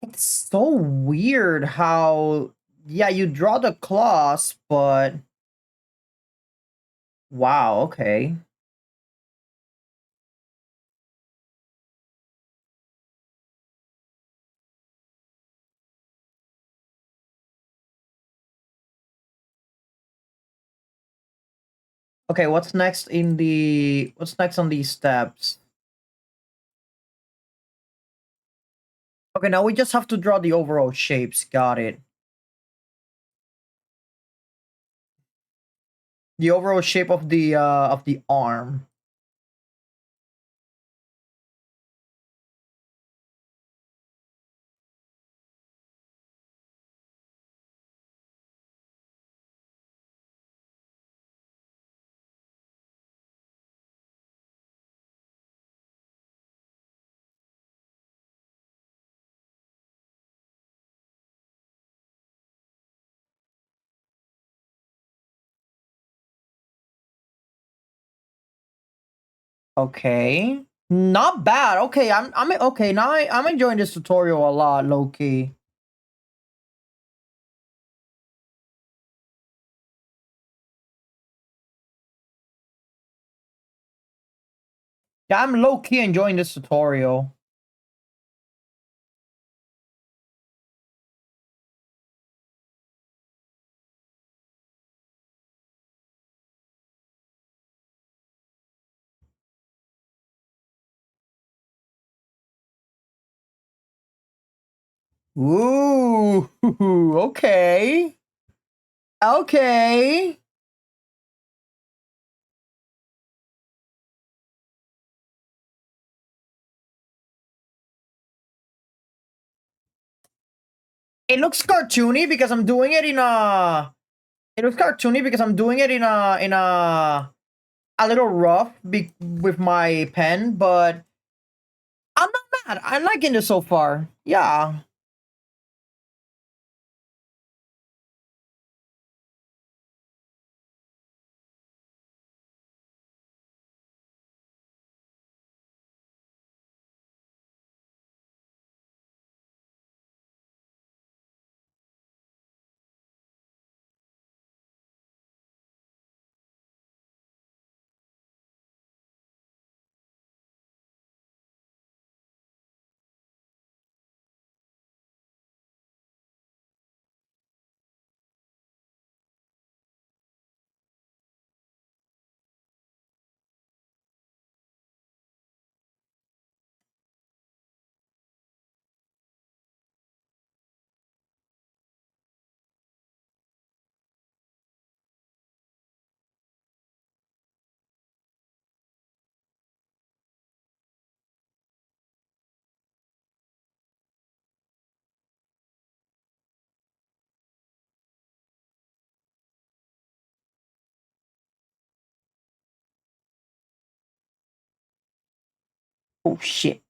it's so weird how, yeah, you draw the claws, but wow, okay. Okay, what's next in the what's next on these steps? Okay, now we just have to draw the overall shapes. Got it. The overall shape of the arm. Okay. Not bad. Okay, I'm okay, now I'm enjoying this tutorial a lot, low key. Yeah, I'm low key enjoying this tutorial. Ooh, okay. Okay. It looks cartoony because I'm doing it in a it looks cartoony because I'm doing it in a little rough with my pen, but I'm not mad. I'm liking this so far. Yeah. Oh shit.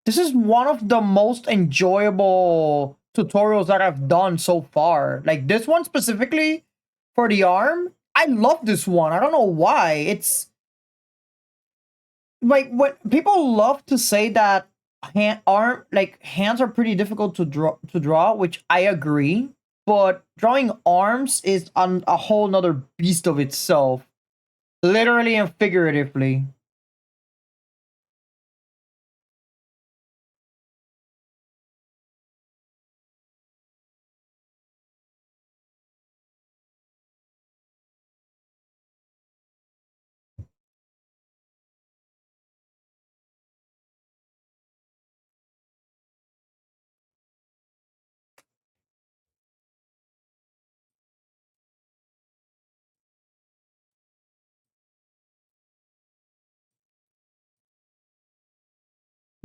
This is one of the most enjoyable tutorials that I've done so far. Like this one specifically for the arm. I love this one. I don't know why. It's like when people love to say that hands are pretty difficult to draw, which I agree. But drawing arms is on a whole nother beast of itself, literally and figuratively.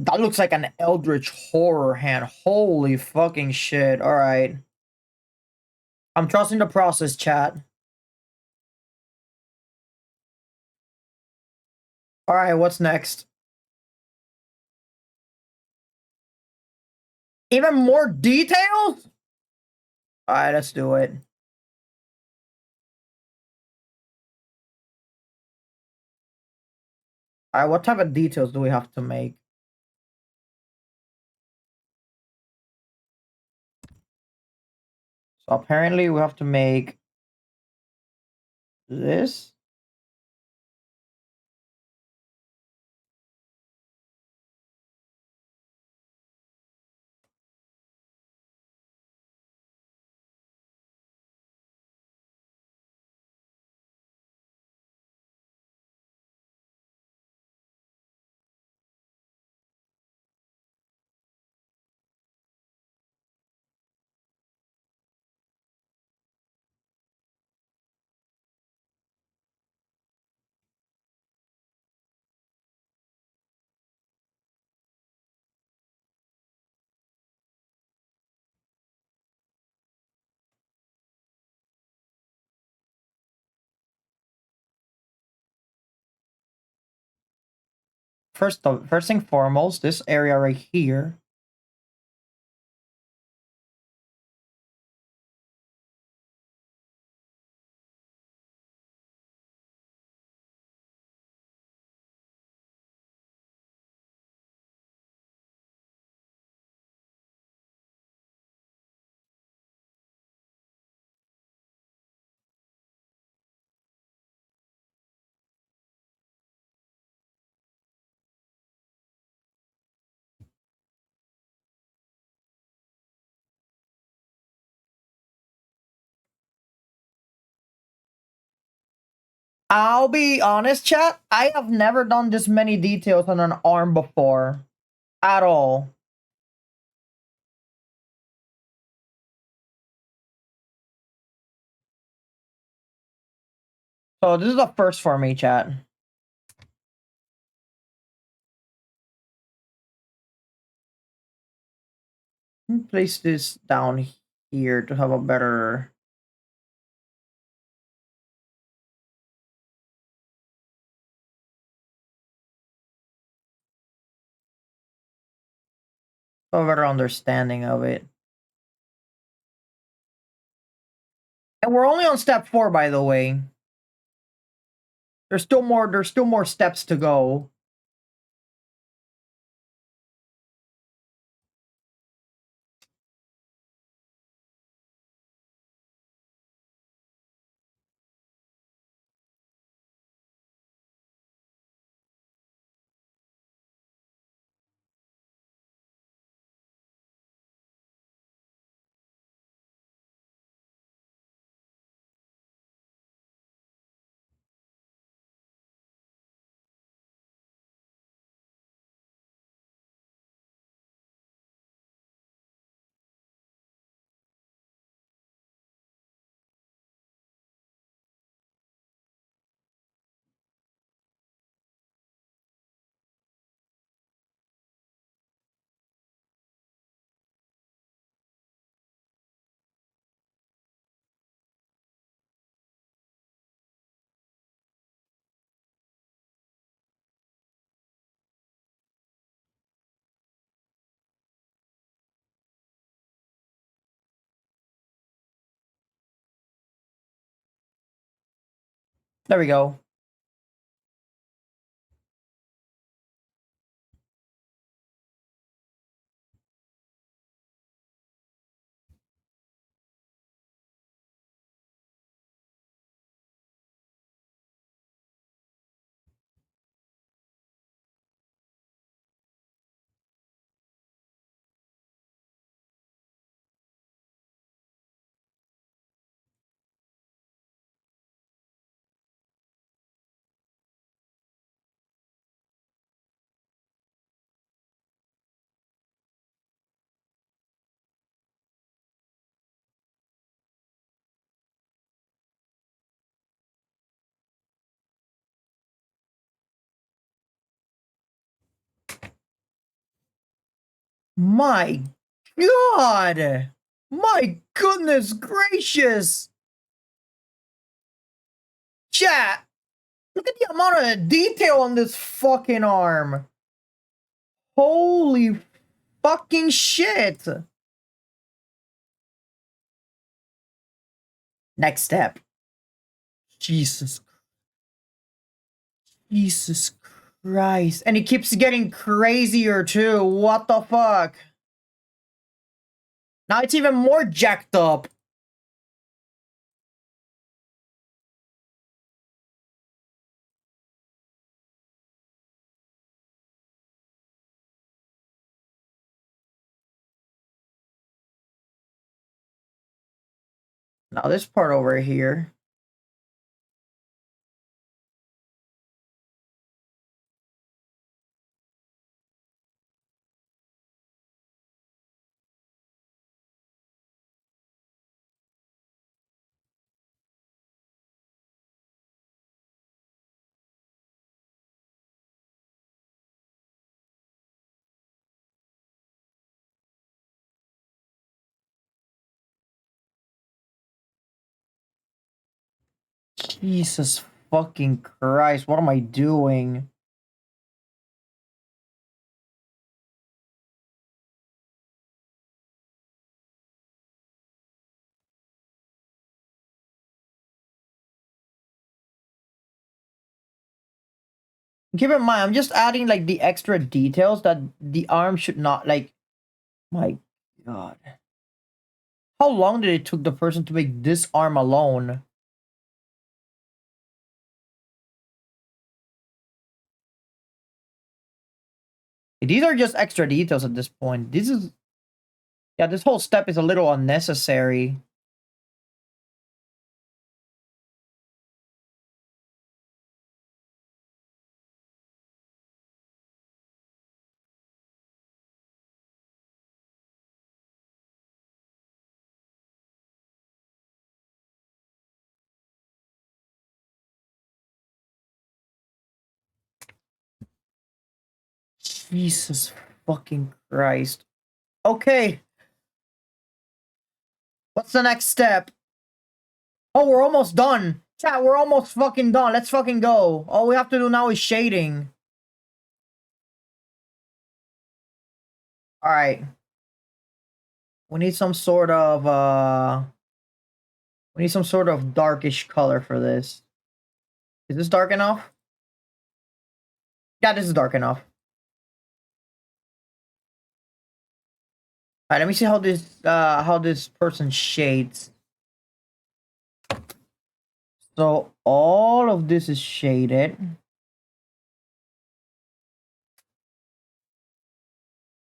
That looks like an eldritch horror hand. Holy fucking shit. All right. I'm trusting the process, chat. All right, what's next? Even more details? All right, let's do it. All right, what type of details do we have to make? So apparently we have to make this. First thing foremost, this area right here. I'll be honest, chat. I have never done this many details on an arm before. At all. So this is the first for me, chat. Let me place this down here to have a better... a better understanding of it. And we're only on step 4, by the way. There's still more steps to go. There we go. My God! My goodness gracious! Chat! Look at the amount of detail on this fucking arm! Holy fucking shit! Next step. Jesus. Jesus. Christ. And it keeps getting crazier too. What the fuck? Now it's even more jacked up. Now this part over here. Jesus fucking Christ. What am I doing? Keep in mind, I'm just adding like the extra details that the arm should not like. My God. How long did it took the person to make this arm alone? These are just extra details at this point. This is, yeah, this whole step is a little unnecessary. Jesus fucking Christ. Okay, what's the next step? Oh, we're almost done. Chat, we're almost fucking done. Let's fucking go. All we have to do now is shading. Alright. We need some sort of, we need some sort of darkish color for this. Is this dark enough? Yeah, this is dark enough. Alright, let me see how this person shades. So all of this is shaded.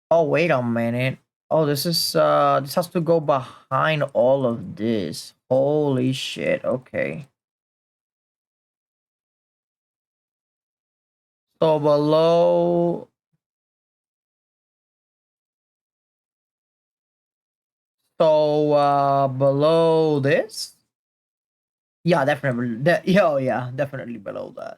Oh, wait a minute. Oh, this has to go behind all of this. Holy shit. Okay. So below below this? Yeah, definitely. Oh yeah, definitely below that.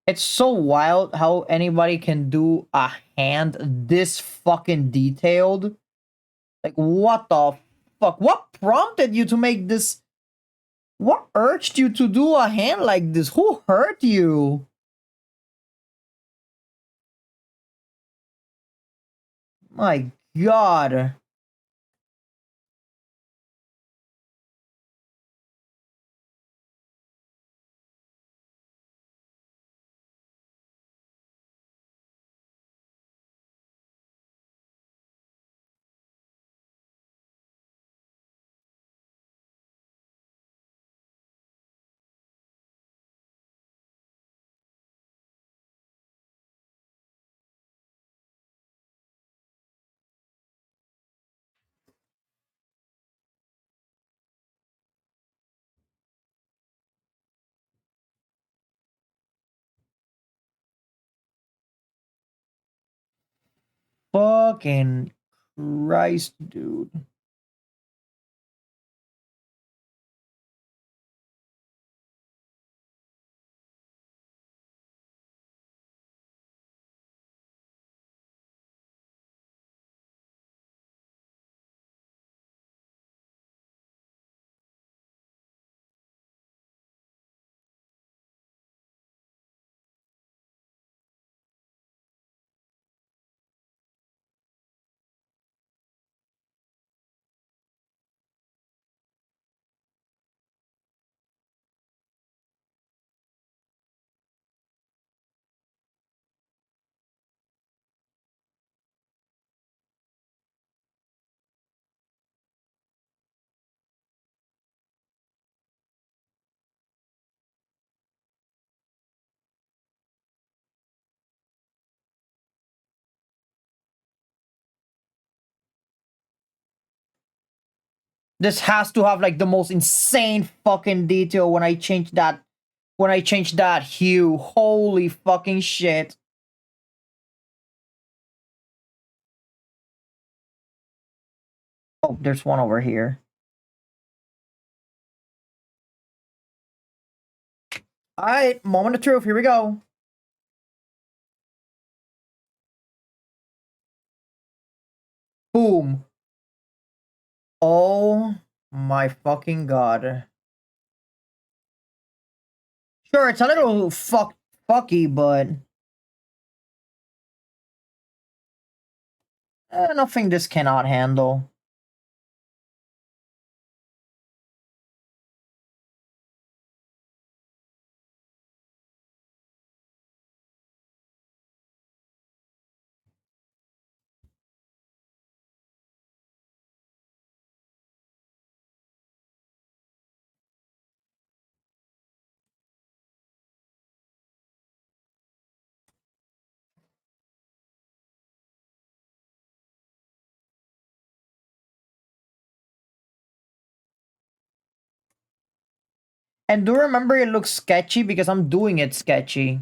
It's so wild how anybody can do a hand this fucking detailed. Like, what the fuck? What prompted you to make this? What urged you to do a hand like this? Who hurt you? My God. Fucking Christ, dude. This has to have like the most insane fucking detail when I change that hue. Holy fucking shit. Oh, there's one over here. Alright, moment of truth, here we go. Boom. Oh my fucking god. Sure, it's a little fucky, but nothing this cannot handle. And do remember it looks sketchy because I'm doing it sketchy.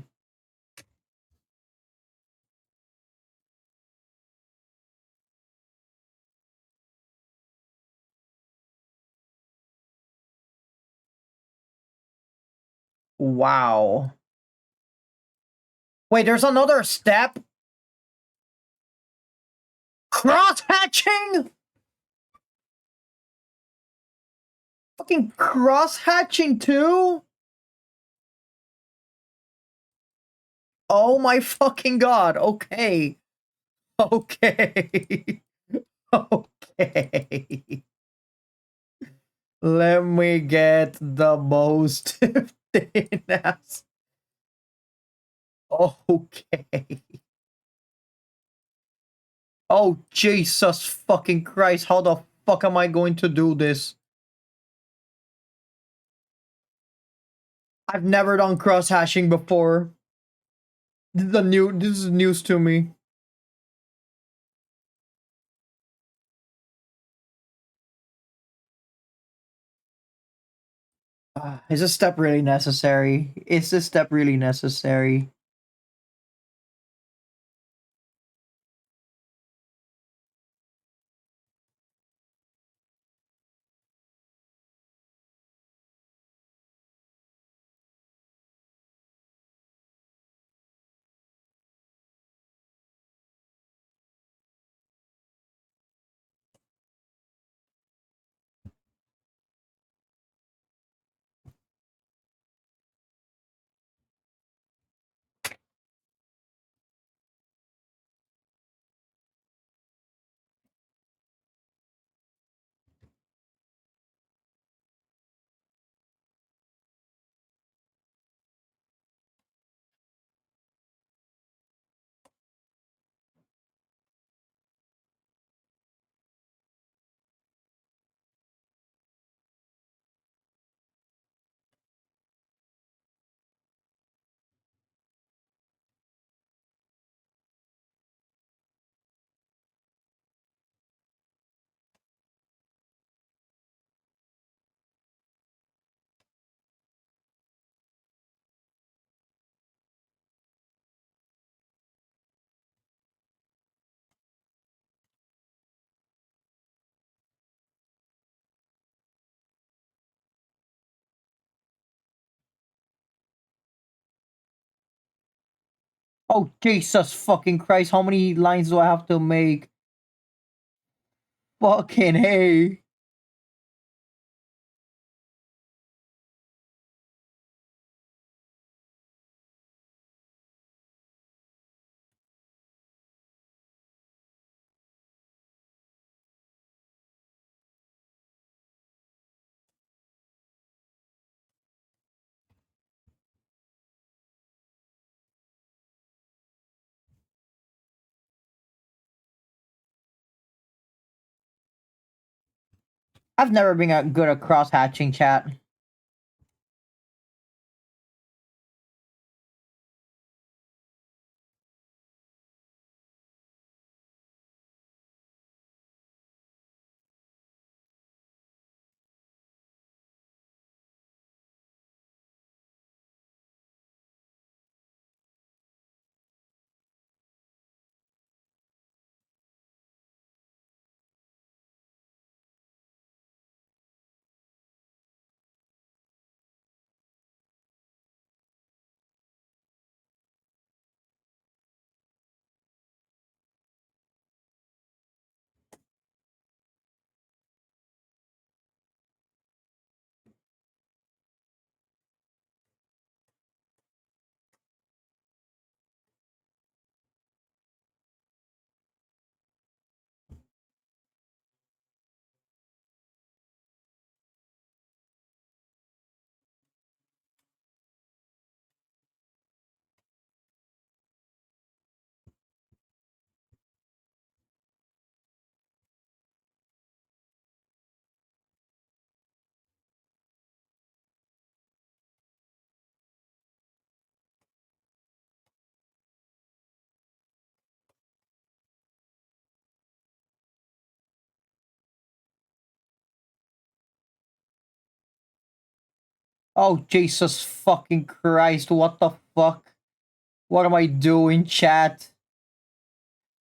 Wow. Wait, there's another step? Cross-hatching? Fucking cross-hatching too? Oh my fucking god, okay. Okay. Okay. Let me get the most thin ass. Okay. Oh, Jesus fucking Christ. How the fuck am I going to do this? I've never done cross-hashing before. This is news to me. Is this step really necessary? Is this step really necessary? Oh, Jesus fucking Christ. How many lines do I have to make? Fucking hey. I've never been good at cross hatching, chat. Oh, Jesus fucking Christ. What the fuck? What am I doing, chat?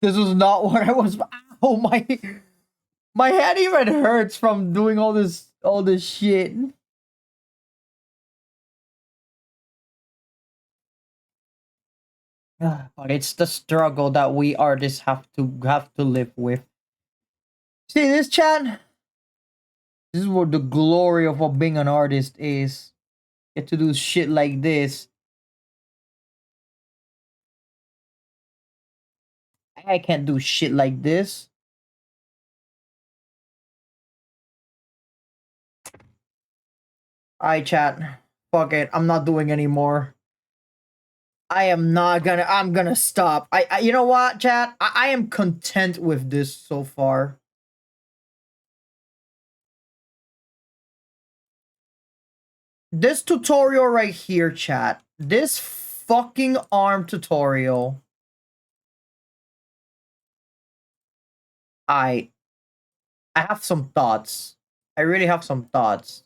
This was not what I was. Oh, my head even hurts from doing all this shit. But it's the struggle that we artists have to live with. See this, chat? This is what the glory of what being an artist is. Get to do shit like this. I can't do shit like this. Alright, chat. Fuck it. I'm not doing anymore. I'm gonna stop. You know what, chat? I am content with this so far. This tutorial right here, chat. This fucking arm tutorial. I have some thoughts. I really have some thoughts.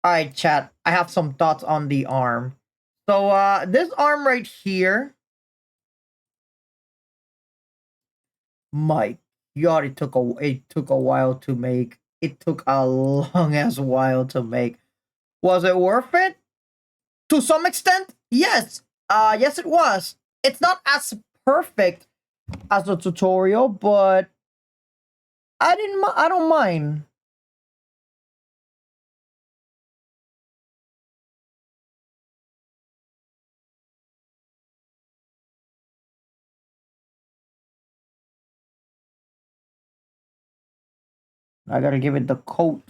Alright, chat. I have some thoughts on the arm. So, this arm right here. My God, it took a while to make. It took a long ass while to make. Was it worth it? To some extent, yes. Yes, it was. It's not as perfect as the tutorial, but I don't mind. I gotta give it the coat.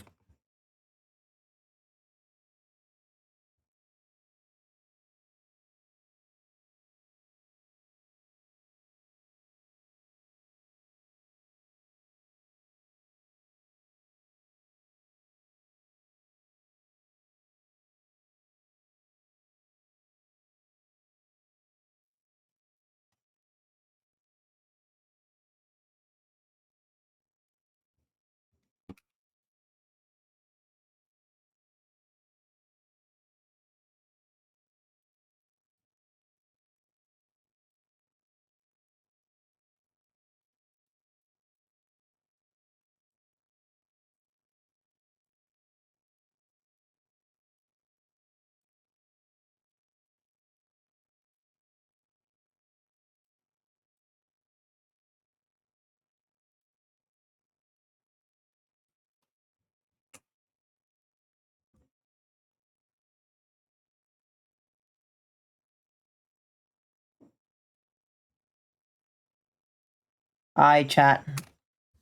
I chat.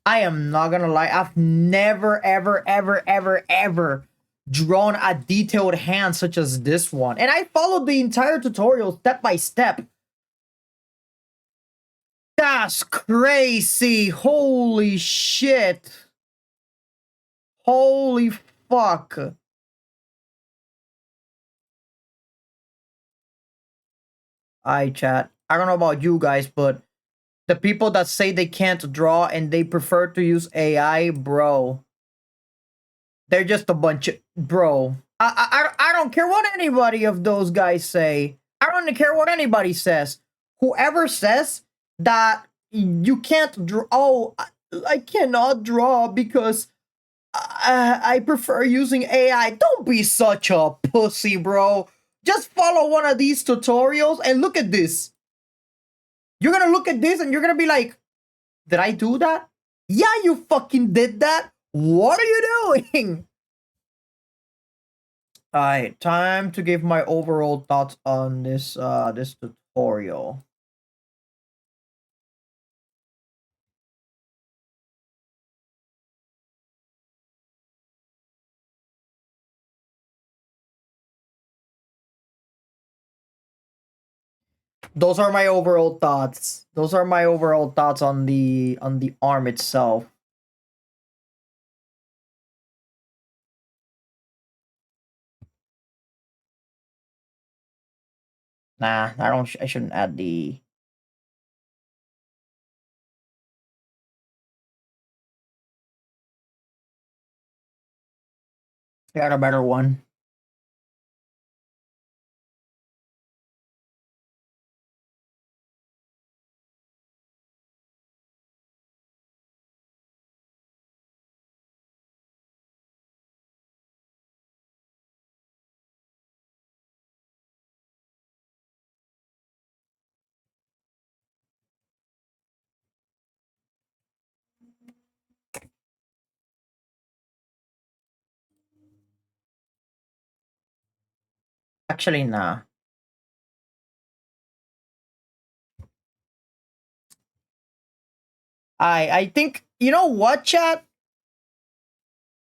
I am not gonna lie. I've never, ever, ever, ever, ever drawn a detailed hand such as this one. And I followed the entire tutorial step by step. That's crazy. Holy shit. Holy fuck. I chat. I don't know about you guys, but the people that say they can't draw and they prefer to use AI, bro, they're just a bunch of bro. I don't care what anybody of those guys say. I don't care what anybody says. Whoever says that you can't draw, oh, I cannot draw because I prefer using AI. Don't be such a pussy, bro. Just follow one of these tutorials and look at this. You're gonna look at this and you're gonna be like, did I do that? Yeah, you fucking did that. What are you doing? Alright, time to give my overall thoughts on this tutorial. Those are my overall thoughts. Those are my overall thoughts on the arm itself. Nah, I shouldn't add the I got a better one. Actually, nah. I think you know what, chat?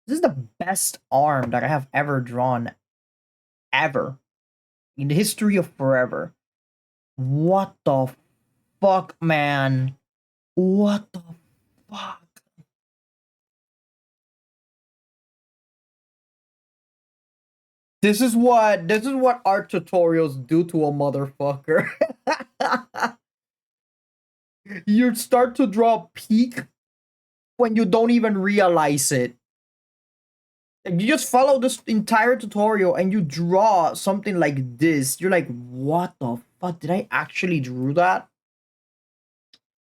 This is the best arm that I have ever drawn ever in the history of forever. What the fuck, man? What the fuck? This is what art tutorials do to a motherfucker. You start to draw peak when you don't even realize it. You just follow this entire tutorial and you draw something like this. You're like, what the fuck? Did I actually drew that?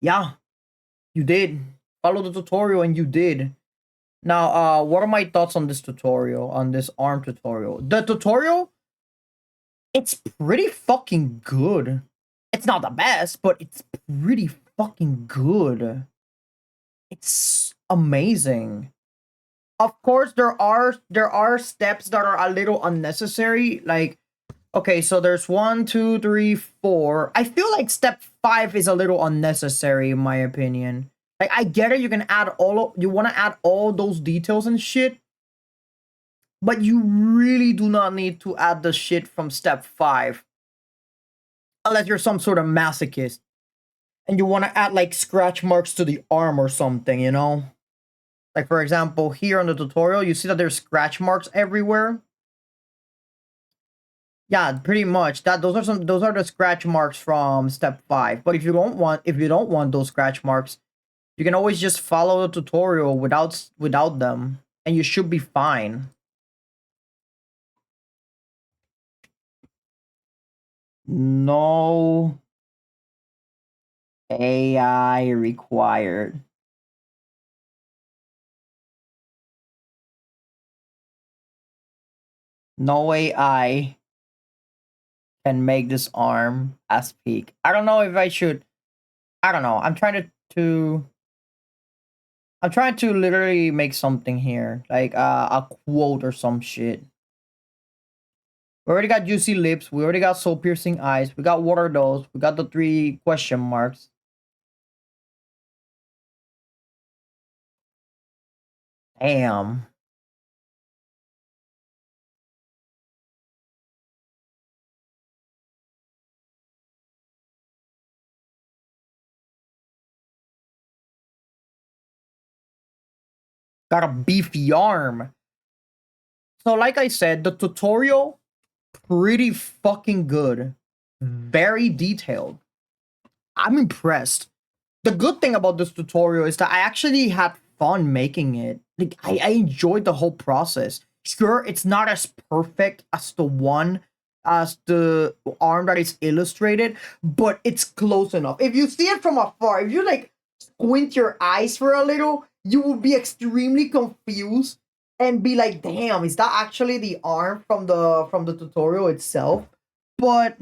Yeah, you did. Follow the tutorial and you did. Now, what are my thoughts on this tutorial, on this arm tutorial? The tutorial, it's pretty fucking good. It's not the best, but it's pretty fucking good. It's amazing. Of course, there are steps that are a little unnecessary. Like, okay, so there's 1, 2, 3, 4. I feel like step 5 is a little unnecessary in my opinion. Like, I get it, you can add you want to add all those details and shit, but you really do not need to add the shit from step 5 unless you're some sort of masochist and you want to add like scratch marks to the arm or something, you know? Like, for example, here on the tutorial, you see that there's scratch marks everywhere. Yeah, pretty much. Those are the scratch marks from step 5. But if you don't want those scratch marks, you can always just follow the tutorial without them and you should be fine. No AI required. No AI can make this arm as peak. I don't know if I should. I don't know. I'm trying to literally make something here, like a quote or some shit. We already got juicy lips. We already got soul piercing eyes. We got what are those? We got the 3 question marks. Damn. Got a beefy arm. So like I said, the tutorial, pretty fucking good. Very detailed. I'm impressed. The good thing about this tutorial is that I actually had fun making it. Like I enjoyed the whole process. Sure, it's not as perfect as the arm that is illustrated, but it's close enough. If you see it from afar, if you like squint your eyes for a little, you will be extremely confused and be like, "Damn, is that actually the arm from the tutorial itself?" But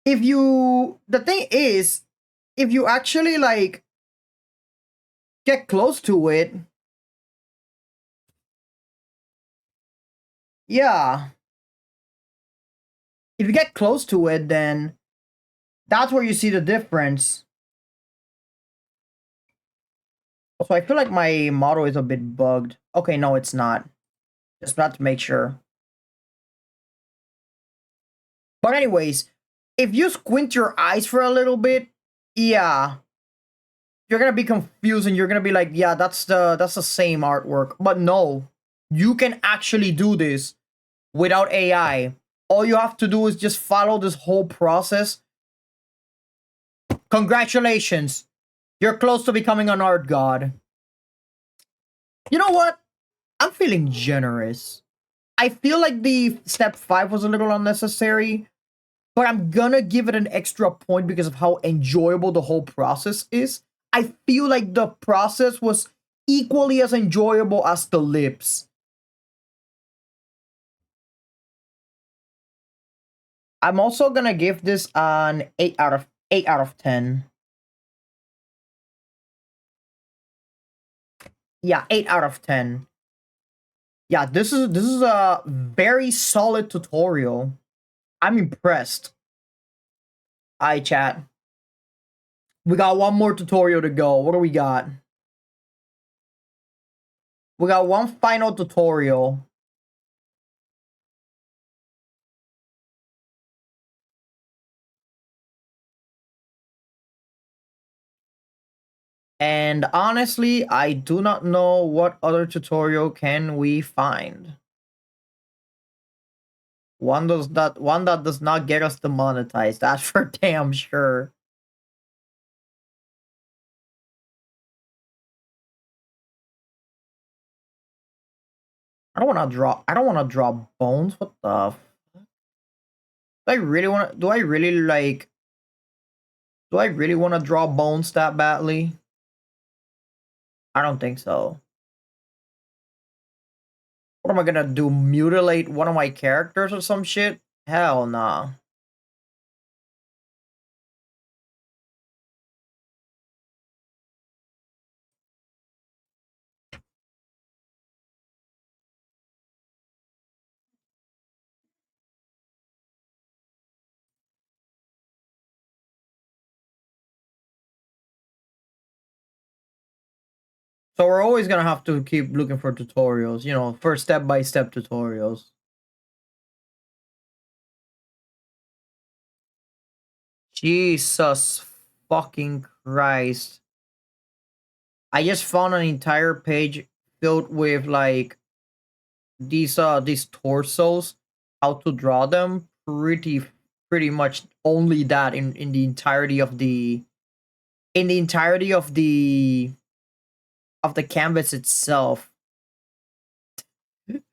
if you the thing is, if you actually like get close to it, yeah. If you get close to it, then that's where you see the difference. So I feel like my model is a bit bugged. Okay, no, it's not. Just not to make sure. But anyways, if you squint your eyes for a little bit, yeah, you're gonna be confused and you're gonna be like, yeah, that's the same artwork. But no, you can actually do this without AI. All you have to do is just follow this whole process. Congratulations, you're close to becoming an art god. You know what? I'm feeling generous. I feel like the step 5 was a little unnecessary, but I'm gonna give it an extra point because of how enjoyable the whole process is. I feel like the process was equally as enjoyable as the lips. I'm also gonna give this an 8 out of 10. Yeah, 8 out of 10. Yeah, this is a very solid tutorial. I'm impressed. Hi chat. We got one more tutorial to go. What do we got? We got one final tutorial. And honestly, I do not know what other tutorial can we find. One that does not get us demonetized. That's for damn sure. I don't wanna draw bones. What the do I really like do I really wanna draw bones that badly? I don't think so. What am I gonna do? Mutilate one of my characters or some shit? Hell nah. So we're always gonna have to keep looking for tutorials, you know, for step-by-step tutorials. Jesus fucking Christ. I just found an entire page filled with like these torsos, how to draw them. Pretty much only that in the entirety of the canvas itself.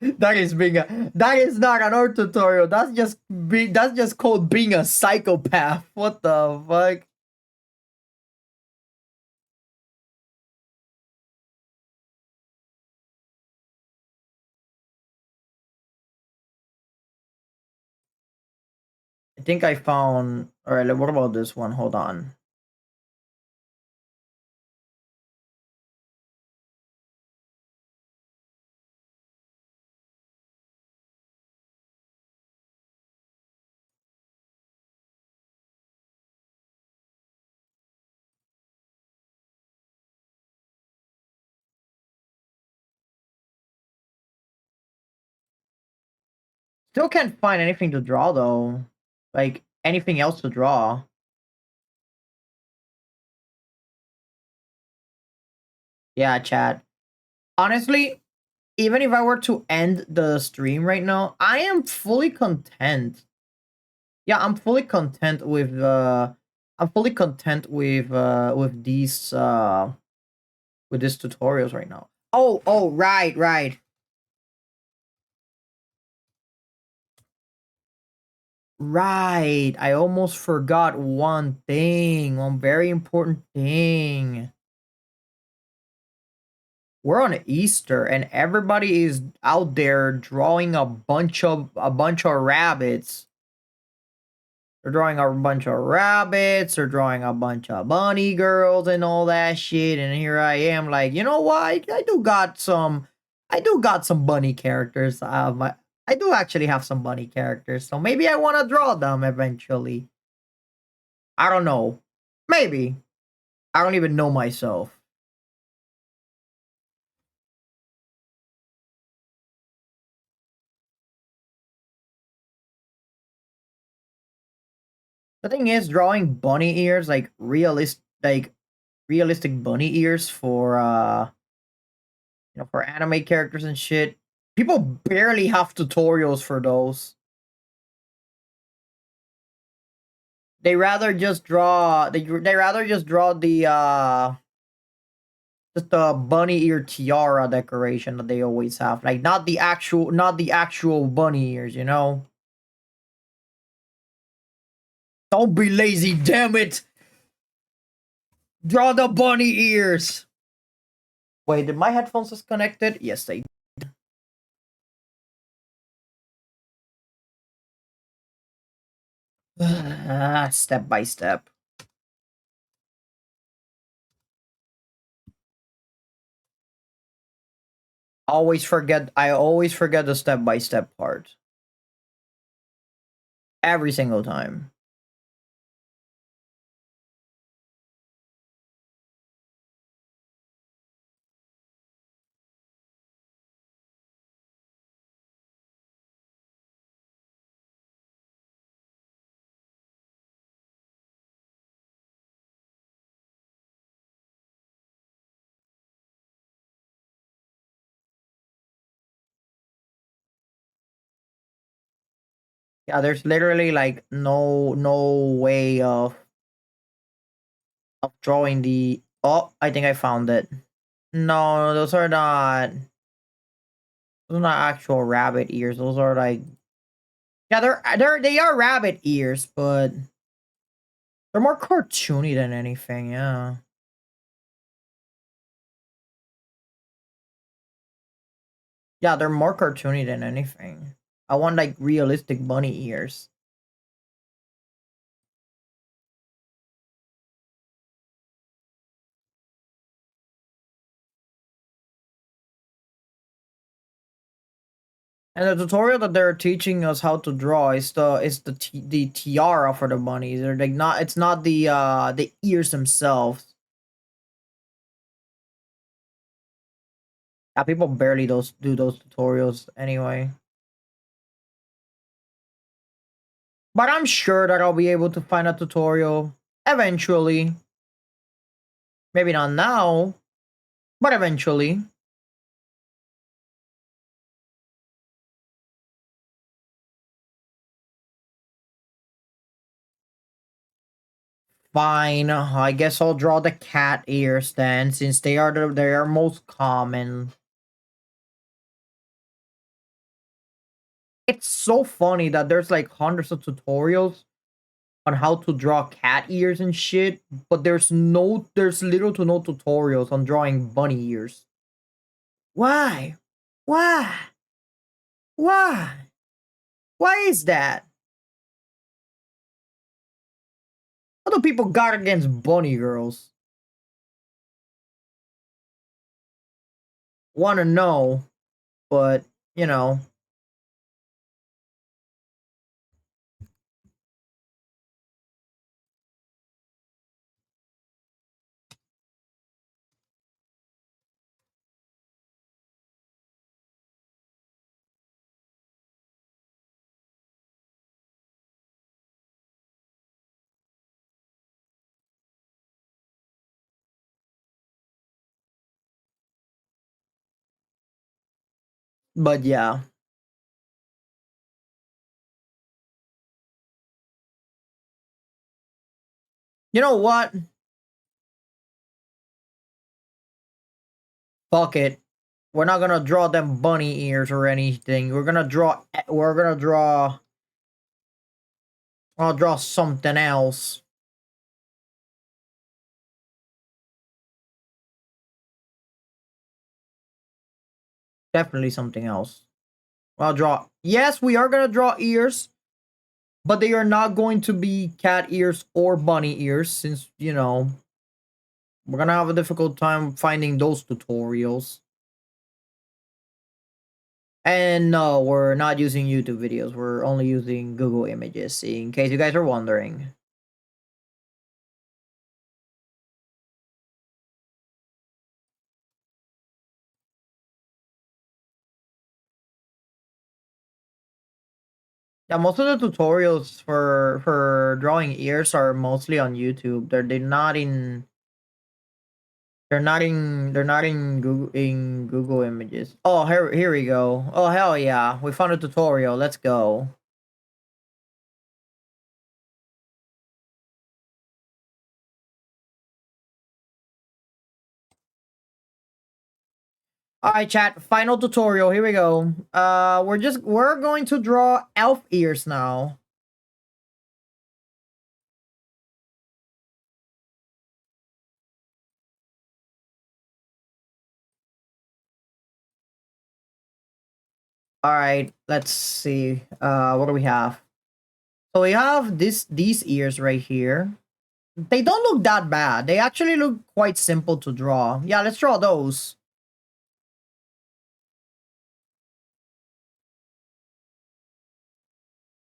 That is not an art tutorial. That's just called being a psychopath. What the fuck? I think I found. All right, what about this one? Hold on. Still can't find anything to draw though. Like anything else to draw. Yeah, chat. Honestly, even if I were to end the stream right now, I am fully content. Yeah, I'm fully content with these tutorials right now. Oh, right, right. Right. I almost forgot one thing, one very important thing. We're on Easter and everybody is out there drawing a bunch of rabbits. They're drawing a bunch of rabbits, they're drawing a bunch of bunny girls and all that shit. And here I am, like, you know what? I do got some bunny characters. I do actually have some bunny characters, so maybe I want to draw them eventually. I don't know. Maybe. I don't even know myself. The thing is, drawing bunny ears, like realistic bunny ears for for anime characters and shit. People barely have tutorials for those. They rather just draw the just the bunny ear tiara decoration that they always have. Like not the actual bunny ears. Don't be lazy, damn it. Draw the bunny ears. Wait, did my headphones disconnected? Yes, they step by step. I always forget the step by step part. Every single time. Yeah, there's literally like no way of drawing the. Oh, I think I found it. No, those are not actual rabbit ears. Those are like, yeah, they are rabbit ears, but they're more cartoony than anything. Yeah, yeah, they're more cartoony than anything. I want like realistic bunny ears. And the tutorial that they're teaching us how to draw is the tiara for the bunnies. They're like not it's not the ears themselves. Yeah, people barely do those tutorials anyway. But I'm sure that I'll be able to find a tutorial eventually. Maybe not now, but eventually. Fine. I guess I'll draw the cat ears then, since they are most common. It's so funny that there's like hundreds of tutorials on how to draw cat ears and shit, but there's little to no tutorials on drawing bunny ears. Why? Why? Why? Why is that? What do people got against bunny girls? Want to know, but you know, But yeah. You know what? Fuck it. We're not gonna draw them bunny ears or anything. I'll draw something else. Definitely something else. I'll draw. Yes, we are gonna draw ears, but they are not going to be cat ears or bunny ears, since we're gonna have a difficult time finding those tutorials. And no, we're not using YouTube videos. We're only using Google Images, in case you guys are wondering. Yeah, most of the tutorials for drawing ears are mostly on YouTube. They're not in Google Images. Oh, here we go. Oh, hell yeah. We found a tutorial. Let's go. All right, chat. Final tutorial. Here we go. We're going to draw elf ears now. All right, let's see. What do we have? So we have these ears right here. They don't look that bad. They actually look quite simple to draw. Yeah, let's draw those.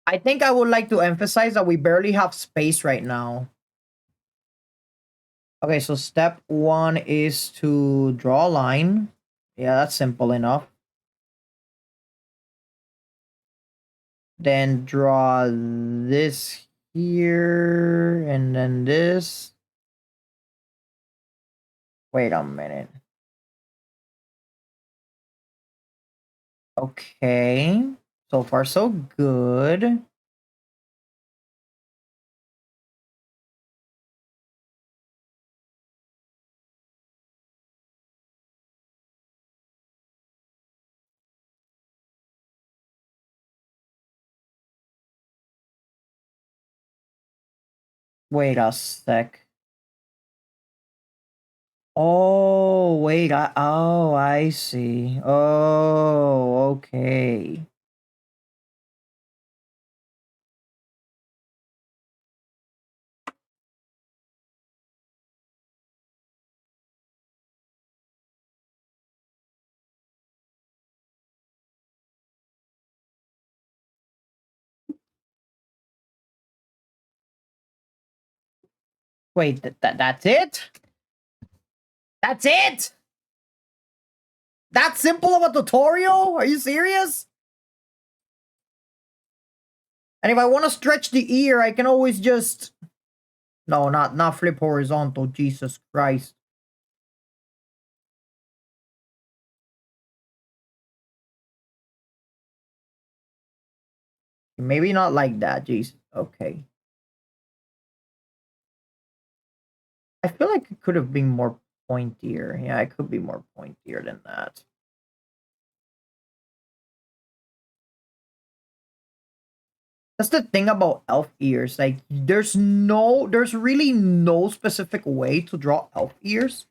I think I would like to emphasize that we barely have space right now. Okay, so step one is to draw a line. Yeah, that's simple enough. Then draw this here and then this. Wait a minute. Okay. So far, so good. Wait a sec. Oh, wait. I see. Oh, okay. Wait, that's it? That's it? That simple of a tutorial? Are you serious? And if I want to stretch the ear, I can always just... No, not flip horizontal. Jesus Christ. Maybe not like that. Jesus. Okay. I feel like it could have been more pointier. Yeah, it could be more pointier than that. That's the thing about elf ears. Like, there's really no specific way to draw elf ears.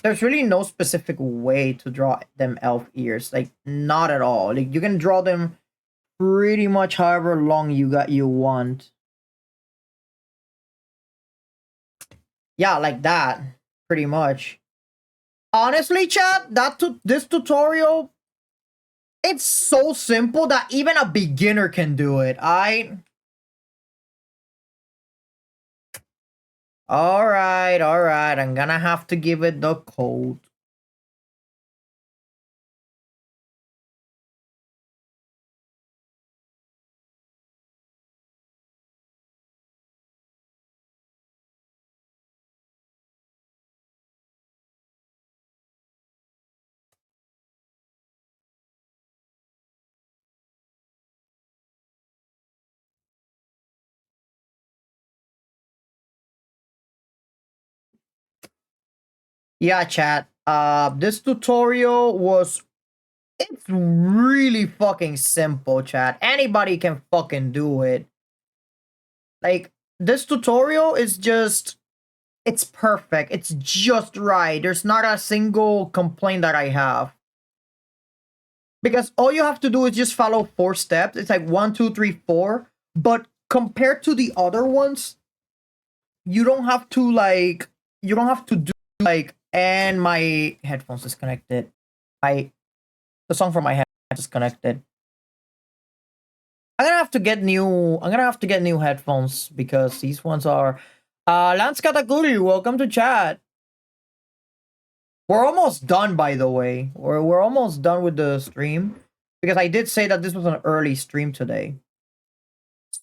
There's really no specific way to draw them elf ears. Like, not at all. Like, you can draw them pretty much however long you want. Yeah, like that. Pretty much. Honestly, chat, this tutorial, it's so simple that even a beginner can do it. Alright, alright. I'm gonna have to give it the code. Yeah, chat. This tutorial was it's really fucking simple, chat. Anybody can fucking do it. Like this tutorial is just it's perfect. It's just right. There's not a single complaint that I have. Because all you have to do is just follow 4 steps. It's like 1, 2, 3, 4. But compared to the other ones, you don't have to do like and my headphones disconnected. The song from my head disconnected. I'm gonna have to get new headphones because these ones are Lance Katakuri, welcome to chat. We're almost done, by the way. We're almost done with the stream because I did say that this was an early stream today.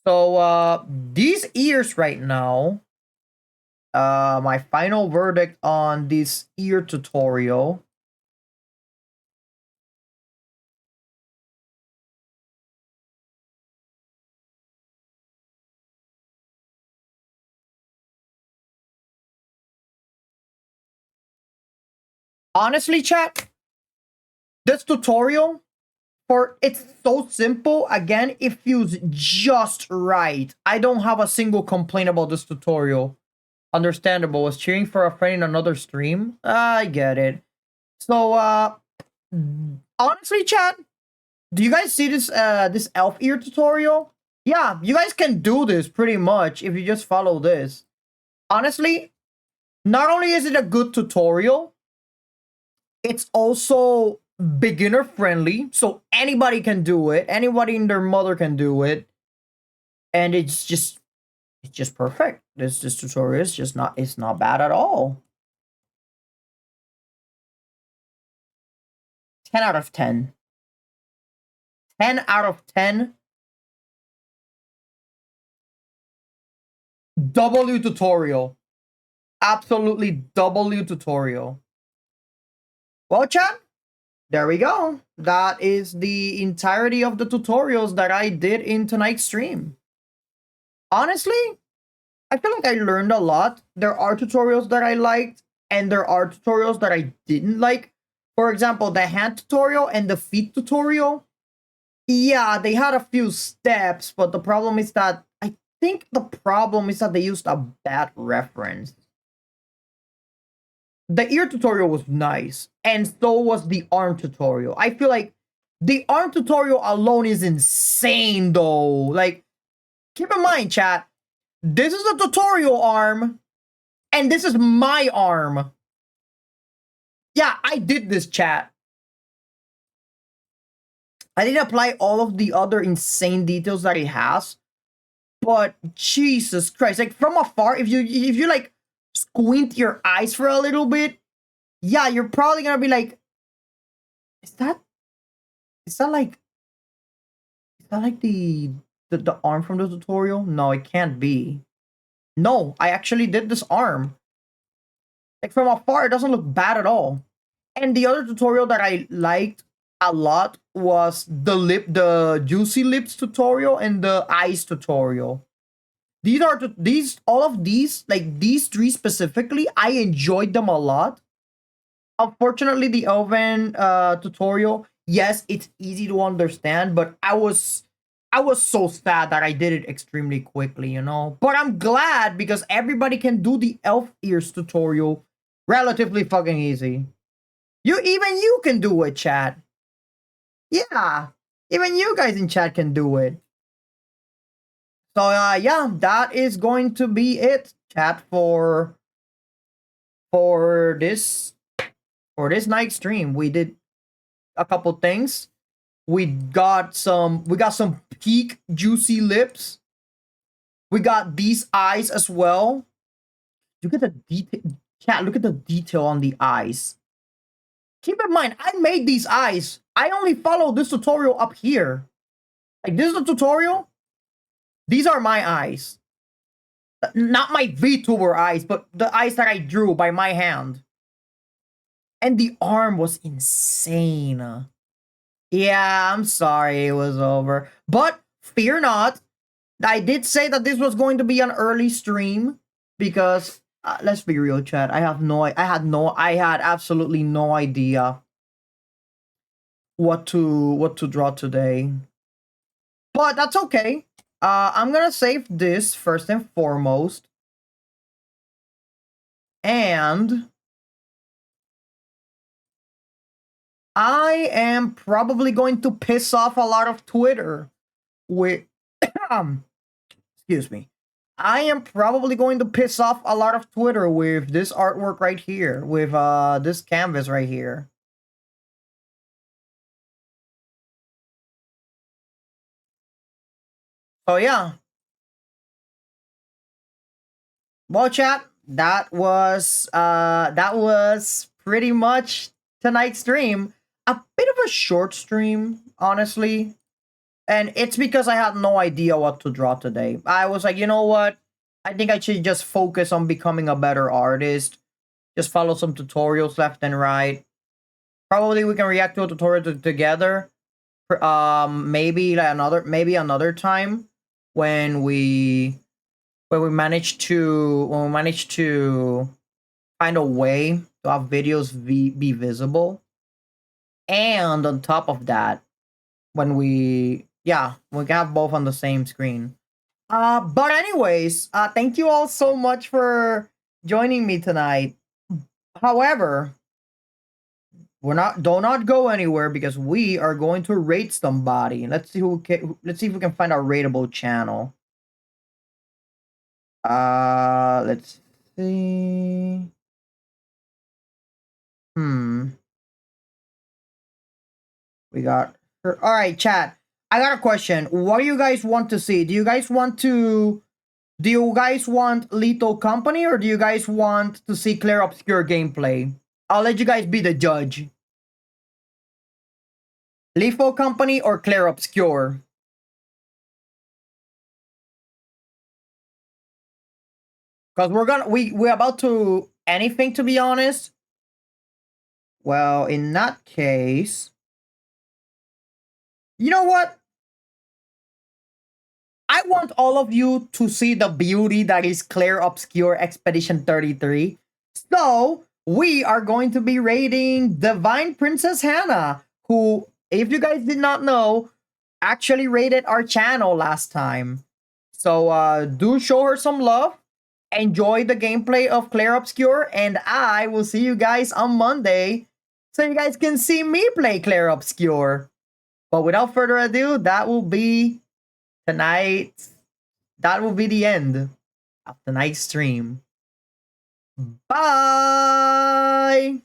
So these ears right now, my final verdict on this ear tutorial. Honestly, chat, this tutorial it's so simple. Again, it feels just right. I don't have a single complaint about this tutorial. Understandable. Was cheering for a friend in another stream. I get it. So honestly, chat, do you guys see this elf ear tutorial? Yeah, you guys can do this pretty much if you just follow this. Honestly, not only is it a good tutorial, it's also beginner friendly, so anybody can do it. Anybody and their mother can do it, and it's just perfect. This tutorial is just not it's not bad at all. 10 out of 10. 10 out of 10. W tutorial. Absolutely W tutorial. Well, chat, there we go. That is the entirety of the tutorials that I did in tonight's stream. Honestly, I feel like I learned a lot. There are tutorials that I liked, and there are tutorials that I didn't like. For example, the hand tutorial and the feet tutorial. Yeah, they had a few steps, but the problem is that I think the problem is that they used a bad reference. The ear tutorial was nice, and so was the arm tutorial. I feel like the arm tutorial alone is insane, though. Like, keep in mind, chat, this is a tutorial arm, and this is my arm. Yeah, I did this, chat. I didn't apply all of the other insane details that it has, but Jesus Christ, like from afar, if you like squint your eyes for a little bit, yeah, you're probably gonna be like, is that like the arm from the tutorial? No, it can't be. No, I actually did this arm. Like from afar, it doesn't look bad at all. And the other tutorial that I liked a lot was the juicy lips tutorial and the eyes tutorial. All of these, like these 3 specifically, I enjoyed them a lot. Unfortunately, the Elven tutorial, yes, it's easy to understand, but I was so sad that I did it extremely quickly, you know. But I'm glad because everybody can do the elf ears tutorial relatively fucking easy. Even you can do it, chat. Yeah, even you guys in chat can do it. So yeah, that is going to be it, chat, for this night stream. We did a couple things. We got some peak juicy lips. We got these eyes as well. Look at the detail, chat. Look at the detail on the eyes. Keep in mind, I made these eyes. I only followed this tutorial up here. Like, this is the tutorial. These are my eyes. Not my VTuber eyes, but the eyes that I drew by my hand. And the arm was insane. Yeah, I'm sorry it was over. But fear not. I did say that this was going to be an early stream because let's be real, chat. I had absolutely no idea what to draw today. But that's okay. I'm gonna save this first and foremost. And I am probably going to piss off a lot of Twitter with excuse me. I am probably going to piss off a lot of Twitter with this artwork right here, with this canvas right here. So yeah. Well, chat, that was pretty much tonight's stream. A bit of a short stream, honestly. And it's because I had no idea what to draw today. I was like, you know what? I think I should just focus on becoming a better artist. Just follow some tutorials left and right. Probably we can react to a tutorial together. Maybe another time when we manage to find a way to have videos be visible. And on top of that, when we have both on the same screen. But anyways, thank you all so much for joining me tonight. However, do not go anywhere because we are going to rate somebody. Let's see let's see if we can find a rateable channel. Let's see. We got her. All right, chat. I got a question. What do you guys want to see? Do you guys want Lethal Company or do you guys want to see Clair Obscur gameplay? I'll let you guys be the judge. Lethal Company or Clair Obscur? Because we're about to anything, to be honest. Well, in that case, you know what? I want all of you to see the beauty that is Clair Obscur Expedition 33. So, we are going to be rating Divine Princess Hannah, who, if you guys did not know, actually rated our channel last time. So, do show her some love. Enjoy the gameplay of Clair Obscur, and I will see you guys on Monday so you guys can see me play Clair Obscur. But without further ado, that will be tonight's. That will be the end of tonight's stream. Bye!